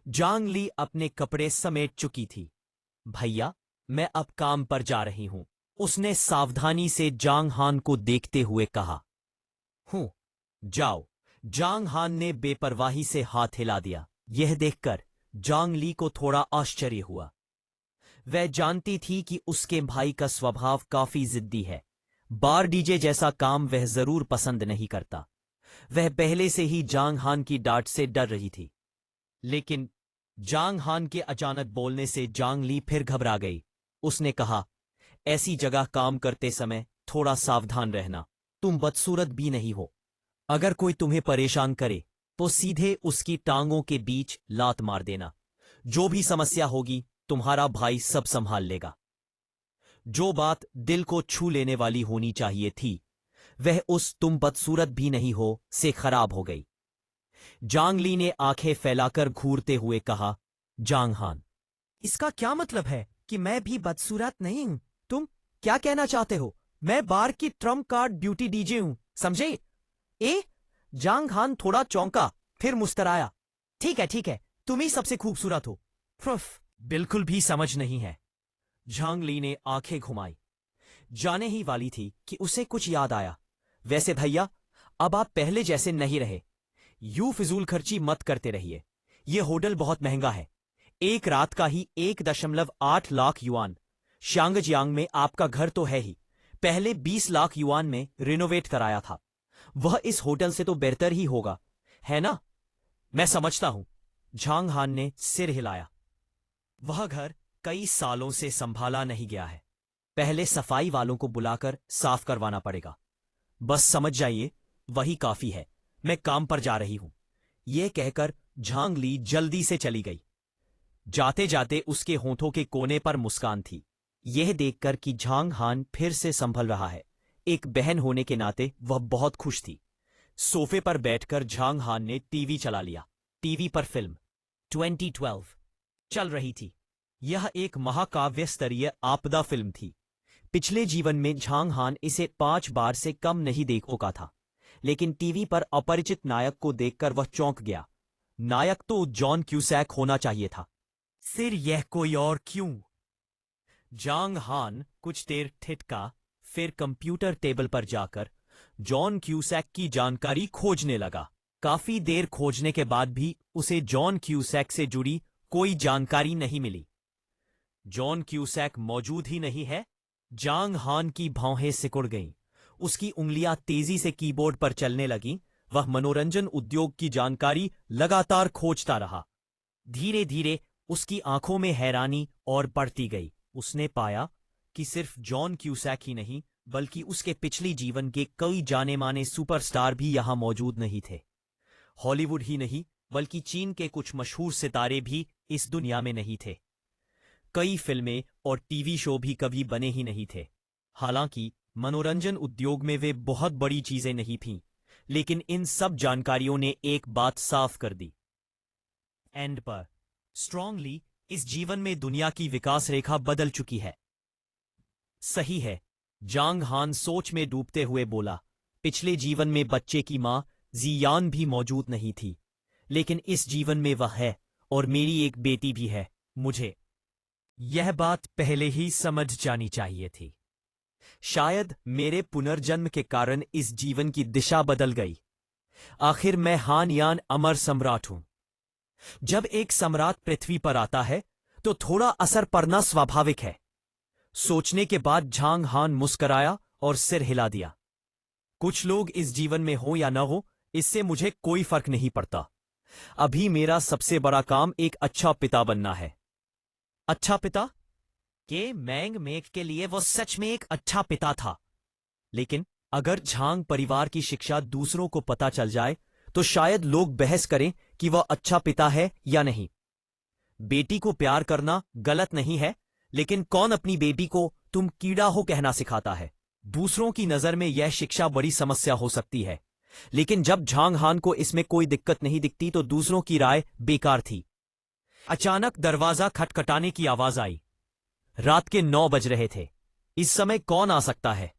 जांग ली अपने कपड़े समेट चुकी थी। भैया, मैं अब काम पर जा रही हूं, उसने सावधानी से जांग हान को देखते हुए कहा। हूं, जाओ, जांग हान ने बेपरवाही से हाथ हिला दिया। यह देखकर जांग ली को थोड़ा आश्चर्य हुआ। वह जानती थी कि उसके भाई का स्वभाव काफी जिद्दी है। बार डीजे जैसा काम वह जरूर पसंद नहीं करता। वह पहले से ही जांग हान की डांट से डर रही थी। लेकिन जांग हान के अचानक बोलने से जांग ली फिर घबरा गई। उसने कहा, ऐसी जगह काम करते समय थोड़ा सावधान रहना। तुम बदसूरत भी नहीं हो। अगर कोई तुम्हें परेशान करे तो सीधे उसकी टांगों के बीच लात मार देना। जो भी समस्या होगी तुम्हारा भाई सब संभाल लेगा। जो बात दिल को छू लेने वाली होनी चाहिए थी, वह उस तुम बदसूरत भी नहीं हो से खराब हो गई। जांग ली ने आंखें फैलाकर घूरते हुए कहा, जांग हान, इसका क्या मतलब है कि मैं भी बदसूरत नहीं हूं? तुम क्या कहना चाहते हो? मैं बार की ट्रम्प कार्ड ब्यूटी डीजे हूं, समझे? जांग हान थोड़ा चौंका, फिर मुस्कुराया। ठीक है, तुम ही सबसे खूबसूरत हो। बिल्कुल भी समझ नहीं है। जांग ली ने आंखें घुमाई। जाने ही वाली थी कि उसे कुछ याद आया। वैसे भैया, अब आप पहले जैसे नहीं रहे। यूं फिजूल खर्ची मत करते रहिए। यह होटल बहुत महंगा है। एक रात का ही 1.8 लाख युआन। शांगजियांग में आपका घर तो है ही, पहले 20 लाख युआन में रिनोवेट कराया था। वह इस होटल से तो बेहतर ही होगा, है ना? मैं समझता हूं। जांग हान ने सिर हिलाया। वह घर कई सालों से संभाला नहीं गया है। पहले सफाई वालों को बुलाकर साफ करवाना पड़ेगा। बस समझ जाइए, वही काफी है। मैं काम पर जा रही हूं। यह कहकर जांग ली जल्दी से चली गई। जाते जाते उसके होठों के कोने पर मुस्कान थी। यह देखकर कि जांग हान फिर से संभल रहा है, एक बहन होने के नाते वह बहुत खुश थी। सोफे पर बैठकर जांग हान ने टीवी चला लिया। टीवी पर फिल्म 2012 चल रही थी। यह एक महाकाव्य स्तरीय आपदा फिल्म थी। पिछले जीवन में जांग हान इसे 5 बार से कम नहीं देख चुका था, लेकिन टीवी पर अपरिचित नायक को देखकर वह चौंक गया। नायक तो जॉन क्यूसैक होना चाहिए था, फिर यह कोई और क्यों? जांग हान कुछ देर ठिठका, फिर कंप्यूटर टेबल पर जाकर जॉन क्यूसैक की जानकारी खोजने लगा। काफी देर खोजने के बाद भी उसे जॉन क्यूसैक से जुड़ी कोई जानकारी नहीं मिली। जॉन क्यूसैक मौजूद ही नहीं है। जांग हान की भौहें सिकुड़ गईं। उसकी उंगलियां तेजी से कीबोर्ड पर चलने लगीं। वह मनोरंजन उद्योग की जानकारी लगातार खोजता रहा। धीरे धीरे उसकी आंखों में हैरानी और बढ़ती गई। उसने पाया कि सिर्फ जॉन क्यूसैक ही नहीं, बल्कि उसके पिछले जीवन के कई जाने माने सुपरस्टार भी यहां मौजूद नहीं थे। हॉलीवुड ही नहीं, बल्कि चीन के कुछ मशहूर सितारे भी इस दुनिया में नहीं थे। कई फिल्में और टीवी शो भी कभी बने ही नहीं थे। हालांकि मनोरंजन उद्योग में वे बहुत बड़ी चीजें नहीं थीं, लेकिन इन सब जानकारियों ने एक बात साफ कर दी। एंड पर स्ट्रांगली इस जीवन में दुनिया की विकास रेखा बदल चुकी है। सही है, जांग हान सोच में डूबते हुए बोला। पिछले जीवन में बच्चे की मां जियान भी मौजूद नहीं थी, लेकिन इस जीवन में वह है, और मेरी एक बेटी भी है। मुझे यह बात पहले ही समझ जानी चाहिए थी। शायद मेरे पुनर्जन्म के कारण इस जीवन की दिशा बदल गई। आखिर मैं हान यान अमर सम्राट हूं। जब एक सम्राट पृथ्वी पर आता है तो थोड़ा असर पड़ना स्वाभाविक है। सोचने के बाद झांग हान मुस्कराया और सिर हिला दिया। कुछ लोग इस जीवन में हो या न हो, इससे मुझे कोई फर्क नहीं पड़ता। अभी मेरा सबसे बड़ा काम एक अच्छा पिता बनना है। अच्छा पिता? के मैंग मेक के लिए वो सच में एक अच्छा पिता था। लेकिन अगर झांग परिवार की शिक्षा दूसरों को पता चल जाए तो शायद लोग बहस करें कि वह अच्छा पिता है या नहीं। बेटी को प्यार करना गलत नहीं है, लेकिन कौन अपनी बेटी को तुम कीड़ा हो कहना सिखाता है? दूसरों की नजर में यह शिक्षा बड़ी समस्या हो सकती है, लेकिन जब झांग हान को इसमें कोई दिक्कत नहीं दिखती तो दूसरों की राय बेकार थी। अचानक दरवाजा खटखटाने की आवाज आई। रात के 9 बज रहे थे। इस समय कौन आ सकता है?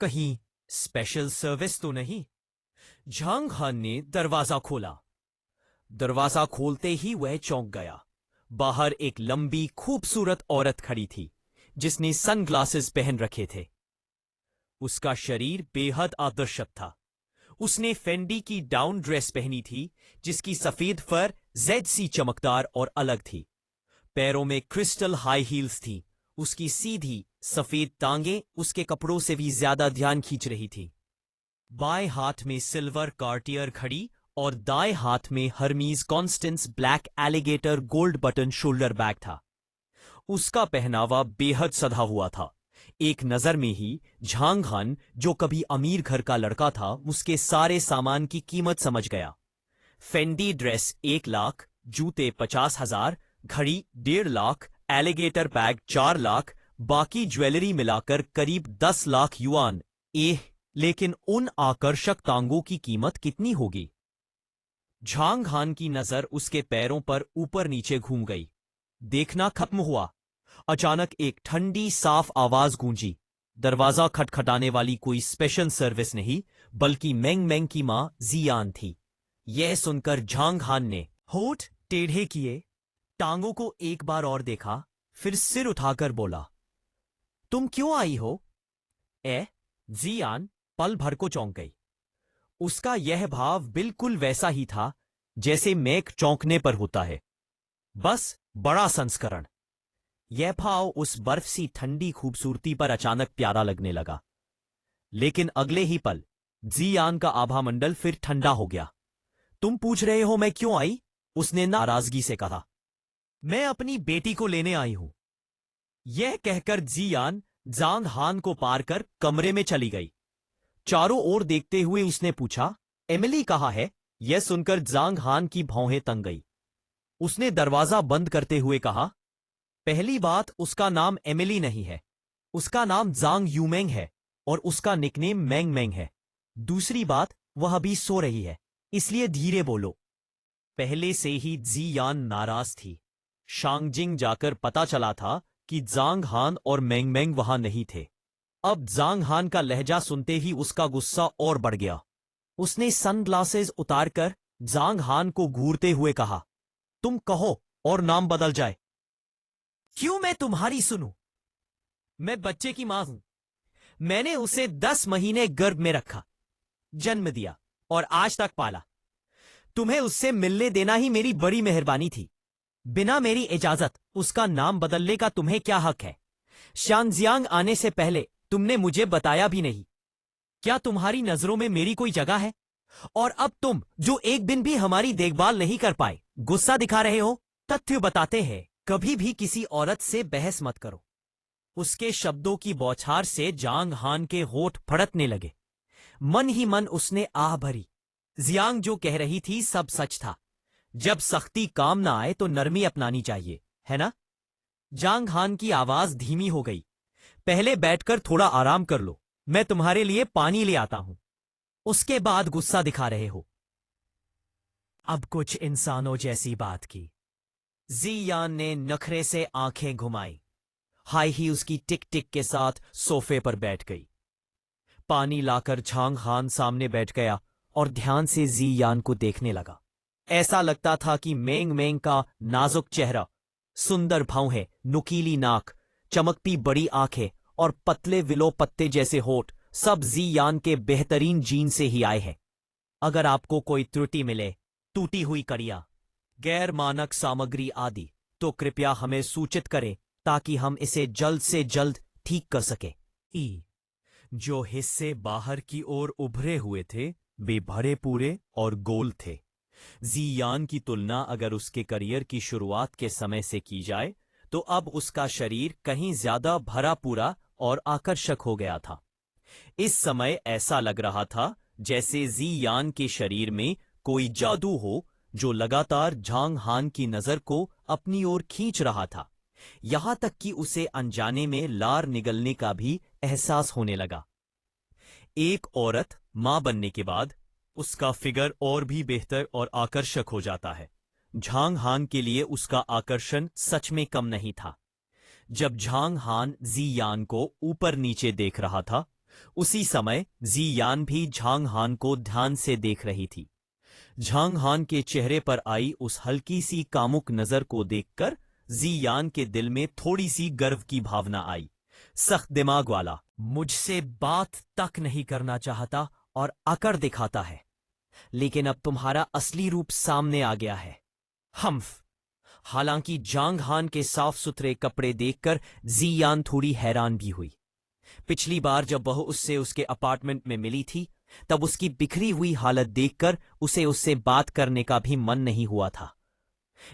कहीं स्पेशल सर्विस तो नहीं? झांग हान ने दरवाजा खोला। दरवाजा खोलते ही वह चौंक गया। बाहर एक लंबी खूबसूरत औरत खड़ी थी, जिसने सनग्लासेस पहन रखे थे। उसका शरीर बेहद आकर्षक था। उसने फेंडी की डाउन ड्रेस पहनी थी, जिसकी सफेद फर जेड सी चमकदार और अलग थी। पैरों में क्रिस्टल हाई हील्स थी। उसकी सीधी सफेद टांगें उसके कपड़ों से भी ज्यादा ध्यान खींच रही थी। बाएं हाथ में सिल्वर कार्टियर घड़ी और दाएं हाथ में Hermes Constance black alligator gold button shoulder bag था। उसका पहनावा बेहद सधा हुआ था। एक नजर में ही झांग हान, जो कभी अमीर घर का लड़का था, उसके सारे सामान की कीमत समझ गया। फेंडी ड्रेस 1 लाख, जूते 50,000, घड़ी 1.5 लाख, एलिगेटर बैग 4 लाख, बाकी ज्वेलरी मिलाकर करीब 10 लाख युआन। लेकिन उन आकर्षक टांगों की कीमत कितनी होगी? झांग हान की नजर उसके पैरों पर ऊपर नीचे घूम गई। देखना खत्म हुआ। अचानक एक ठंडी साफ आवाज गूंजी। दरवाजा खटखटाने वाली कोई स्पेशल सर्विस नहीं, बल्कि मेंग मेंग की मां जियान थी। यह सुनकर झांग हान ने होठ टेढ़े किए, टांगों को एक बार और देखा, फिर सिर उठाकर बोला, तुम क्यों आई हो? जियान पल भर को चौंक गई। उसका यह भाव बिल्कुल वैसा ही था जैसे मेघ चौंकने पर होता है, बस बड़ा संस्करण। यह भाव उस बर्फ सी ठंडी खूबसूरती पर अचानक प्यारा लगने लगा। लेकिन अगले ही पल जियान का आभामंडल फिर ठंडा हो गया। तुम पूछ रहे हो मैं क्यों आई? उसने नाराजगी से कहा। मैं अपनी बेटी को लेने आई हूं। यह कहकर जियान जांग हान को पार कर कमरे में चली गई। चारों ओर देखते हुए उसने पूछा, एमिली कहाँ है? यह सुनकर जांग हान की भौहें तंग गई। उसने दरवाजा बंद करते हुए कहा, पहली बात, उसका नाम एमिली नहीं है, उसका नाम जांग यूमेंग है और उसका निकनेम मैंग मैंग है। दूसरी बात, वह अभी सो रही है, इसलिए धीरे बोलो। पहले से ही जियान नाराज थी। शांगजिंग जाकर पता चला था कि जांग हान और मैंग मैंग वहां नहीं थे। अब जांग हान का लहजा सुनते ही उसका गुस्सा और बढ़ गया। उसने सनग्लासेस उतारकर जांग हान को घूरते हुए कहा, तुम कहो और नाम बदल जाए। क्यों मैं तुम्हारी सुनूं? मैं बच्चे की मां हूं। मैंने उसे 10 महीने गर्भ में रखा, जन्म दिया और आज तक पाला। तुम्हें उससे मिलने देना ही मेरी बड़ी मेहरबानी थी। बिना मेरी इजाजत उसका नाम बदलने का तुम्हें क्या हक है? शानजियांग आने से पहले तुमने मुझे बताया भी नहीं। क्या तुम्हारी नजरों में मेरी कोई जगह है? और अब तुम जो एक दिन भी हमारी देखभाल नहीं कर पाए, गुस्सा दिखा रहे हो? तथ्य बताते हैं, कभी भी किसी औरत से बहस मत करो। उसके शब्दों की बौछार से जांग हान के होठ फड़कने लगे। मन ही मन उसने आह भरी। जियांग जो कह रही थी सब सच था। जब सख्ती काम ना आए तो नरमी अपनानी चाहिए, है ना? जांग हान की आवाज धीमी हो गई। पहले बैठकर थोड़ा आराम कर लो, मैं तुम्हारे लिए पानी ले आता हूं। उसके बाद गुस्सा दिखा रहे हो। अब कुछ इंसानों जैसी बात की। जियान ने नखरे से आंखें घुमाई। हाई ही उसकी टिक टिक के साथ सोफे पर बैठ गई। पानी लाकर झांग हान सामने बैठ गया और ध्यान से जियान को देखने लगा। ऐसा लगता था कि मेंग मेंग का नाजुक चेहरा, सुंदर भौहें, नुकीली नाक, चमकती बड़ी आंखें और पतले विलो पत्ते जैसे होठ सब जियान के बेहतरीन जीन से ही आए हैं। अगर आपको कोई त्रुटि मिले, टूटी हुई कड़ियां, गैर मानक सामग्री आदि, तो कृपया हमें सूचित करें ताकि हम इसे जल्द से जल्द ठीक कर सकें। जो हिस्से बाहर की ओर उभरे हुए थे वे भरे पूरे और गोल थे। जियान की तुलना अगर उसके करियर की शुरुआत के समय से की जाए तो अब उसका शरीर कहीं ज्यादा भरा पूरा और आकर्षक हो गया था। इस समय ऐसा लग रहा था जैसे जियान के शरीर में कोई जादू हो जो लगातार झांग हान की नजर को अपनी ओर खींच रहा था। यहां तक कि उसे अनजाने में लार निगलने का भी एहसास होने लगा। एक औरत मां बनने के बाद उसका फिगर और भी बेहतर और आकर्षक हो जाता है। झांग हान के लिए उसका आकर्षण सच में कम नहीं था। जब झांग हान जियान को ऊपर नीचे देख रहा था, उसी समय जियान भी झांग हान को ध्यान से देख रही थी। झांग हान के चेहरे पर आई उस हल्की सी कामुक नजर को देखकर जियान के दिल में थोड़ी सी गर्व की भावना आई। सख्त दिमाग वाला, मुझसे बात तक नहीं करना चाहता और अकड़ दिखाता है, लेकिन अब तुम्हारा असली रूप सामने आ गया है, हम्फ। हालांकि जांग हान के साफ सुथरे कपड़े देखकर जियान थोड़ी हैरान भी हुई। पिछली बार जब वह उससे उसके अपार्टमेंट में मिली थी, तब उसकी बिखरी हुई हालत देखकर उसे उससे बात करने का भी मन नहीं हुआ था।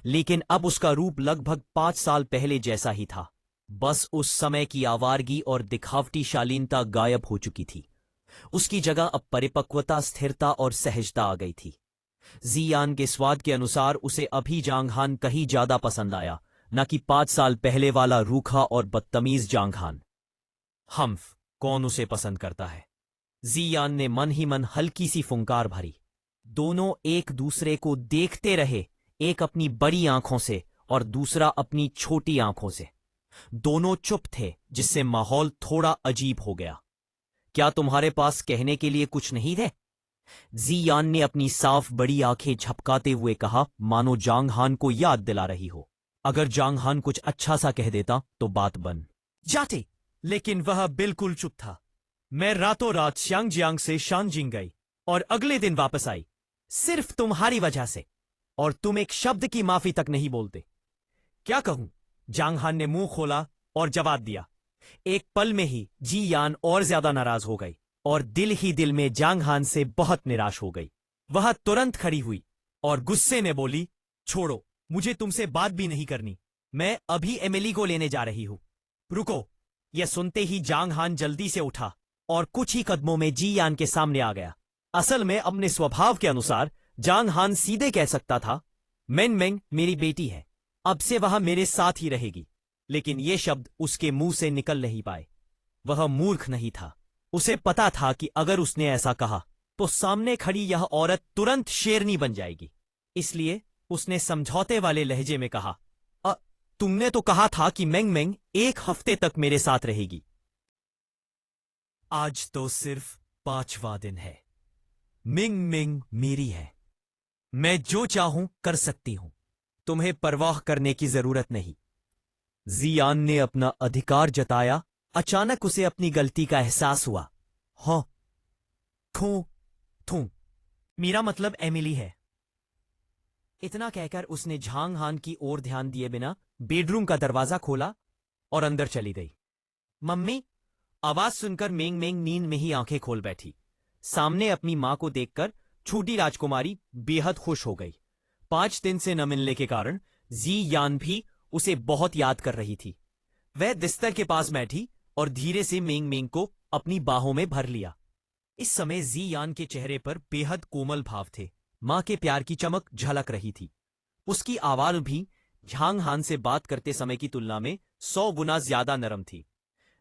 लेकिन अब उसका रूप लगभग 5 साल पहले जैसा ही था। बस उस समय की आवारगी और दिखावटी शालीनता गायब हो चुकी थी। उसकी जगह अब परिपक्वता, स्थिरता और सहजता आ गई थी। जियान के स्वाद के अनुसार उसे अभी जांगहान कहीं ज्यादा पसंद आया, न कि 5 साल पहले वाला रूखा और बदतमीज जांगहान। हम्फ, कौन उसे पसंद करता है? जियान ने मन ही मन हल्की सी फुंकार भरी। दोनों एक दूसरे को देखते रहे, एक अपनी बड़ी आंखों से और दूसरा अपनी छोटी आंखों से। दोनों चुप थे, जिससे माहौल थोड़ा अजीब हो गया। क्या तुम्हारे पास कहने के लिए कुछ नहीं थे? जियान ने अपनी साफ बड़ी आंखें झपकाते हुए कहा, मानो जांगहान को याद दिला रही हो। अगर जांगहान कुछ अच्छा सा कह देता तो बात बन जाती, लेकिन वह बिल्कुल चुप था। मैं रातों रात शांगजियांग से शानजिंग गई और अगले दिन वापस आई, सिर्फ तुम्हारी वजह से, और तुम एक शब्द की माफी तक नहीं बोलते। क्या कहूं? जांगहान ने मुंह खोला और जवाब दिया। एक पल में ही जियान और ज्यादा नाराज हो गई और दिल ही दिल में जांगहान से बहुत निराश हो गई। वह तुरंत खड़ी हुई और गुस्से में बोली, छोड़ो, मुझे तुमसे बात भी नहीं करनी। मैं अभी एमिली को लेने जा रही हूं। रुको। यह सुनते ही जांगहान जल्दी से उठा और कुछ ही कदमों में जियान के सामने आ गया। असल में अपने स्वभाव के अनुसार जांगहान सीधे कह सकता था, मेंग मेंग मेरी बेटी है, अब से वह मेरे साथ ही रहेगी। लेकिन ये शब्द उसके मुंह से निकल नहीं पाए। वह मूर्ख नहीं था। उसे पता था कि अगर उसने ऐसा कहा तो सामने खड़ी यह औरत तुरंत शेरनी बन जाएगी। इसलिए उसने समझौते वाले लहजे में कहा, तुमने तो कहा था कि मेंग मेंग 1 हफ्ते तक मेरे साथ रहेगी। आज तो सिर्फ 5वां दिन है। मिंग मिंग मेरी है। मैं जो चाहूं कर सकती हूं। तुम्हें परवाह करने की जरूरत नहीं। जियान ने अपना अधिकार जताया अचानक उसे अपनी गलती का एहसास हुआ। हाँ, खू थू मेरा मतलब एमिली है। इतना कहकर उसने झांग हान की ओर ध्यान दिए बिना बेडरूम का दरवाजा खोला और अंदर चली गई। मम्मी! आवाज सुनकर मेंग मेंग नींद में ही आंखें खोल बैठी। सामने अपनी मां को देखकर छोटी राजकुमारी बेहद खुश हो गई। 5 दिन से न मिलने के कारण जी यान भी उसे बहुत याद कर रही थी। वह बिस्तर के पास बैठी और धीरे से मेंग मेंग को अपनी बाहों में भर लिया। इस समय जी यान के चेहरे पर बेहद कोमल भाव थे। मां के प्यार की चमक झलक रही थी। उसकी आवाज भी झांग हान से बात करते समय की तुलना में 100 गुना ज्यादा नरम थी।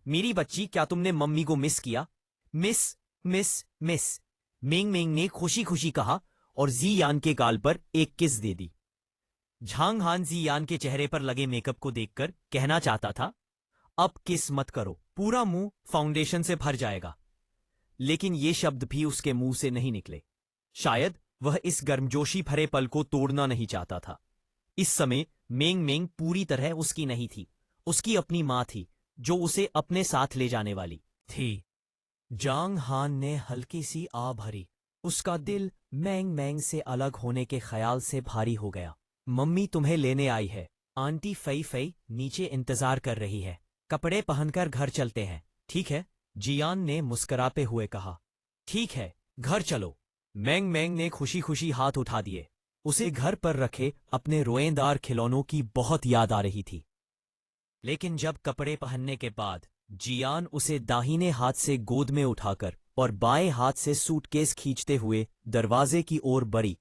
मेरी बच्ची, क्या तुमने मम्मी को मिस किया? मिस मिस मिस मेंग मेंग ने खुशी खुशी कहा और जी यान के गाल पर एक किस दे दी। झांग हान जी यान के चेहरे पर लगे मेकअप को देखकर कहना चाहता था, अब किस मत करो, पूरा मुंह फाउंडेशन से भर जाएगा। लेकिन ये शब्द भी उसके मुंह से नहीं निकले। शायद वह इस गर्मजोशी भरे पल को तोड़ना नहीं चाहता था। इस समय मेंग मेंग पूरी तरह उसकी नहीं थी। उसकी अपनी मां थी जो उसे अपने साथ ले जाने वाली थी। जांग हान ने हल्की सी आ भरी। उसका दिल मेंग मेंग से अलग होने के ख्याल से भारी हो गया। मम्मी तुम्हें लेने आई है। आंटी फई फई नीचे इंतजार कर रही है। कपड़े पहनकर घर चलते हैं, ठीक है? जियान ने मुस्कुराते हुए कहा। ठीक है, घर चलो। मेंग मेंग ने खुशी खुशी हाथ उठा दिए। उसे घर पर रखे अपने रोएंदार खिलौनों की बहुत याद आ रही थी। लेकिन जब कपड़े पहनने के बाद जियान उसे दाहिने हाथ से गोद में उठाकर और बाएं हाथ से सूटकेस खींचते हुए दरवाजे की ओर बढ़ी,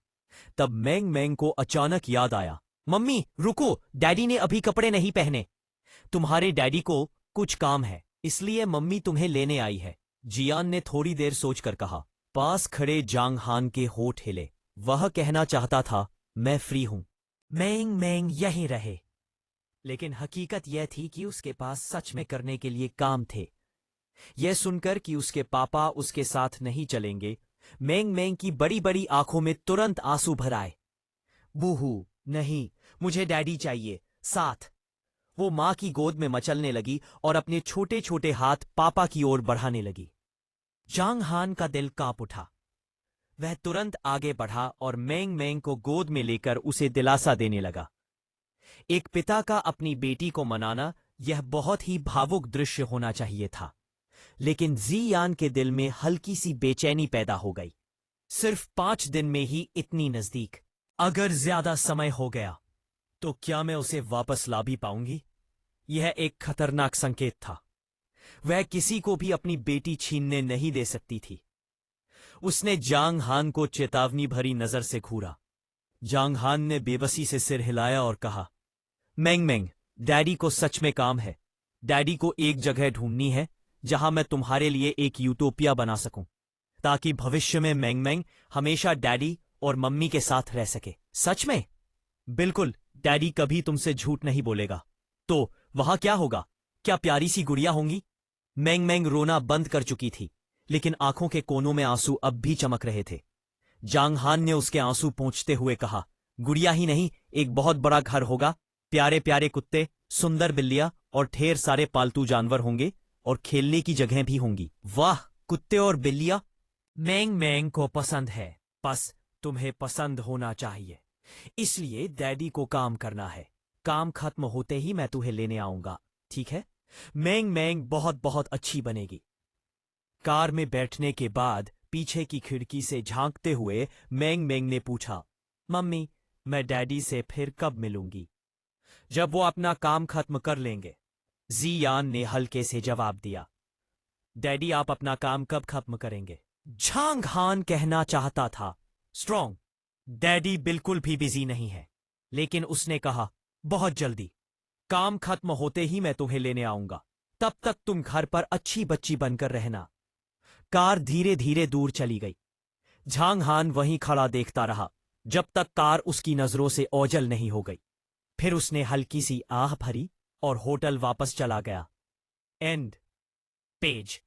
तब मेंग मेंग को अचानक याद आया, मम्मी रुको, डैडी ने अभी कपड़े नहीं पहने। तुम्हारे डैडी को कुछ काम है, इसलिए मम्मी तुम्हें लेने आई है। जियान ने थोड़ी देर सोचकर कहा। पास खड़े जांग हान के होठ हिले। वह कहना चाहता था, मैं फ्री हूं, मेंग मेंग यहीं रहे। लेकिन हकीकत यह थी कि उसके पास सच में करने के लिए काम थे। यह सुनकर कि उसके पापा उसके साथ नहीं चलेंगे, मेंग मेंग की बड़ी बड़ी आंखों में तुरंत आंसू भर आए। बूहू, नहीं, मुझे डैडी चाहिए साथ। वो मां की गोद में मचलने लगी और अपने छोटे छोटे हाथ पापा की ओर बढ़ाने लगी। जांग हान का दिल कांप उठा। वह तुरंत आगे बढ़ा और मेंग मेंग को गोद में लेकर उसे दिलासा देने लगा। एक पिता का अपनी बेटी को मनाना यह बहुत ही भावुक दृश्य होना चाहिए था। लेकिन जी यान के दिल में हल्की सी बेचैनी पैदा हो गई। सिर्फ 5 दिन में ही इतनी नजदीक। अगर ज्यादा समय हो गया तो क्या मैं उसे वापस ला भी पाऊंगी? यह एक खतरनाक संकेत था। वह किसी को भी अपनी बेटी छीनने नहीं दे सकती थी। उसने जांग हान को चेतावनी भरी नजर से घूरा। जांग हान ने बेबसी से सिर हिलाया और कहा, मेंग मेंग, डैडी को सच में काम है। डैडी को एक जगह ढूंढनी है जहां मैं तुम्हारे लिए एक यूटोपिया बना सकूं, ताकि भविष्य में मेंग मेंग हमेशा डैडी और मम्मी के साथ रह सके। सच में? बिल्कुल, डैडी कभी तुमसे झूठ नहीं बोलेगा। तो वहां क्या होगा? क्या प्यारी सी गुड़िया होंगी? मेंग मेंग रोना बंद कर चुकी थी, लेकिन आंखों के कोनों में आंसू अब भी चमक रहे थे। जांग हान ने उसके आंसू पोंछते हुए कहा, गुड़िया ही नहीं, एक बहुत बड़ा घर होगा। प्यारे प्यारे कुत्ते, सुंदर बिल्लियां और ढेर सारे पालतू जानवर होंगे और खेलने की जगह भी होंगी। वाह, कुत्ते और बिल्लियां मेंग मेंग को पसंद है। बस तुम्हें पसंद होना चाहिए। इसलिए डैडी को काम करना है। काम खत्म होते ही मैं तुम्हें लेने आऊंगा, ठीक है? मेंग मेंग बहुत बहुत अच्छी बनेगी। कार में बैठने के बाद पीछे की खिड़की से झांकते हुए मेंग मेंग ने पूछा, मम्मी, मैं डैडी से फिर कब मिलूंगी? जब वो अपना काम खत्म कर लेंगे। जी यान ने हल्के से जवाब दिया। डैडी, आप अपना काम कब खत्म करेंगे? झांग हान कहना चाहता था, स्ट्रॉन्ग, डैडी बिल्कुल भी बिजी नहीं है। लेकिन उसने कहा, बहुत जल्दी। काम खत्म होते ही मैं तुम्हें लेने आऊंगा। तब तक तुम घर पर अच्छी बच्ची बनकर रहना। कार धीरे धीरे दूर चली गई। झांग हान वहीं खड़ा देखता रहा जब तक कार उसकी नजरों से ओझल नहीं हो गई। फिर उसने हल्की सी आह भरी और होटल वापस चला गया। And page.